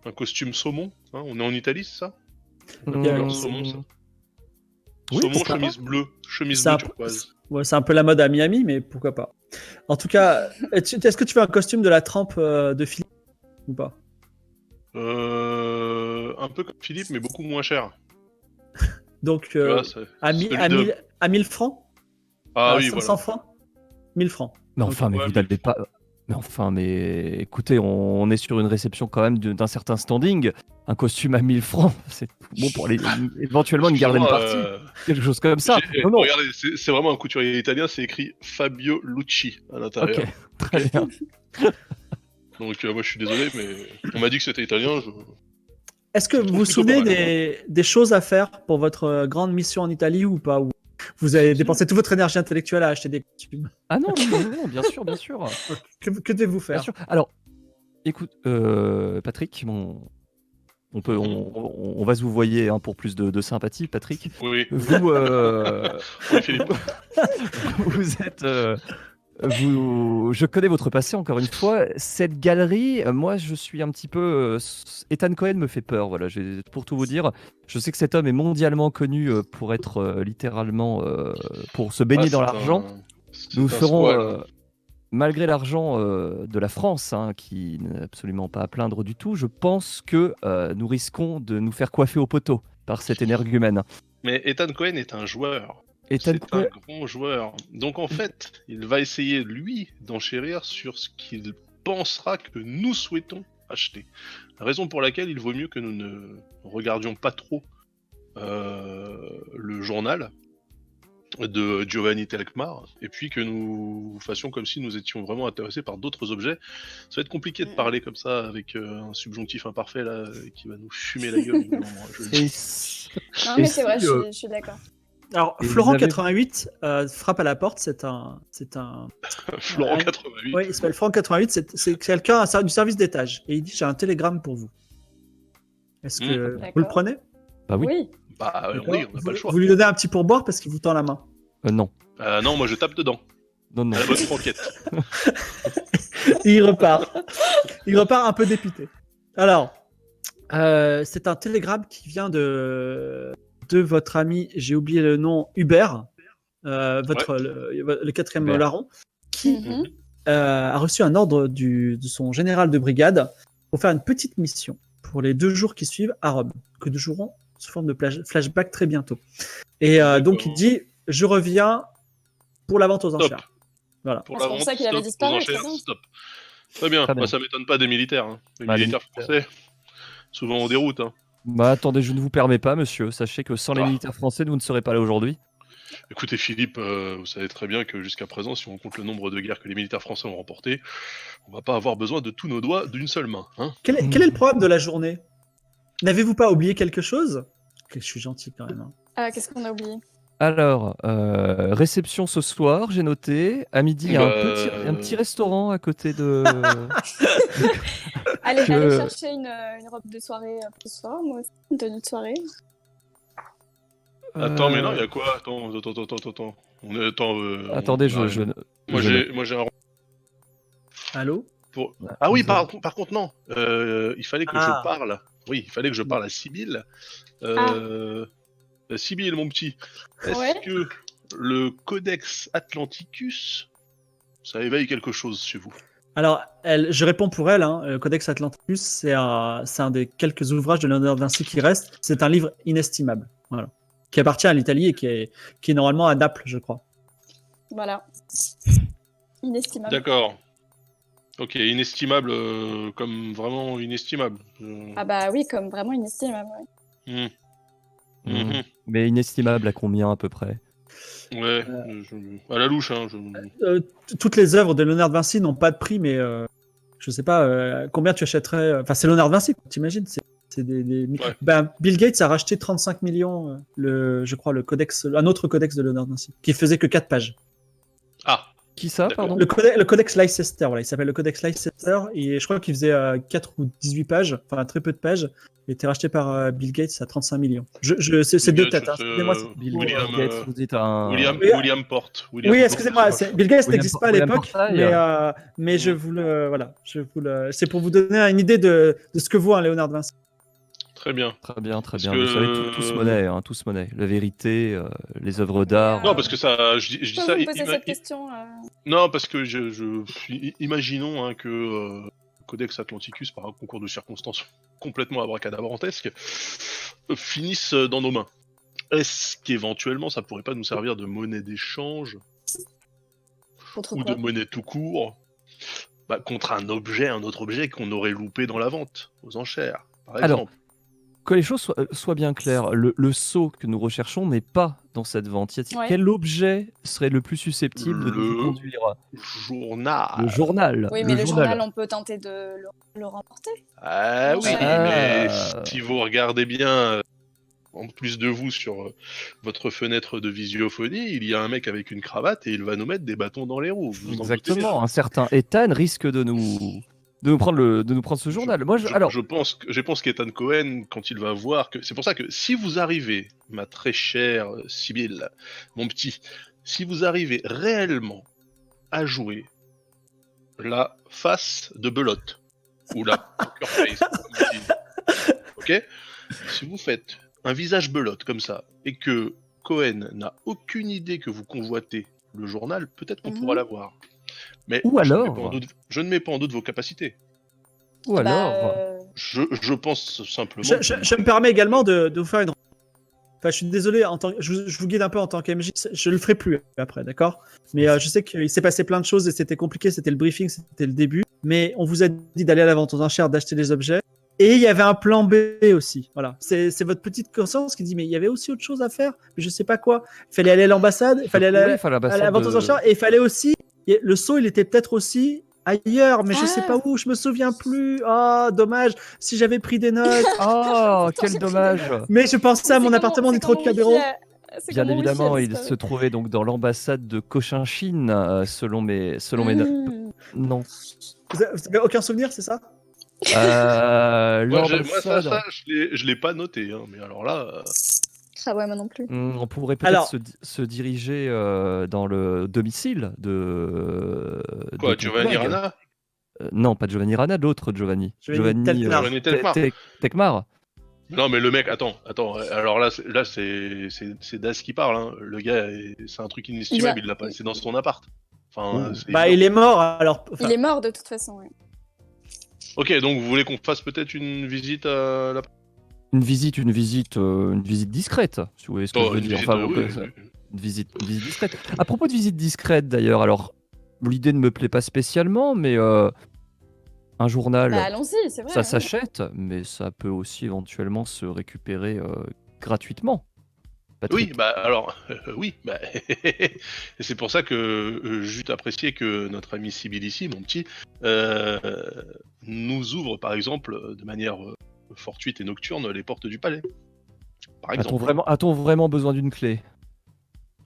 un costume saumon. Hein, on est en Italie, c'est ça? Alors, saumon, ça. Oui, Saumon, pourquoi chemise bleue C'est un, turquoise. ouais, c'est un peu la mode à Miami, mais pourquoi pas. En tout cas, est-ce que tu veux un costume de la trempe de Philippe ou pas? Un peu comme Philippe, mais beaucoup moins cher. Donc, Tu vois, à, celui à, de- à 1000 francs? Ah À oui, 500 voilà. francs? 1000 francs. Mais enfin, mais Ouais, vous mais- n'allez pas. Mais écoutez, on est sur une réception quand même d'un certain standing. Un costume à 1000 francs, c'est bon pour aller éventuellement une garden party, quelque chose comme ça. Non. Regardez, c'est vraiment un couturier italien, c'est écrit Fabio Lucci à l'intérieur. Ok, très bien. Donc moi je suis désolé, mais on m'a dit que c'était italien. Est-ce que Je vous trouve vous plutôt souvenez pas mal, des choses à faire pour votre grande mission en Italie ou pas? Ou vous avez dépensé toute votre énergie intellectuelle à acheter des costumes? Ah non, bien sûr. Que devez-vous Bien faire? sûr. Alors, écoute, Patrick, on va se vous voyer hein, pour plus de sympathie, Patrick. Oui, Vous, oui, Philippe. vous êtes. Je connais votre passé encore une fois. Cette galerie, moi, je suis un petit peu. Ethan Cohen me fait peur. Voilà, pour tout vous dire, je sais que cet homme est mondialement connu pour être littéralement pour se baigner dans l'argent. Nous ferons, malgré l'argent de la France, hein, qui n'est absolument pas à plaindre du tout, je pense que nous risquons de nous faire coiffer au poteau par cet énergumène. Mais Ethan Cohen est un joueur. Ethan C'est Cohen, un grand joueur. Donc en fait, il va essayer, lui, d'enchérir sur ce qu'il pensera que nous souhaitons acheter. Raison pour laquelle il vaut mieux que nous ne regardions pas trop le journal de Giovanni Telkmar, et puis que nous fassions comme si nous étions vraiment intéressés par d'autres objets. Ça va être compliqué de parler comme ça avec un subjonctif imparfait là qui va nous fumer la gueule. Je le dis. Non, mais Et c'est vrai, si, je suis d'accord. Alors, Et Florent vous avez- 88 frappe à la porte. C'est un. Florent Ah, 88. Oui, il s'appelle Florent 88. C'est quelqu'un du service d'étage. Et il dit: j'ai un télégramme pour vous. Est-ce que vous le D'accord. prenez? Bah oui. Oui. Bah D'accord. oui, on n'a pas le choix. Vous lui donnez un petit pourboire parce qu'il vous tend la main. Non. Non, moi je tape dedans. Non. À la bonne franquette. Et il repart. Il repart un peu dépité. Alors, c'est un télégramme qui vient de votre ami, j'ai oublié le nom, Hubert, le quatrième Hubert. larron, qui Mhm. a reçu un ordre de son général de brigade pour faire une petite mission pour les 2 jours qui suivent à Rome, que nous jouerons sous forme de flashback très bientôt. Et donc il dit: je reviens pour la vente aux Stop. enchères. Voilà. Pour C'est la pour vente, ça qu'il avait stop, disparu, aux enchères, très bien. stop. Très bien. Très bien. Bah, ça m'étonne pas des militaires. Hein. Les Bah, les militaires français, souvent on déroute. Hein. Bah attendez, je ne vous permets pas, monsieur. Sachez que sans les Ah. militaires français, vous ne serez pas là aujourd'hui. Écoutez Philippe, vous savez très bien que jusqu'à présent, si on compte le nombre de guerres que les militaires français ont remportées, on va pas avoir besoin de tous nos doigts d'une seule main. Hein. Quel est le programme de la journée? N'avez-vous pas oublié quelque chose? Je suis gentil quand même. Hein. Ah, qu'est-ce qu'on a oublié? Alors, réception ce soir, j'ai noté. À midi, il y a Bah, un petit restaurant à côté de. Allez, Que- allez chercher une robe de soirée pour ce soir, moi aussi, une tenue de soirée. Attends, mais non, il y Euh, a quoi? Attends. Attendez, bah, je. Moi j'ai un... Allô? Ah oui, Vous- par contre non. Il fallait que Ah. je parle. Oui, il fallait que je parle à Sibylle. Sibylle, mon petit. Est-ce Ouais. que le Codex Atlanticus, ça éveille quelque chose chez vous? Alors, je réponds pour elle. Hein. Le Codex Atlanticus, c'est un des quelques ouvrages de Léonard de Vinci qui restent. C'est un livre inestimable, voilà, qui appartient à l'Italie et qui est normalement à Naples, je crois. Voilà. Inestimable. D'accord. Ok, inestimable, comme vraiment inestimable. Ah bah oui, comme vraiment inestimable. Ouais. Hmm. Mhm. Mhm. Mais inestimable à combien à peu près? Ouais, à la louche, hein. Toutes les œuvres de Léonard de Vinci n'ont pas de prix, mais je sais pas combien tu achèterais. Enfin, c'est Léonard de Vinci, t'imagines? C'est des... Ouais. Ben, Bill Gates a racheté 35 millions, je crois, un autre codex de Léonard de Vinci, qui faisait que 4 pages. Ah, Qui ça, D'accord. pardon? Le codex Leicester, voilà, il s'appelle le codex Leicester, et je crois qu'il faisait 4 ou 18 pages, enfin très peu de pages, il a été racheté par Bill Gates à 35 millions. C'est deux Bill têtes, Gates, hein, excusez-moi. c'est- Bill William, Gates, vous dites un. William Porte. Oui, excusez-moi, Bill Gates William n'existe pas à William l'époque, Portail. mais je vous le. Voilà, c'est pour vous donner une idée de ce que vaut un Léonard de Vinci. Très bien. Très bien, très Parce bien. que- Vous savez, tous monnaie, hein, tous monnaie. La vérité, les œuvres d'art. Non, parce que ça, je dis Pourquoi ça. vous me posez cette question Non, parce que imaginons hein, que Codex Atlanticus, par un concours de circonstances complètement abracadabrantesque, finisse dans nos mains. Est-ce qu'éventuellement ça pourrait pas nous servir de monnaie d'échange Contre ou quoi de monnaie tout court contre un autre objet qu'on aurait loupé dans la vente, aux enchères, par Alors, exemple? que les choses soient bien claires, le sceau que nous recherchons n'est pas dans cette vente. Ouais. Quel objet serait le plus susceptible de nous Le- conduire? Journal. Le journal. Oui, mais le journal, on peut tenter de le remporter. Ah oui, Ah. mais si vous regardez bien, en plus de vous sur votre fenêtre de visiophonie, il y a un mec avec une cravate et il va nous mettre des bâtons dans les roues. Vous en doutez bien. Exactement. Un certain Ethan risque de nous prendre ce journal. Moi, alors, Je pense qu'Ethan Cohen, quand il va voir que... C'est pour ça que si vous arrivez, ma très chère Sibylle, mon petit, si vous arrivez réellement à jouer la face de Belote, ou la poker face, comme on dit, ok? Si vous faites un visage Belote comme ça, et que Cohen n'a aucune idée que vous convoitez le journal, peut-être qu'on pourra l'avoir. Mais Ou je ne alors- mets pas en doute- je ne mets pas en doute vos capacités. ou Bah, alors, Je pense simplement. Je me permets également de vous faire une. Enfin, je suis désolé, je vous guide un peu en tant qu'MJ, je le ferai plus après, d'accord? Mais je sais qu'il s'est passé plein de choses et c'était compliqué, c'était le briefing, c'était le début. Mais on vous a dit d'aller à la vente aux enchères, d'acheter des objets. Et il y avait un plan B aussi. Voilà. C'est votre petite conscience qui dit, mais il y avait aussi autre chose à faire, mais je sais pas quoi. Il fallait aller à l'ambassade, il fallait aller oui, enfin, à la l'ambassade vente aux de- enchères, et il fallait aussi. Le saut, il était peut-être aussi ailleurs, mais je sais Ah. pas où, je me souviens plus. Oh, dommage. Si j'avais pris des notes. Oh, quel dommage! Mais je pensais à mon C'est appartement comme- du c'est comme mon Trocadéro. wifi c'est Bien comme mon wifi évidemment, a il disparu. se trouvait donc dans l'ambassade de Cochinchine, selon mes notes. Mmh. Non. Vous avez aucun souvenir, c'est ça? Moi, L'ambassade. ça, je l'ai pas noté, hein, mais alors là. Ah ouais, moi non plus. On pourrait peut-être Alors- se diriger dans le domicile de. Quoi, de ton Giovanni collègue. Rana? Non, pas Giovanni Rana, l'autre Giovanni. Giovanni Telkmar. Giovanni Telkmar. Telkmar. Non, mais le mec, attends. Alors là, c'est Das qui parle. Hein. Le gars, c'est un truc inestimable. Il l'a pas laissé dans son appart. Enfin, c'est Bah, énorme. il est mort, alors. Enfin, Il est mort de toute façon. Ouais. Ok, donc vous voulez qu'on fasse peut-être une visite à la. Une visite discrète, si vous voyez ce que je veux Une dire. visite, Enfin, oui, vous- une visite discrète. À propos de visite discrète d'ailleurs, alors l'idée ne me plaît pas spécialement, mais un journal, Bah, allons-y, c'est vrai. ça ouais. s'achète, mais ça peut aussi éventuellement se récupérer gratuitement. Patrick. Oui, bah alors, oui, bah, et c'est pour ça que j'eus apprécié que notre ami Sibyl ici, mon petit, nous ouvre par exemple de manière fortuite et nocturne les portes du palais. Par exemple. A-t-on vraiment besoin d'une clé?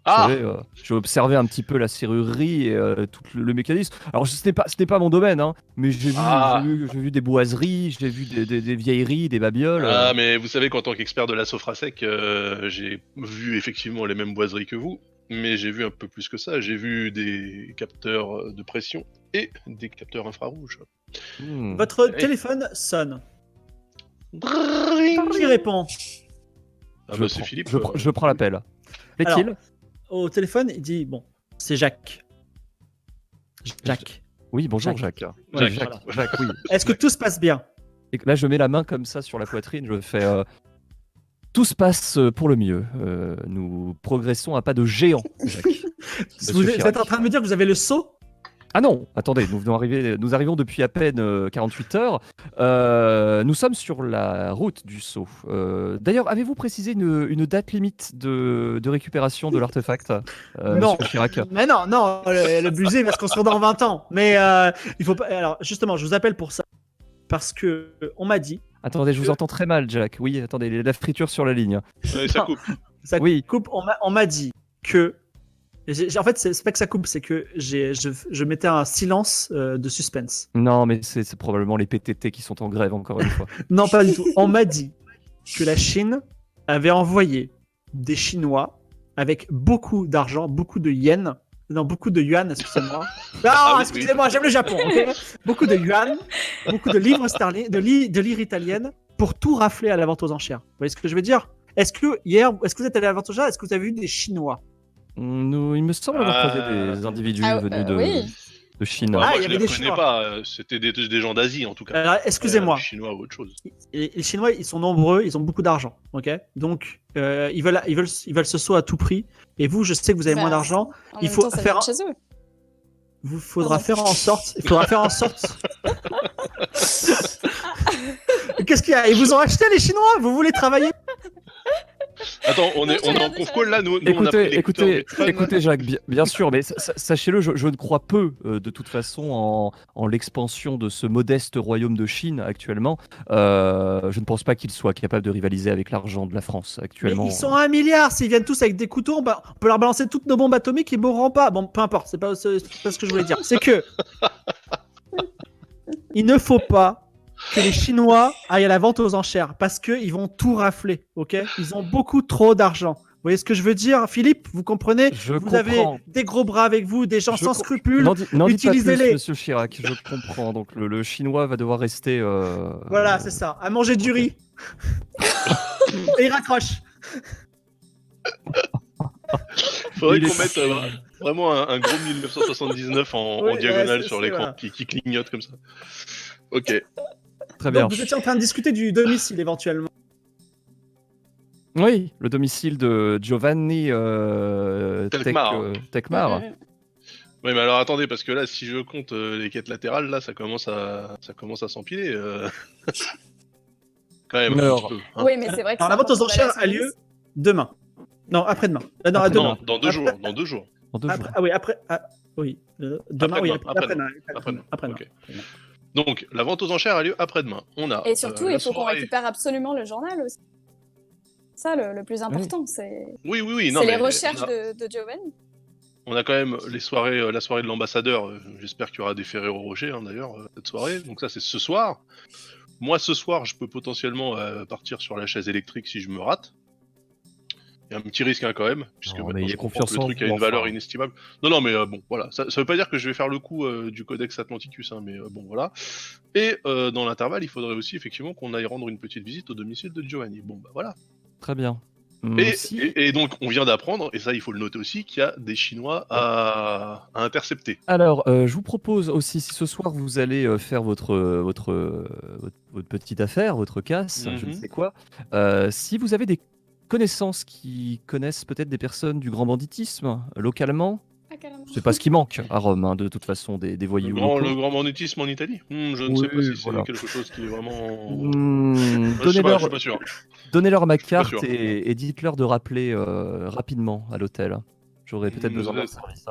Vous Ah savez, j'ai observé un petit peu la serrurerie et tout le mécanisme. Alors, ce n'est pas mon domaine, hein, mais j'ai vu des boiseries, j'ai vu des vieilleries, des babioles. Ah, mais vous savez qu'en tant qu'expert de la Sophrasec, j'ai vu effectivement les mêmes boiseries que vous, mais j'ai vu un peu plus que ça. J'ai vu des capteurs de pression et des capteurs infrarouges. Votre Eh. téléphone sonne. Brrring. Qui répond? Ah bah c'est Philippe. Je prends l'appel. L'est-il? Alors, au téléphone, il dit bon, c'est Jacques. Jacques. Oui, bonjour Jacques. Jacques. Ouais, Jacques. voilà. Jacques, oui. Est-ce que tout se passe bien? Et là, je mets la main comme ça sur la poitrine, je fais tout se passe pour le mieux. Nous progressons à pas de géant, Jacques. Vous êtes en train de me dire que vous avez le seau? Ah non, attendez, nous arrivons depuis à peine 48 heures. Nous sommes sur la route du saut. D'ailleurs, avez-vous précisé une date limite de récupération de l'artefact, Non. Monsieur Chirac? Mais non, le musée va se construire dans 20 ans. Mais il faut pas. Alors, justement, je vous appelle pour ça. Parce que on m'a dit. Attendez, je vous entends très mal, Jack. Oui, attendez, il y a de la friture sur la ligne. Ouais, ça coupe. Ça Oui. coupe. On m'a dit que. En fait, c'est pas que ça coupe, c'est que je mettais un silence de suspense. Non, mais c'est probablement les PTT qui sont en grève, encore une fois. Non, pas du tout. On m'a dit que la Chine avait envoyé des Chinois avec beaucoup d'argent, beaucoup de yens. Non, beaucoup de yuan, excusez-moi. Non, oui, excusez-moi, j'aime le Japon. Ok, beaucoup de yuan, beaucoup de livres sterling, de lire italienne pour tout rafler à la vente aux enchères. Vous voyez ce que je veux dire? Est-ce que vous êtes allé à la vente aux enchères? Est-ce que vous avez vu des Chinois? Il me semble avoir croisé des individus venus oui. de Chine. Bah, Ah, moi, il y je avait les des connais Chinois. pas. C'était des gens d'Asie en tout cas. Alors, excusez-moi. Chinois ou autre chose. Et les Chinois, ils sont nombreux, ils ont beaucoup d'argent, ok? Donc, ils veulent ce saut à tout prix. Et vous, je sais que vous avez Bah, moins d'argent. En Il même faut temps, ça faire vient de chez eux. Il faudra Pardon. faire en sorte. Qu'est-ce qu'il y a? Ils vous ont acheté les Chinois? Vous voulez travailler? Attends, on est en conf call là, nous on a pris l'écouteur du fun. Écoutez, Jacques, bien sûr, mais sachez-le, je ne crois peu de toute façon en l'expansion de ce modeste royaume de Chine actuellement. Je ne pense pas qu'il soit capable de rivaliser avec l'argent de la France Mais actuellement. ils sont à 1 milliard. S'ils viennent tous avec des couteaux, on peut leur balancer toutes nos bombes atomiques, ils mourront pas. Bon, peu importe, c'est pas ce que je voulais dire. C'est que il ne faut pas que les Chinois aillent à la vente aux enchères parce qu'ils vont tout rafler, ok? Ils ont beaucoup trop d'argent. Vous voyez ce que je veux dire, Philippe? Vous comprenez? Vous avez des gros bras avec vous, des gens sans scrupules. N'en dites pas plus, Utilisez-les. Monsieur Chirac, je comprends. Donc le Chinois va devoir rester... Voilà, c'est ça. À manger du riz. Et il raccroche. Faudrait Il qu'on est mette vraiment un gros 1979 en Oui, diagonale c'est- sur c'est- l'écran voilà. qui clignote comme ça. Ok. Très bien. Donc vous étiez en train de discuter du domicile éventuellement. Oui, le domicile de Giovanni Telkmar. Tekmar. Oui, mais alors attendez, parce que là, si je compte les quêtes latérales, là, ça commence à s'empiler. Quand même, Alors, un petit peu. Hein. Oui, mais c'est vrai que Alors la c'est vente aux important d'aller à enchères son a lieu service. demain. Non, après-demain. Non, à Après- demain. Non, dans 2 jours. Dans 2 jours. En 2 jours. Après, ah oui, après. Oui. Demain, oui. Après-demain. Après-demain. Ok. Donc, la vente aux enchères a lieu après-demain. On a. Et surtout, la il faut qu'on soirée- récupère absolument le journal aussi. Ça, le plus important, c'est Oui, non, c'est mais les recherches on a- de Giovanni. On a quand même la soirée de l'ambassadeur. J'espère qu'il y aura des Ferrero Rocher d'ailleurs cette soirée. Donc ça c'est ce soir. Moi ce soir je peux potentiellement partir sur la chaise électrique si je me rate. Il y a un petit risque quand même, puisque Non, maintenant, mais je ayez comprends confiance que le en truc vous, a une valeur enfin. inestimable. Non mais bon voilà, ça veut pas dire que je vais faire le coup du Codex Atlanticus, mais bon voilà. Et dans l'intervalle il faudrait aussi effectivement qu'on aille rendre une petite visite au domicile de Giovanni. Bon bah voilà. Très bien. Et donc, on vient d'apprendre, et ça il faut le noter aussi, qu'il y a des Chinois à intercepter. Alors, je vous propose aussi, si ce soir vous allez faire votre petite affaire, votre casse, je ne Mhm. sais quoi, si vous avez des connaissances qui connaissent peut-être des personnes du grand banditisme localement? Ah, carrément. C'est pas ce qui manque à Rome, hein, de toute façon, des voyous locaux. Le grand banditisme en Italie. Je ne sais pas Oui, si c'est voilà. quelque chose qui est vraiment. Je Donnez-leur suis pas sûr. donnez-leur ma pas carte sûr. et dites-leur de rappeler rapidement à l'hôtel. J'aurais peut-être besoin de leur Vous service.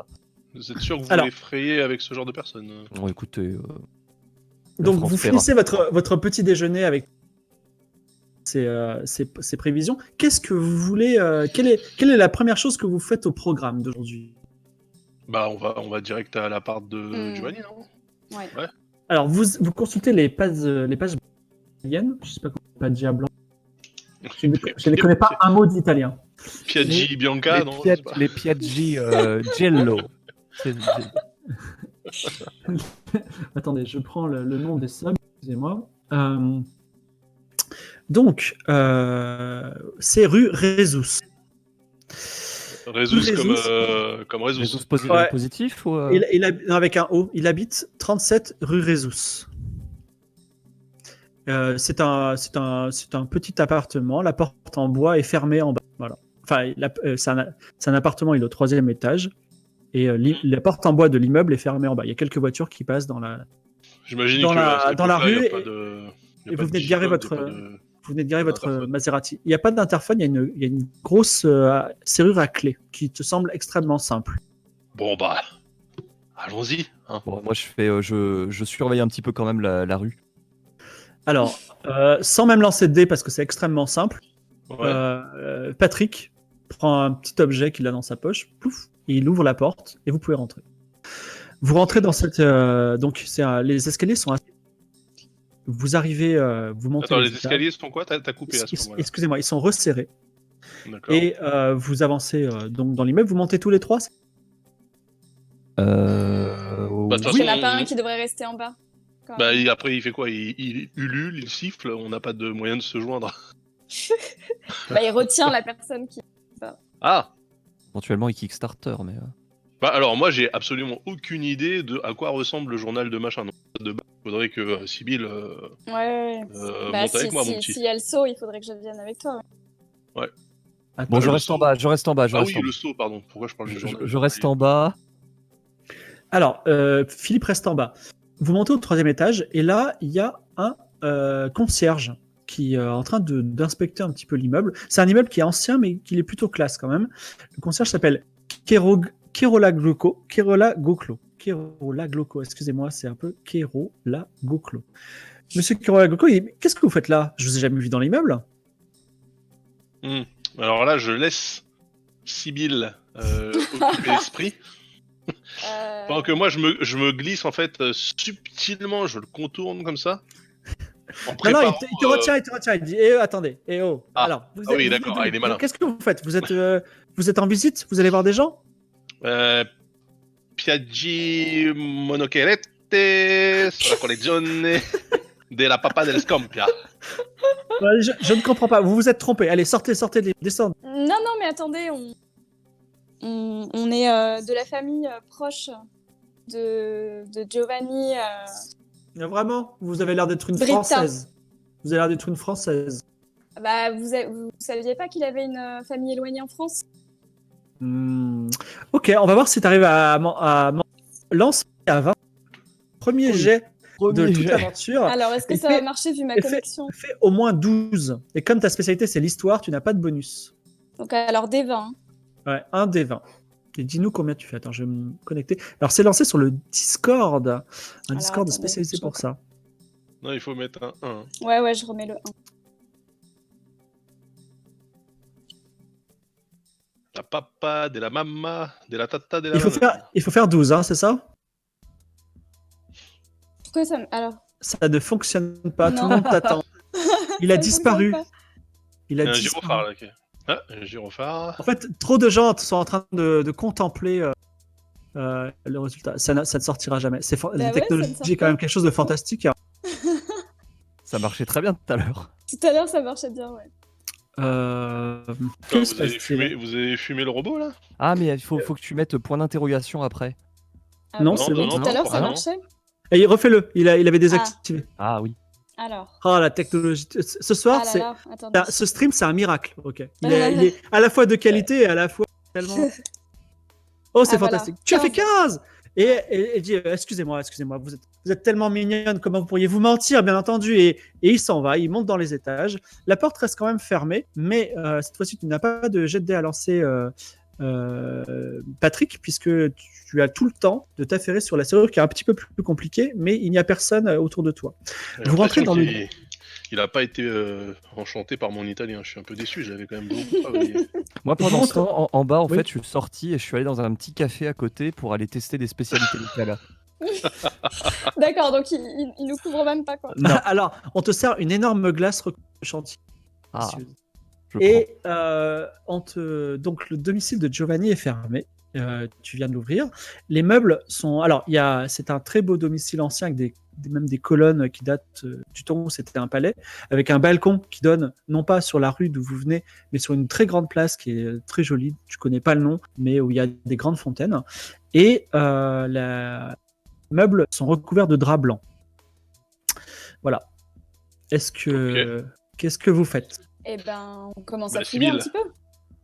Vous êtes sûr que vous Alors. les frayez avec ce genre de personnes? Bon, écoutez, la Donc France vous paiera. finissez votre petit déjeuner avec ces prévisions. Qu'est-ce que vous voulez quelle est la première chose que vous faites au programme d'aujourd'hui? Bah, on va direct à l'appart de Hmm. Giovanni, non? Ouais. Alors vous consultez les pages italiennes. Je sais pas comment Paggia blanc. Je ne connais pas un mot d'italien. Piaggi Bianca, les, non? Piag- Je sais pas. les Piaggi Gello. C'est- Attendez, je prends le nom des subs. Excusez-moi. Donc c'est rue Résus. Résus comme Résus. Résus Ouais. positif ou Non, avec un O. Il habite 37 rue Résus. C'est un petit appartement. La porte en bois est fermée en bas. Voilà. Enfin, c'est un appartement. Il est au 3e étage. Et la porte en bois de l'immeuble est fermée en bas. Il y a quelques voitures qui passent dans la. J'imagine Dans que la- à cette dans la époque-là, il y a rue, pas de- il y a et pas vous de venez de garer digicode, votre- il y a pas de- Vous venez de garer votre D'interphone. Maserati. Il n'y a pas d'interphone. Il y a une grosse serrure à clé qui te semble extrêmement simple. Bon bah, allons-y. Hein. Bon, moi, je surveille un petit peu quand même la rue. Alors, sans même lancer de dés parce que c'est extrêmement simple. Ouais. Patrick prend un petit objet qu'il a dans sa poche, plouf, et il ouvre la porte et vous pouvez rentrer. Vous rentrez dans cette donc les escaliers sont assez... Vous arrivez, vous montez. Attends, les étages. escaliers sont quoi? T'as coupé à ce moment-là. Excusez-moi, ils sont resserrés D'accord. et vous avancez donc dans l'immeuble. Vous montez tous les trois. Bah, de toute Il n'y en façon, a pas un qui devrait rester en bas. quand Bah, même. après, il fait quoi? Il ulule, il siffle, on n'a pas de moyen de se joindre. Bah, il retient la personne qui. Ah! Éventuellement, il Kickstarter, mais. Bah, alors, moi, j'ai absolument aucune idée de à quoi ressemble le journal de machin. Donc, il faudrait que Sybille Ouais. Bah, monte avec moi, mon petit. S'il y a le saut, il faudrait que je vienne avec toi. Ouais. Bon, je le reste en saut. bas, je reste en bas, je Ah reste oui, en bas. le saut, pardon. Pourquoi je parle du journal? Je reste en bas. Alors, Philippe reste en bas. Vous montez au 3e étage et là, il y a un concierge qui est en train d'inspecter un petit peu l'immeuble. C'est un immeuble qui est ancien, mais qui est plutôt classe quand même. Le concierge s'appelle Kerola Goklo, excusez-moi, c'est un peu Kerola Goklo. Monsieur Kerola Goklo, qu'est-ce que vous faites là? Je vous ai jamais vu dans l'immeuble. Alors là, je laisse Sybille occuper l'esprit. Pendant que moi, je me glisse en fait subtilement, je le contourne comme ça. En Non, préparant, il te retient, il dit attendez, oh. Ah. Alors, Oui, d'accord, il est malin. Qu'est-ce que vous faites? Vous êtes en visite? Vous allez voir des gens? Piaggi monocherette sulla collezione della papa del Scompia. Je ne comprends pas, vous vous êtes trompé. Allez, sortez, descendez. Non, mais attendez, on est de la famille proche de Giovanni. Vraiment, vous avez l'air d'être une Britta. Française. Vous avez l'air d'être une Française. Bah, vous saviez pas qu'il avait une famille éloignée en France? Ok, on va voir si tu arrives à lancer à 20. Premier Oui. jet de Premier toute jet. aventure. Alors, est-ce que Et ça fait- va marcher vu ma et fait- connexion? Fais au moins 12. Et comme ta spécialité c'est l'histoire, tu n'as pas de bonus. Donc, alors, des 20. Ouais, un des 20. Et dis-nous combien tu fais. Attends, je vais me connecter. Alors, c'est lancé sur le Discord. Un Discord attendez, spécialisé je pour ça. Non, il faut mettre un 1. Ouais, je remets le 1. La papa, de la mamma, de la tata, de la Il faut faire 12, hein, c'est ça? Pourquoi ça me... Alors, Ça ne fonctionne pas. Tout Non. le monde t'attend. Il a ça ne disparu. fonctionne Il a un disparu. gyrophare là. Ok. Ah, un gyrophare. En fait, trop de gens sont en train de contempler le résultat. Ça ne sortira jamais. ouais, La ça technologie ne sort est quand pas. même quelque chose de fantastique. Ça marchait très bien tout à l'heure. Tout à l'heure, ça marchait bien, ouais. Que Vous se avez, passe-t-il vous avez fumé le robot là? Ah, mais il faut que tu mettes point d'interrogation après. Ah Non, bon c'est bon. Tout à l'heure, ça non. marchait? Et refais-le. Il avait désactivé. Ah oui. Alors. Ah, la technologie. Ce soir, Ah là c'est là, attendez. ce stream, c'est un miracle. Ok. Il est à la fois de qualité et à la fois tellement. Oh, c'est Ah, voilà. fantastique. Tu as fait 15. 15. Et elle dit excusez-moi, vous êtes tellement mignonne, comment vous pourriez vous mentir, bien entendu. Et il s'en va, il monte dans les étages. La porte reste quand même fermée, mais cette fois-ci, tu n'as pas de jet de dés à lancer, Patrick, puisque tu as tout le temps de t'affairer sur la serrure qui est un petit peu plus compliquée, mais il n'y a personne autour de toi. J'ai Vous rentrez l'impression dans le. Il a pas été enchanté par mon italien. Je suis un peu déçu. J'avais quand même beaucoup travaillé. Moi, pendant ce temps, en bas, en Oui. fait, je suis sorti et je suis allé dans un petit café à côté pour aller tester des spécialités locales. D'accord, donc il nous couvre même pas, quoi. Non. Alors, on te sert une énorme glace recouverte de chantilly. Ah, Précieuse. je prends. Et donc le domicile de Giovanni est fermé. Tu viens de l'ouvrir. Les meubles sont. Alors, c'est un très beau domicile ancien avec même des colonnes qui datent du temps où c'était un palais, avec un balcon qui donne non pas sur la rue d'où vous venez, mais sur une très grande place qui est très jolie. Tu connais pas le nom, mais où il y a des grandes fontaines. Et les meubles sont recouverts de drap blanc. Voilà. Qu'est-ce que vous faites? Eh ben, on commence Bah, à fouiller un Sibylle. petit peu.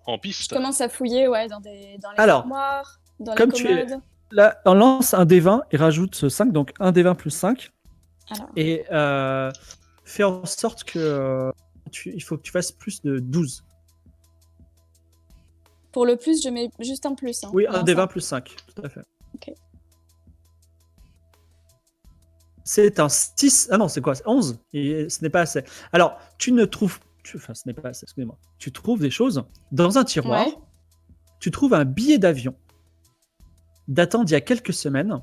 En Je piste. commence à fouiller, ouais, dans les Alors, armoires, dans comme les tu es- commodes. Là, on lance un D20 et rajoute 5, donc un D20 plus 5. Alors, Et fais en sorte que il faut que tu fasses plus de 12. pour le plus, je mets juste un plus. Hein, Oui, pour un D20 l'instant. plus 5, tout à fait. Ok. C'est un 6. Ah non, c'est quoi? C'est 11. Et ce n'est pas assez. Alors, tu ne trouves. Enfin, ce n'est pas assez, excusez-moi. Tu trouves des choses dans un tiroir. Ouais. Tu trouves un billet d'avion datant d'il y a quelques semaines.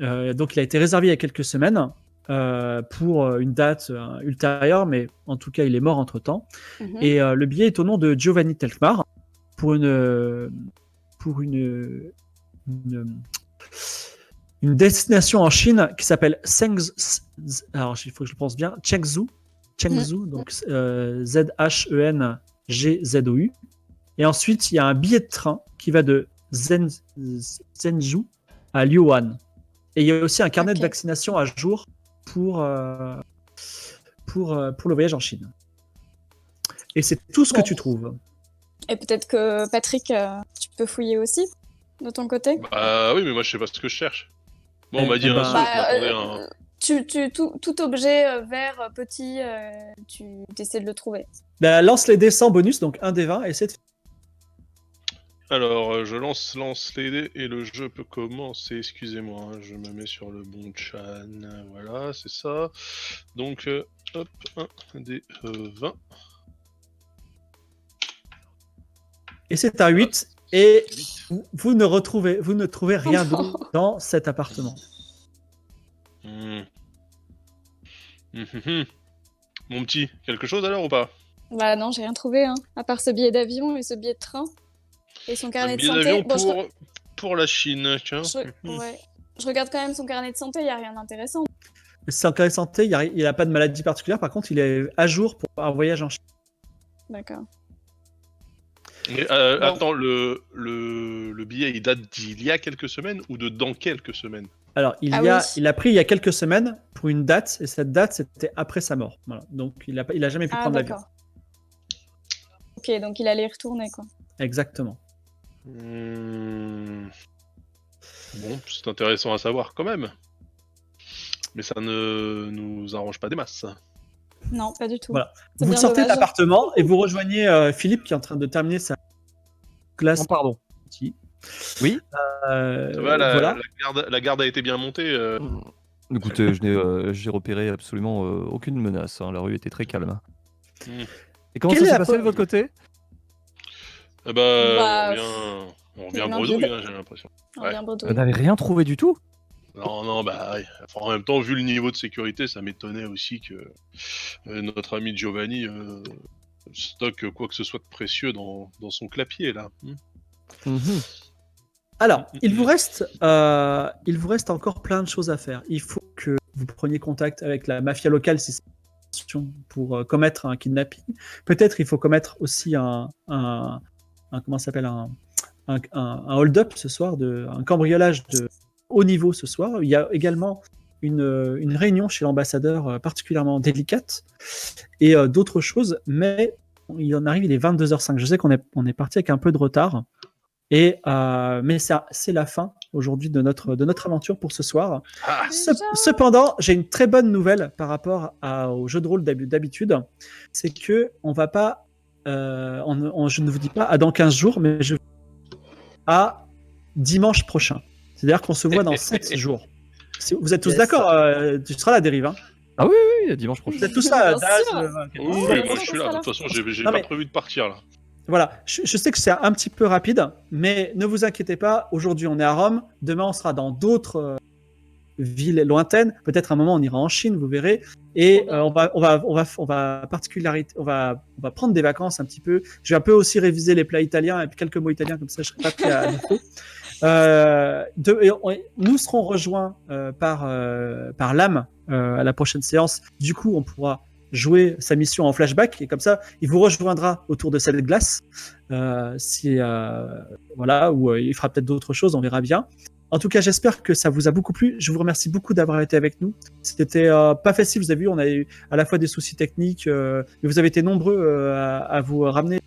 Donc, il a été réservé il y a quelques semaines pour une date ultérieure, mais en tout cas, il est mort entre-temps. Mhm. Et le billet est au nom de Giovanni Telkmar pour une destination en Chine qui s'appelle alors il faut que je le prononce bien, Chengzhou, donc Zhengzhou. Et ensuite, il y a un billet de train qui va de Zhengzhou à Liuan. Et il y a aussi un carnet de Ok. vaccination à jour pour le voyage en Chine. Et c'est tout ce que Bon. tu trouves. Et peut-être que Patrick, tu peux fouiller aussi, de ton côté. Bah oui, mais moi je sais pas ce que je cherche. Bon, on Eh m'a dit ben- un saut, Bah, je m'attendais à un. Tout objet vert, petit, tu essaies de le trouver. Bah, lance les dés sans bonus, donc un des 20, et essaie de... Alors, je lance les dés et le jeu peut commencer. Excusez-moi, hein, je me mets sur le bon chan. Voilà, c'est ça. Donc, hop, 1 des 20. Et c'est un 8, et vous ne trouvez rien d'autre dans cet appartement. Hmm. Mon petit, quelque chose alors ou pas? Bah non, j'ai rien trouvé, hein, à part ce billet d'avion et ce billet de train. Et son Un carnet de billet santé. d'avion Bon, pour la Chine, tiens. ouais. Je regarde quand même son carnet de santé, il n'y a rien d'intéressant. C'est en cas de santé, il n'a pas de maladie particulière, par contre, il est à jour pour un voyage en Chine. D'accord. Mais, Bon. Attends, le billet, il date d'il y a quelques semaines ou de dans quelques semaines? Alors, Oui. il a pris il y a quelques semaines pour une date, et cette date, c'était après sa mort. Voilà. Donc, il a jamais pu Ah, prendre l'avion. d'accord. Ok, donc il allait y retourner, quoi. Exactement. Bon, c'est intéressant à savoir quand même. Mais ça ne nous arrange pas des masses. Non, pas du tout. Voilà. C'est Vous bien sortez de dommage. l'appartement et vous rejoignez Philippe qui est en train de terminer sa glace. Non, pardon. Oui. Ça va, Voilà. la garde a été bien montée. Écoutez, j'ai repéré absolument aucune menace. Hein. La rue était très calme. Hmm. Et comment Quelle ça est s'est la passé de pre- votre côté? Bah, Bah, on les revient mains bredouille, vides. hein, j'ai l'impression. On Ouais. vient Vous bredouille. n'avez rien trouvé du tout? Non, bah, ouais. Enfin, en même temps, vu le niveau de sécurité, ça m'étonnait aussi que notre ami Giovanni stocke quoi que ce soit de précieux dans son clapier, là. Mhm. Alors, il vous reste encore plein de choses à faire. Il faut que vous preniez contact avec la mafia locale si c'est une question pour commettre un kidnapping. Peut-être il faut commettre aussi un comment ça s'appelle un hold-up ce soir, un cambriolage de haut niveau ce soir. Il y a également une réunion chez l'ambassadeur particulièrement délicate et d'autres choses, mais il en arrive, il est 22h05. Je sais qu'on est parti avec un peu de retard, mais c'est la fin aujourd'hui de notre aventure pour ce soir. Ah, Cependant, j'ai une très bonne nouvelle par rapport au jeu de rôle d'habitude, c'est que on va pas, je ne vous dis pas à dans 15 jours, mais à dimanche prochain. C'est-à-dire qu'on se voit dans 7 jours. Vous êtes tous d'accord, tu seras là, Dérive. Hein, Oui, dimanche prochain. vous êtes tous là, Bien Daz, sûr. oui, Ouais, moi je suis là. De toute façon, j'ai Non, pas mais- prévu de partir là. Voilà, je sais que c'est un petit peu rapide, mais ne vous inquiétez pas. Aujourd'hui, on est à Rome. Demain, on sera dans d'autres villes lointaines. Peut-être à un moment, on ira en Chine, vous verrez. Et on va prendre des vacances un petit peu. Je vais un peu aussi réviser les plats italiens et puis quelques mots italiens, comme ça, je serai pas pris à défaut. Nous serons rejoints par l'âme à la prochaine séance. Du coup, on pourra jouer sa mission en flashback et comme ça, il vous rejoindra autour de cette glace. Voilà, ou il fera peut-être d'autres choses, on verra bien. En tout cas, j'espère que ça vous a beaucoup plu. Je vous remercie beaucoup d'avoir été avec nous. C'était pas facile, vous avez vu, on a eu à la fois des soucis techniques, mais vous avez été nombreux à vous ramener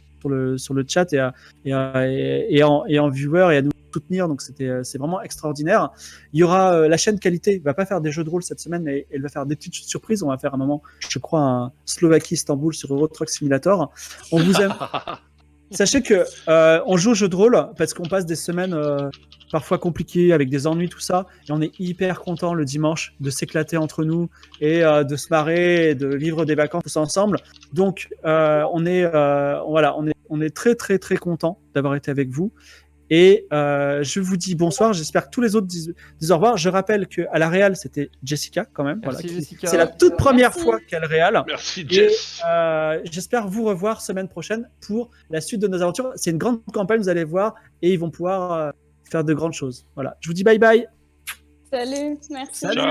sur le chat et en viewer et à nous soutenir, donc c'est vraiment extraordinaire. Il y aura la chaîne Qualité, va pas faire des jeux de rôle cette semaine, mais elle va faire des petites surprises. On va faire un moment, je crois, un Slovaquie-Istanbul sur Euro Truck Simulator. On vous aime. Sachez que on joue au jeu de rôle parce qu'on passe des semaines parfois compliquées avec des ennuis, tout ça, et on est hyper content le dimanche de s'éclater entre nous et de se marrer et de vivre des vacances tous ensemble. Donc on est très très très content d'avoir été avec vous. Et je vous dis bonsoir. J'espère que tous les autres disent au revoir. Je rappelle qu'à la Real, c'était Jessica quand même. Merci, Jessica. C'est la toute première Merci. fois qu'elle Real. Merci Et Jess. j'espère vous revoir semaine prochaine pour la suite de nos aventures. C'est une grande campagne, vous allez voir, et ils vont pouvoir faire de grandes choses. Voilà. Je vous dis bye bye. Salut, merci. Salut. Ciao.